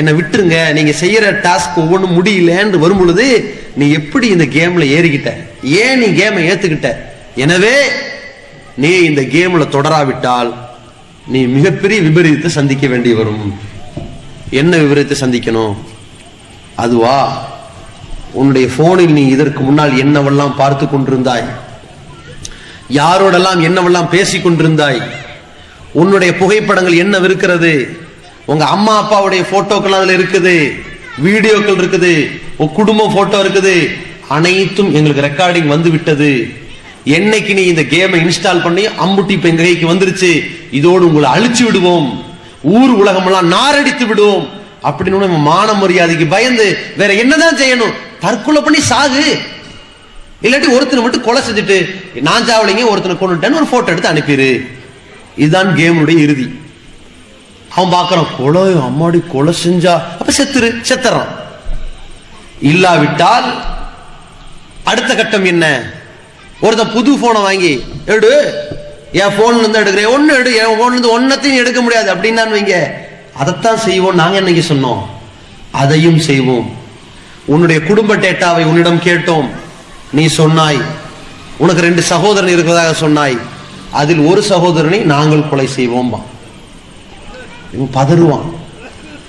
என்னை விட்டுருங்க, நீங்க செய்யற டாஸ்க் ஒவ்வொன்றும் முடியலன்னு வரும் பொழுது நீ எப்படி இந்த கேம்ல ஏறிக்கிட்ட, ஏன் நீ கேமை ஏத்துக்கிட்ட? எனவே நீ இந்த கேம்ல தொடராவிட்டால் நீ மிகப்பெரிய விபரீதத்தை சந்திக்க வேண்டி வரும். என்ன விபரீதத்தை சந்திக்கணும்? அதுவா, உன்னுடைய போனில் நீ இதற்கு முன்னால் என்னவெல்லாம் பார்த்து கொண்டிருந்தாய், யாரோடெல்லாம் என்னவெல்லாம் பேசிக் கொண்டிருந்தாய், உன்னுடைய புகைப்படங்கள் என்ன இருக்கிறது, உங்க அம்மா அப்பாவுடைய போட்டோக்கள் அதுல இருக்குது, வீடியோக்கள் இருக்குது, உங்க குடும்ப போட்டோ இருக்குது, அனைத்தும் எங்களுக்கு ரெக்கார்டிங் வந்து விட்டது. என்னைக்கு நீ இந்த கேமை இன்ஸ்டால் பண்ணி அம்புட்டி இப்ப எங்க கைக்கு வந்துருச்சு, இதோடு உங்களை அழிச்சு விடுவோம், ஊர் உலகம் எல்லாம் நாரடித்து விடுவோம் அப்படின்னு மான மரியாதைக்கு பயந்து வேற என்னதான் செய்யணும்? தற்கொலை பண்ணி சாகு, இல்லாட்டி ஒருத்தனை மட்டும் கொலை செஞ்சுட்டு நான் சாவலைங்க ஒருத்தனை கொண்டுட்டேன்னு ஒரு போட்டோ எடுத்து அனுப்பிடு. இதுதான் கேமுடைய இறுதி. அவன் பாக்குறான், கொலை, அம்மாடி கொலை செஞ்சா அப்ப செத்துறான். இல்லாவிட்டால் அடுத்த கட்டம் என்ன? ஒருத்தன் புது போனை வாங்கி எடு, என் போன்ல இருந்து எடுக்கிறேன், ஒன்னு எடு, என் போன்ல இருந்து ஒன்னத்தையும் எடுக்க முடியாது அப்படின்னு வைங்க. அதைத்தான் செய்வோம். நாங்க என்னைக்கு சொன்னோம்? அதையும் செய்வோம். உன்னுடைய குடும்ப டேட்டாவை உன்னிடம் கேட்டோம், நீ சொன்னாய் உனக்கு 2 சகோதரன் இருக்கிறதாக சொன்னாய், அதில் ஒரு சகோதரனை நாங்கள் கொலை செய்வோம். இவன் பதறுவான்.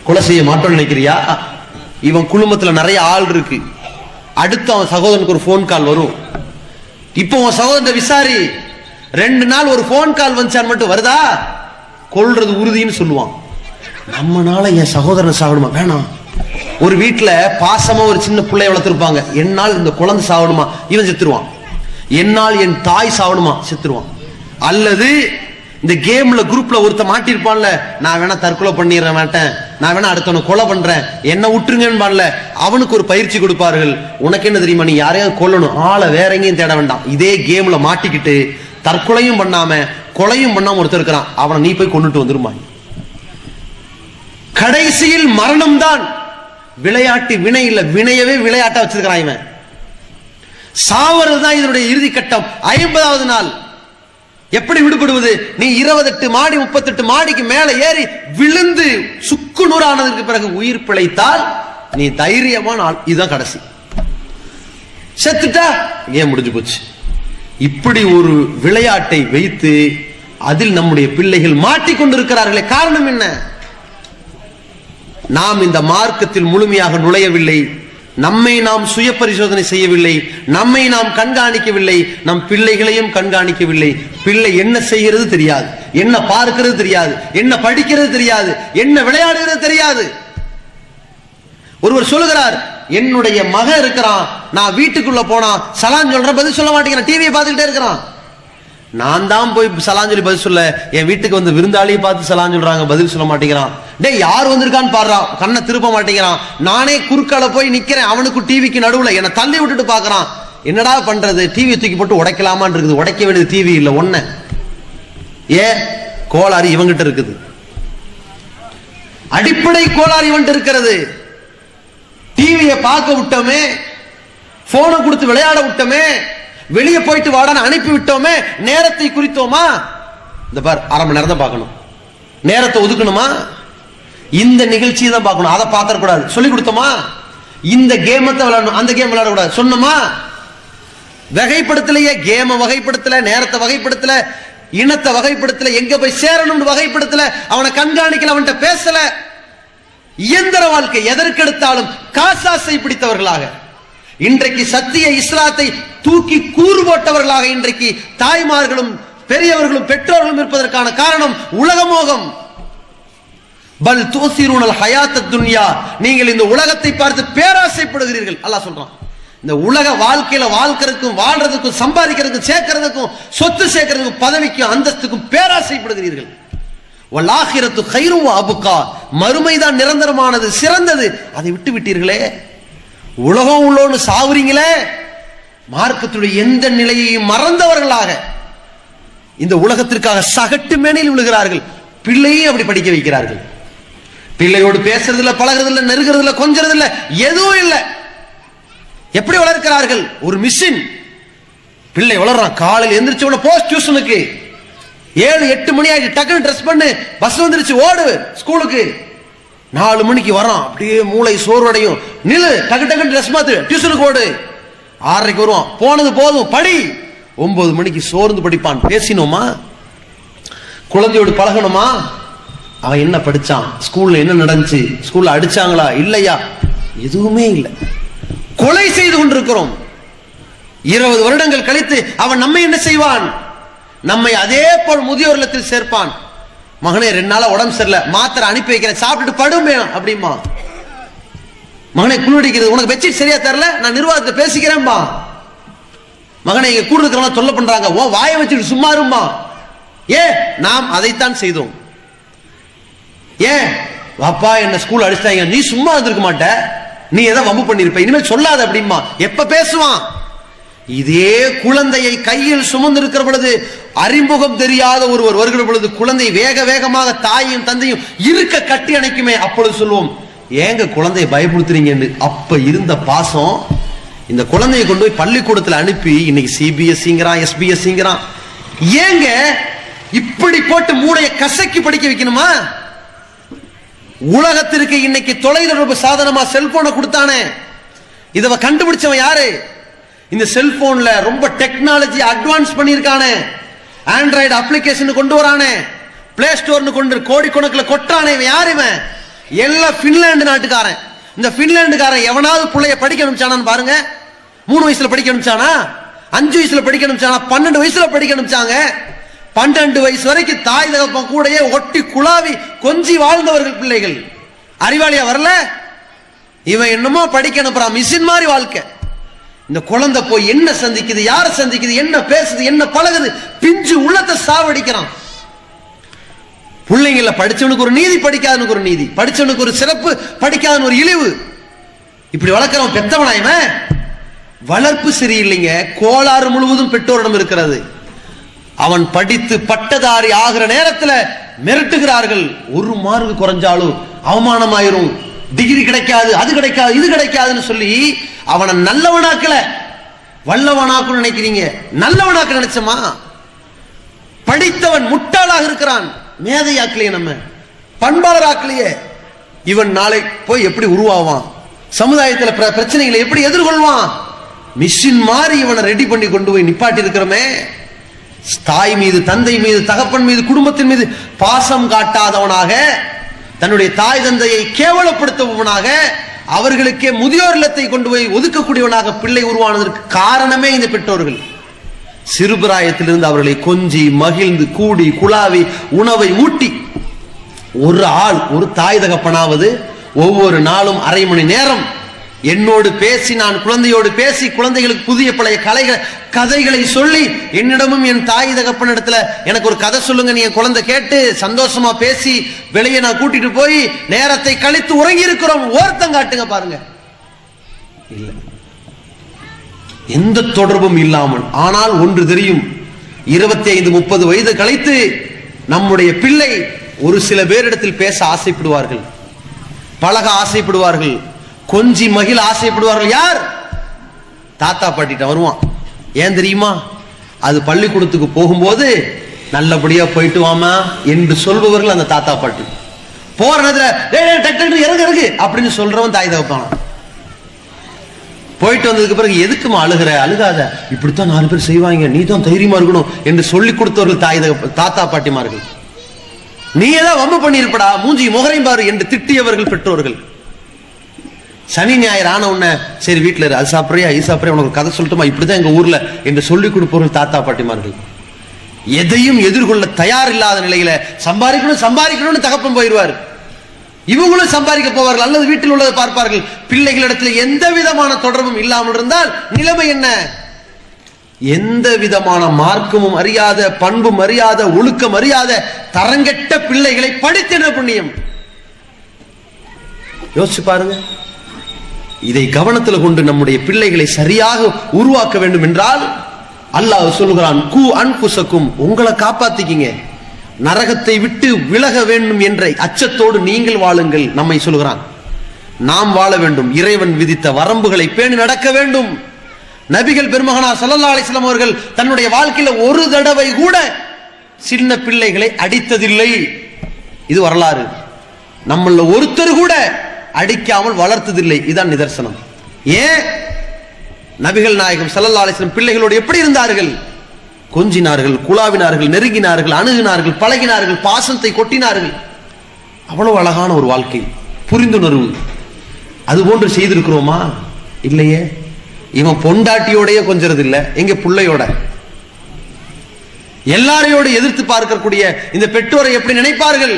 கொலை செய்ய மாட்டோம் நினைக்கிறியா? இவன் குடும்பத்துல நிறைய ஆள் இருக்கு. அடுத்து அவன் சகோதரனுக்கு ஒரு போன் கால் வரும். இப்போ உன் சகோதரன் விசாரி, 2 நாள் ஒரு போன் கால் வந்துச்சான்னு மட்டும் வருதா, கொல்றது உறுதின்னு சொல்லுவான். நம்மனால என் சகோதரன் சாகணுமா? வேணாம். ஒரு வீட்டுல பாசமா ஒரு சின்ன பிள்ளைய வளர்த்திருப்பாங்க, என்னால் இந்த குழந்தை சாவணுமா, இவன் செத்துருவான். என்னால் என் தாய் சாவணுமா, செத்துருவான். அல்லது இந்த கேம்ல குரூப்ல ஒருத்த மாட்டிருப்பான்ல, நான் வேணா தற்கொலை பண்ணிடுற மாட்டேன், நான் வேணா அடுத்தவனை கொலை பண்றேன், என்ன விட்டுருங்கன்னு அவனுக்கு ஒரு பயிற்சி கொடுப்பார்கள். உனக்கு என்ன தெரியுமா, நீ யாரையாவது கொல்லணும், ஆளை வேற எங்கேயும் தேட வேண்டாம், இதே கேம்ல மாட்டிக்கிட்டு தற்கொலையும் பண்ணாம கொலையும் பண்ணாம ஒருத்தர் இருக்கிறான், அவனை நீ போய் கொண்டுட்டு வந்துருமா. கடைசியில் மரணம் தான் விளையாட்டு, வினை இல்ல, வினையவே விளையாட்டா வச்சிருக்கிறான் இவன். சாவறது தான் இதனுடைய இறுதி கட்டம். 50வது நாள் எப்படி விடுபடுவது? நீ 28 மாடி 38 மாடிக்கு மேல ஏறி விழுந்து சுக்கு நூறானதுக்கு பிறகு உயிர் பிழைத்தால் நீ தைரியமான ஆள். இதுதான் கடைசி. செத்துட்டா ஏன் முடிஞ்சு போச்சு. இப்படி ஒரு விளையாட்டை வைத்து அதில் நம்முடைய பிள்ளைகள் மாட்டிக்கொண்டிருக்கிறார்களே. காரணம் என்ன? நாம் இந்த மார்க்கத்தில் முழுமையாக நுழையவில்லை, நம்மை நாம் சுய பரிசோதனை செய்யவில்லை, நம்மை நாம் கண்காணிக்கவில்லை, நம் பிள்ளைகளையும் கண்காணிக்கவில்லை. பிள்ளை என்ன செய்கிறது தெரியாது, என்ன பார்க்கிறது தெரியாது, என்ன படிக்கிறது தெரியாது, என்ன விளையாடுகிறது தெரியாது. ஒருவர் சொல்லுகிறார், என்னுடைய மகன் இருக்கிறான், நான் வீட்டுக்குள்ள போனா சலான் சொல்றேன், பதில் சொல்ல மாட்டேங்கிறான், டிவியை பார்த்துக்கிட்டே இருக்கிறான். நான் தான் போய் சலான் சொல்லி பதில் சொல்ல, என் வீட்டுக்கு வந்து விருந்தாளியை பார்த்து சலான் சொல்றாங்க, பதில் சொல்ல மாட்டேங்கிறான். டே யார் வந்திருக்கான்னு பாடுறான், கண்ணை திருப்ப மாட்டேங்கிறான். நானே குறுக்கால போய் நிக்கிறேன், அவனுக்கு டிவிக்கு நடுவுல என்னை தள்ளி விட்டுட்டு பாக்குறான். என்னடா பண்றது, டிவி தூக்கி போட்டு உடைக்கலாமான்னு இருக்குது. உடைக்க வேண்டியது டிவி இல்ல, ஒன்ன கோளாறு இவங்கிட்ட இருக்குது. அடிப்படை கோளாறு இவன்ட்டு இருக்கிறது. டிவியை பார்க்க விட்டோமே, போனை கொடுத்து விளையாட விட்டோமே, வெளியே போயிட்டு வாடான்னு அனுப்பி விட்டோமே, நேரத்தை குறித்தோமா? இந்த பார், அரை மணி நேரம் தான் பார்க்கணும், நேரத்தை ஒதுக்கணுமா? இந்த நிகழ்ச்சியை தான் பார்க்கணும், அதை பார்க்க கூடாது. சொல்லி கொடுத்தோமா? இந்த கேமத்தை விளையாடணும், அந்த கேம் விளையாட கூடாது சொன்னோமா? வகைப்படுத்தலையே, கேம வகைப்படுத்தல, நேரத்தை வகைப்படுத்தல, இனத்தை வகைப்படுத்தல, எங்க போய் சேரணும்னு வகைப்படுத்தல, அவனை கண்காணிக்கல, அவன்கிட்ட பேசல. இயந்திர வாழ்க்கை, எதற்கெடுத்தாலும் காசாசை பிடித்தவர்களாக, இன்றைக்கு சத்திய இஸ்லாத்தை தூக்கி கூறு போட்டவர்களாக இன்றைக்கு தாய்மார்களும் பெரியவர்களும் பெற்றோர்களும் இருப்பதற்கான காரணம் உலகமோகம். பல் தூசிரூனல் ஹயாத்தத் துன்யா, நீங்கள் இந்த உலகத்தை பார்த்து பேராசைப்படுகிறீர்கள். அல்லாஹ் சொல்றான், இந்த உலக வாழ்க்கையில வாழ்க்கிறதுக்கும் வாழ்றதுக்கும் சம்பாதிக்கிறதுக்கும் சேர்க்கிறதுக்கும் சொத்து சேர்க்கிறதுக்கும் பதவிக்கும் அந்தஸ்துக்கும் பேராசைப்படுகிறீர்கள். வல்லாஹிரத்து கைரும் வ அபுகா, மறுமைதான் நிரந்தரமானது, சிறந்தது. அதை விட்டு விட்டீர்களே. உலகம் உள்ளோன்னு சாவுறீங்களே. மார்க்கத்துடைய எந்த நிலையையும் மறந்தவர்களாக இந்த உலகத்திற்காக சகட்டு மேனில் விழுகிறார்கள். பிள்ளையும் அப்படி படிக்க வைக்கிறார்கள். பிள்ளையோடு பேசுறது இல்ல, பழகிறது இல்ல, நெருகிறது இல்ல, கொஞ்சறது இல்ல, எதுவும் இல்ல. எப்படி வளர்க்கிறார்கள்? ஒரு மிஷின். பிள்ளை வளர்றான், காலையில் எந்திரிச்ச உடனே போஸ்ட் டியூஷனுக்கு 7-8 மணி ஆயிடுச்சு, டக்குன்னு ட்ரெஸ் பண்ணு, பஸ் வந்துருச்சு, ஓடு ஸ்கூலுக்கு. 4 மணிக்கு வரான், அப்படியே மூளை சோர்வடையும். நிலு, டக்கு டக்குன்னு ட்ரெஸ் மாத்து, டியூஷனுக்கு ஓடு. 6:30 வருவான், போனது போதும் படி. 9 மணிக்கு சோர்ந்து படிப்பான். பேசினோமா? குழந்தையோடு பழகணுமா? அவன் என்ன படிச்சான், ஸ்கூல்ல என்ன நடந்துச்சு, ஸ்கூல்ல அடிச்சாங்களா இல்லையா, எதுவுமே இல்லை. கொலை செய்து கொண்டிருக்கிறோம். 20 வருடங்கள் கழித்து அவன் நம்மை என்ன செய்வான்? நம்மை அதே போல் முதியோர் இல்லத்தில் சேர்ப்பான். மகனே 2 நாளா உடம்பு சரியில்லை, மாத்திரை அனுப்பி வைக்கிறேன், சாப்பிட்டுட்டு படுமே அப்படிமா. மகனை குளிடிக்கிறது, உனக்கு பெட்ஷீட் சரியா தரல, நான் நிர்வாகத்தை பேசிக்கிறேன்பா. மகனை இங்க கூட இருக்கிறவங்க தொல்லை பண்றாங்க, ஓ வாயை வச்சுட்டு சும்மா இருமா. நாம் அதைத்தான் செய்தோம். வாப்பா என்ன ஸ்கூல் அடிச்சிட்டாங்க, நீ சும்மா இருந்திருக்க மாட்ட, நீ ஏதோ வம்பு பண்ணிருப்ப, இனிமேல் சொல்லாத அப்படிமா. எப்ப பேசுவான்? இதே குழந்தையை கையில் சுமந்திருக்கிற பொழுது, அறிமுகம் தெரியாத ஒருவர் வருகிற பொழுது, குழந்தை வேக வேகமாக தாயும் தந்தையும் இருக்க கட்டி அணைக்குமே, அப்பொழுது சொல்லுவோம், ஏங்க குழந்தையை பயப்படுத்துறீங்கன்னு. அப்ப இருந்த பாசம். இந்த குழந்தையை கொண்டு போய் பள்ளிக்கூடத்தில் அனுப்பி இன்னைக்கு சிபிஎஸ்சிங்கிறான், எஸ்பிஎஸ்சிங்கிறான். ஏங்க இப்படி போட்டு மூளையை கசக்கி படிக்க வைக்கணுமா? உலகத்திற்கு இன்னைக்கு தொலைத்தொடர்பு சாதனமா செல்போனை கொடுத்தானே, இதை கண்டுபிடிச்சவன் யாரு? இந்த செல்போன்ல ரொம்ப டெக்னாலஜி அட்வான்ஸ் பண்ணிருக்கானே, ஆண்ட்ராய்டு அப்ளிகேஷன் கொண்டு வரானே, பிளே ஸ்டோர்னு கொண்டு கோடிக்கணக்கில் கொட்டானே, யாரு இவன்? எல்லாம் பின்லாந்து நாட்டுக்காரன். இந்த பின்லாந்துக்காரன் எவனாவது பிள்ளைய படிக்க அனுப்பிச்சானான்னு பாருங்க. 3 வயசுல படிக்க அனுப்பிச்சானா, 5 வயசுல படிக்க அனுப்பிச்சானா, 12 வயசுல படிக்க அனுப்பிச்சாங்க. 12 வயசு வரைக்கும் தாய் தகப்பன் கூடயே ஒட்டி குழாவி கொஞ்சி வாழ்ந்தவர்கள் பிள்ளைகள். அறிவாளியா வரல. இவன் என்னமோ படிக்க அனுப்புறான், மிஷின் மாதிரி வாழ்க்கை. இந்த குழந்தை போய் என்ன சந்திக்குது, யார சந்திக்குது, என்ன பேசுது, என்ன பழகுது, பிஞ்சு உள்ளத்தை சாவடிக்கிறான். பிள்ளைங்கள படிச்சவனுக்கு ஒரு நீதி, படிக்காதவனுக்கு ஒரு நீதி, படிச்சவனுக்கு ஒரு சிறப்பு, படிக்காதவன் ஒரு இழிவு. இப்படி வளர்க்கிறவன் பெத்தவனாய்வன். வளர்ப்பு சரியில்லைங்க. கோளாறு முழுவதும் பெற்றோரிடம் இருக்கிறது. அவன் படித்து பட்டதாரி ஆகிற நேரத்தில் மிரட்டுகிறார்கள். 1 மார்க்கு குறைஞ்சாலும் அவமானமாயிரும், டிகிரி கிடைக்காது, அது கிடைக்காது, இது கிடைக்காதுன்னு சொல்லி அவனை நல்லவனாக்கல, வல்லவனாக்கு நினைக்கிறீங்க. நல்லவனாக்க நினைச்சமா? படித்தவன் முட்டாளாக இருக்கிறான், மேதையாக்கலையே, நம்ம பண்பாளராக்கலையே. இவன் நாளை போய் எப்படி உருவாவான், சமுதாயத்தில் பிரச்சனைகளை எப்படி எதிர்கொள்வான்? மிஷின் மாதிரி இவனை ரெடி பண்ணி கொண்டு போய் நிப்பாட்டி இருக்கிறோமே. தாய் மீது, தந்தை மீது, தகப்பன் மீது, குடும்பத்தின் மீது பாசம் காட்டாதவனாக, தன்னுடைய தாய் தந்தையை கேவலப்படுத்துபவனாக, அவர்களுக்கே முதியோர் இல்லத்தை கொண்டு போய் ஒதுக்கக்கூடியவனாக பிள்ளை உருவானதற்கு காரணமே இந்த பெற்றோர்கள். சிறுபிராயத்திலிருந்து அவர்களை கொஞ்சி மகிழ்ந்து கூடி குழாவி உணவை ஊட்டி, ஒரு ஆள், ஒரு தாய் தகப்பனாவது ஒவ்வொரு நாளும் 1/2 மணி நேரம் என்னோடு பேசி, நான் குழந்தையோடு பேசி, குழந்தைகளுக்கு புதிய பழைய கதைகளை சொல்லி, என்னிடமும் என் தாய் தகப்பனிடத்துல எனக்கு ஒரு கதை சொல்லுங்க, நீ என் குழந்தை கேட்டு சந்தோஷமா பேசி வெளியே நான் கூட்டிட்டு போய் நேரத்தை கழித்து உறங்கி இருக்கிறோம். ஓர்த்தம் காட்டுங்க பாருங்க. இல்ல எந்த தொடர்பும் இல்லாமல். ஆனால் ஒன்று தெரியும், 25-30 வயது கழித்து நம்முடைய பிள்ளை ஒரு சில பேரிடத்தில் பேச ஆசைப்படுவார்கள், பழக ஆசைப்படுவார்கள், கொஞ்சி மகிழ ஆசைப்படுவார்கள். யார்? தாத்தா பாட்டிட்ட வருவான். ஏன் தெரியுமா? அது பள்ளிக்கூடத்துக்கு போகும்போது நல்லபடியா போயிட்டு வாமா என்று சொல்பவர்கள் அந்த தாத்தா பாட்டி. போற நேரத்துல இறங்கு அப்படின்னு சொல்றவன் தாய் தகப்பான். போயிட்டு வந்ததுக்கு பிறகு எதுக்குமா அழுகிற, அழுகாத, இப்படித்தான் 4 பேர் செய்வாங்க, நீ தான் தைரியமா இருக்கணும் என்று சொல்லி கொடுத்தவர்கள் தாத்தா பாட்டிமார்கள். நீ ஏதாவது வம்பு பண்ணிருப்படா, மூஞ்சி முகரையும் பாரு என்று திட்டியவர்கள் பெற்றோர்கள். சனி ஞாயிறு ஆன உடனே சரி வீட்டுல அது சாப்பிட்றியா இது சாப்பிட்றியா, உனக்கு கதை சொல்லட்டுமா, இப்படிதான் எங்க ஊர்ல என்று சொல்லிக் கொடுப்பவர்கள் தாத்தா பாட்டிமார்கள். எதையும் எதிர்கொள்ள தயார் இல்லாத நிலையில சம்பாதிக்கணும்னு தகப்பன் போயிடுவார். இவங்களும் சம்பாதிக்க போவார்கள் அல்லது வீட்டில் உள்ளதை பார்ப்பார்கள். பிள்ளைகளிடத்தில் எந்த விதமான தொடர்பும் இல்லாமல் இருந்தால் நிலைமை என்ன? எந்த விதமான மார்க்கமும் அறியாத, பண்பும் அறியாத, ஒழுக்கம் அறியாத தரங்கெட்ட பிள்ளைகளை படித்த புண்ணியம். யோசிச்சு பாருங்க. இதை கவனத்தில் கொண்டு நம்முடைய பிள்ளைகளை சரியாக உருவாக்க வேண்டும் என்றால் அல்லாஹ் சொல்லுகிறான், கு அன்புசக்கும், உங்களை காப்பாத்திக்கிங்க, நரகத்தை விட்டு விலக வேண்டும் என்ற அச்சத்தோடு நீங்கள் வாழுங்கள். நம்மை சொல்கிறான், நாம் வாழ வேண்டும், இறைவன் விதித்த வரம்புகளை பேணி நடக்க வேண்டும். நபிகள் பெருமகனார் ஸல்லல்லாஹு அலைஹி வஸல்லம் அவர்கள் தன்னுடைய வாழ்க்கையில ஒரு தடவை கூட சின்ன பிள்ளைகளை அடித்ததில்லை. இது வரலாறு. நம்மள ஒருத்தர் கூட அடிக்காமல் வளர்த்ததில்லை. இதுதான் நிதர்சனம். ஏன்? நபிகள் நாயகம் ஸல்லல்லாஹு அலைஹி வஸல்லம் பிள்ளைகளோடு எப்படி இருந்தார்கள்? கொஞ்சினார்கள், குழாவினார்கள், நெருங்கினார்கள், அணுகினார்கள், பழகினார்கள், பாசத்தை கொட்டினார்கள். அவ்வளவு அழகான ஒரு வாழ்க்கை, புரிந்துணர்வு. அது போன்று செய்திருக்கிறோமா? இல்லையே. இவன் பொண்டாட்டியோடைய கொஞ்சறது இல்ல, எங்க பிள்ளையோட. எல்லாரையோடு எதிர்த்து பார்க்கக்கூடிய இந்த பெற்றோரை எப்படி நினைப்பார்கள்?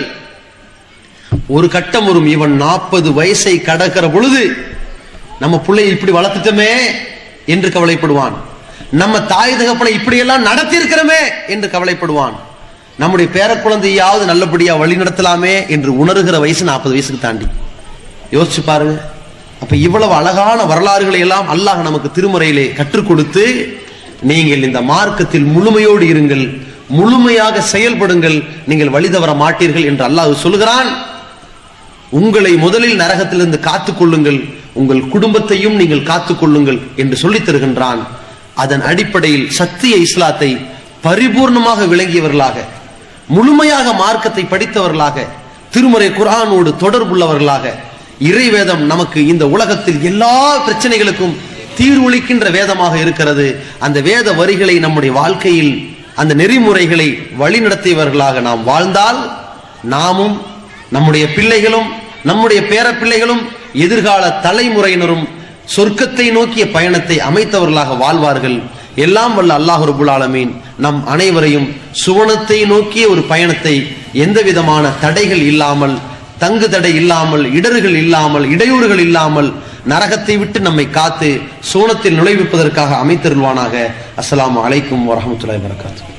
ஒரு கட்டம் வரும், இவன் 40 வயசை கடக்கிற பொழுது நம்ம பிள்ளையை இப்படி வளர்த்துட்டோமே என்று கவலைப்படுவான். நம்ம தாய் தகப்பனை இப்படியெல்லாம் நடத்தி இருக்கிறோமே என்று கவலைப்படுவான். நம்முடைய பேர குழந்தையாவது நல்லபடியா வழி நடத்தலாமே என்று உணர்கிற வயசு 40 வயசுக்கு தாண்டி. யோசிச்சு பாருங்க. அப்ப இவ்வளவு அழகான வரலாறுகளை எல்லாம் அல்லாஹ் நமக்கு திருமறையிலே கற்றுக் கொடுத்து, நீங்கள் இந்த மார்க்கத்தில் முழுமையோடு இருங்கள், முழுமையாக செயல்படுங்கள், நீங்கள் வழி தவற மாட்டீர்கள் என்று அல்லாஹ் சொல்லுகிறான். உங்களை முதலில் நரகத்திலிருந்து காத்துக் கொள்ளுங்கள், உங்கள் குடும்பத்தையும் நீங்கள் காத்துக் கொள்ளுங்கள் என்று சொல்லித் தருகின்றான். அதன் அடிப்படையில் சத்திய இஸ்லாத்தை பரிபூர்ணமாக விளங்கியவர்களாக, முழுமையாக மார்க்கத்தை படித்தவர்களாக, திருமறை குர்ஆனோடு தொடர்புள்ளவர்களாக, இறைவேதம் நமக்கு இந்த உலகத்தில் எல்லா பிரச்சனைகளுக்கும் தீர்வளிக்கின்ற வேதமாக இருக்கிறது. அந்த வேத வரிகளை நம்முடைய வாழ்க்கையில், அந்த நெறிமுறைகளை வழிநடத்தியவர்களாக நாம் வாழ்ந்தால், நாமும் நம்முடைய பிள்ளைகளும் நம்முடைய பேர பிள்ளைகளும் எதிர்கால தலைமுறையினரும் சொர்க்கத்தை நோக்கிய பயணத்தை அமைத்தவர்களாக வாழ்வார்கள். எல்லாம் வல்ல அல்லாஹ் ரப்பல் ஆலமீன் நம் அனைவரையும் சுவனத்தை நோக்கிய ஒரு பயணத்தை எந்த விதமான தடைகள் இல்லாமல், தங்கு தடை இல்லாமல், இடர்கள் இல்லாமல், இடையூறுகள் இல்லாமல் நரகத்தை விட்டு நம்மை காத்து சுவனத்தில் நுழைவிப்பதற்காக அமைத்தருள்வானாக. அஸ்ஸலாமு அலைக்கும் வரஹ்மத்துல்லாஹி வபரகாத்துஹு.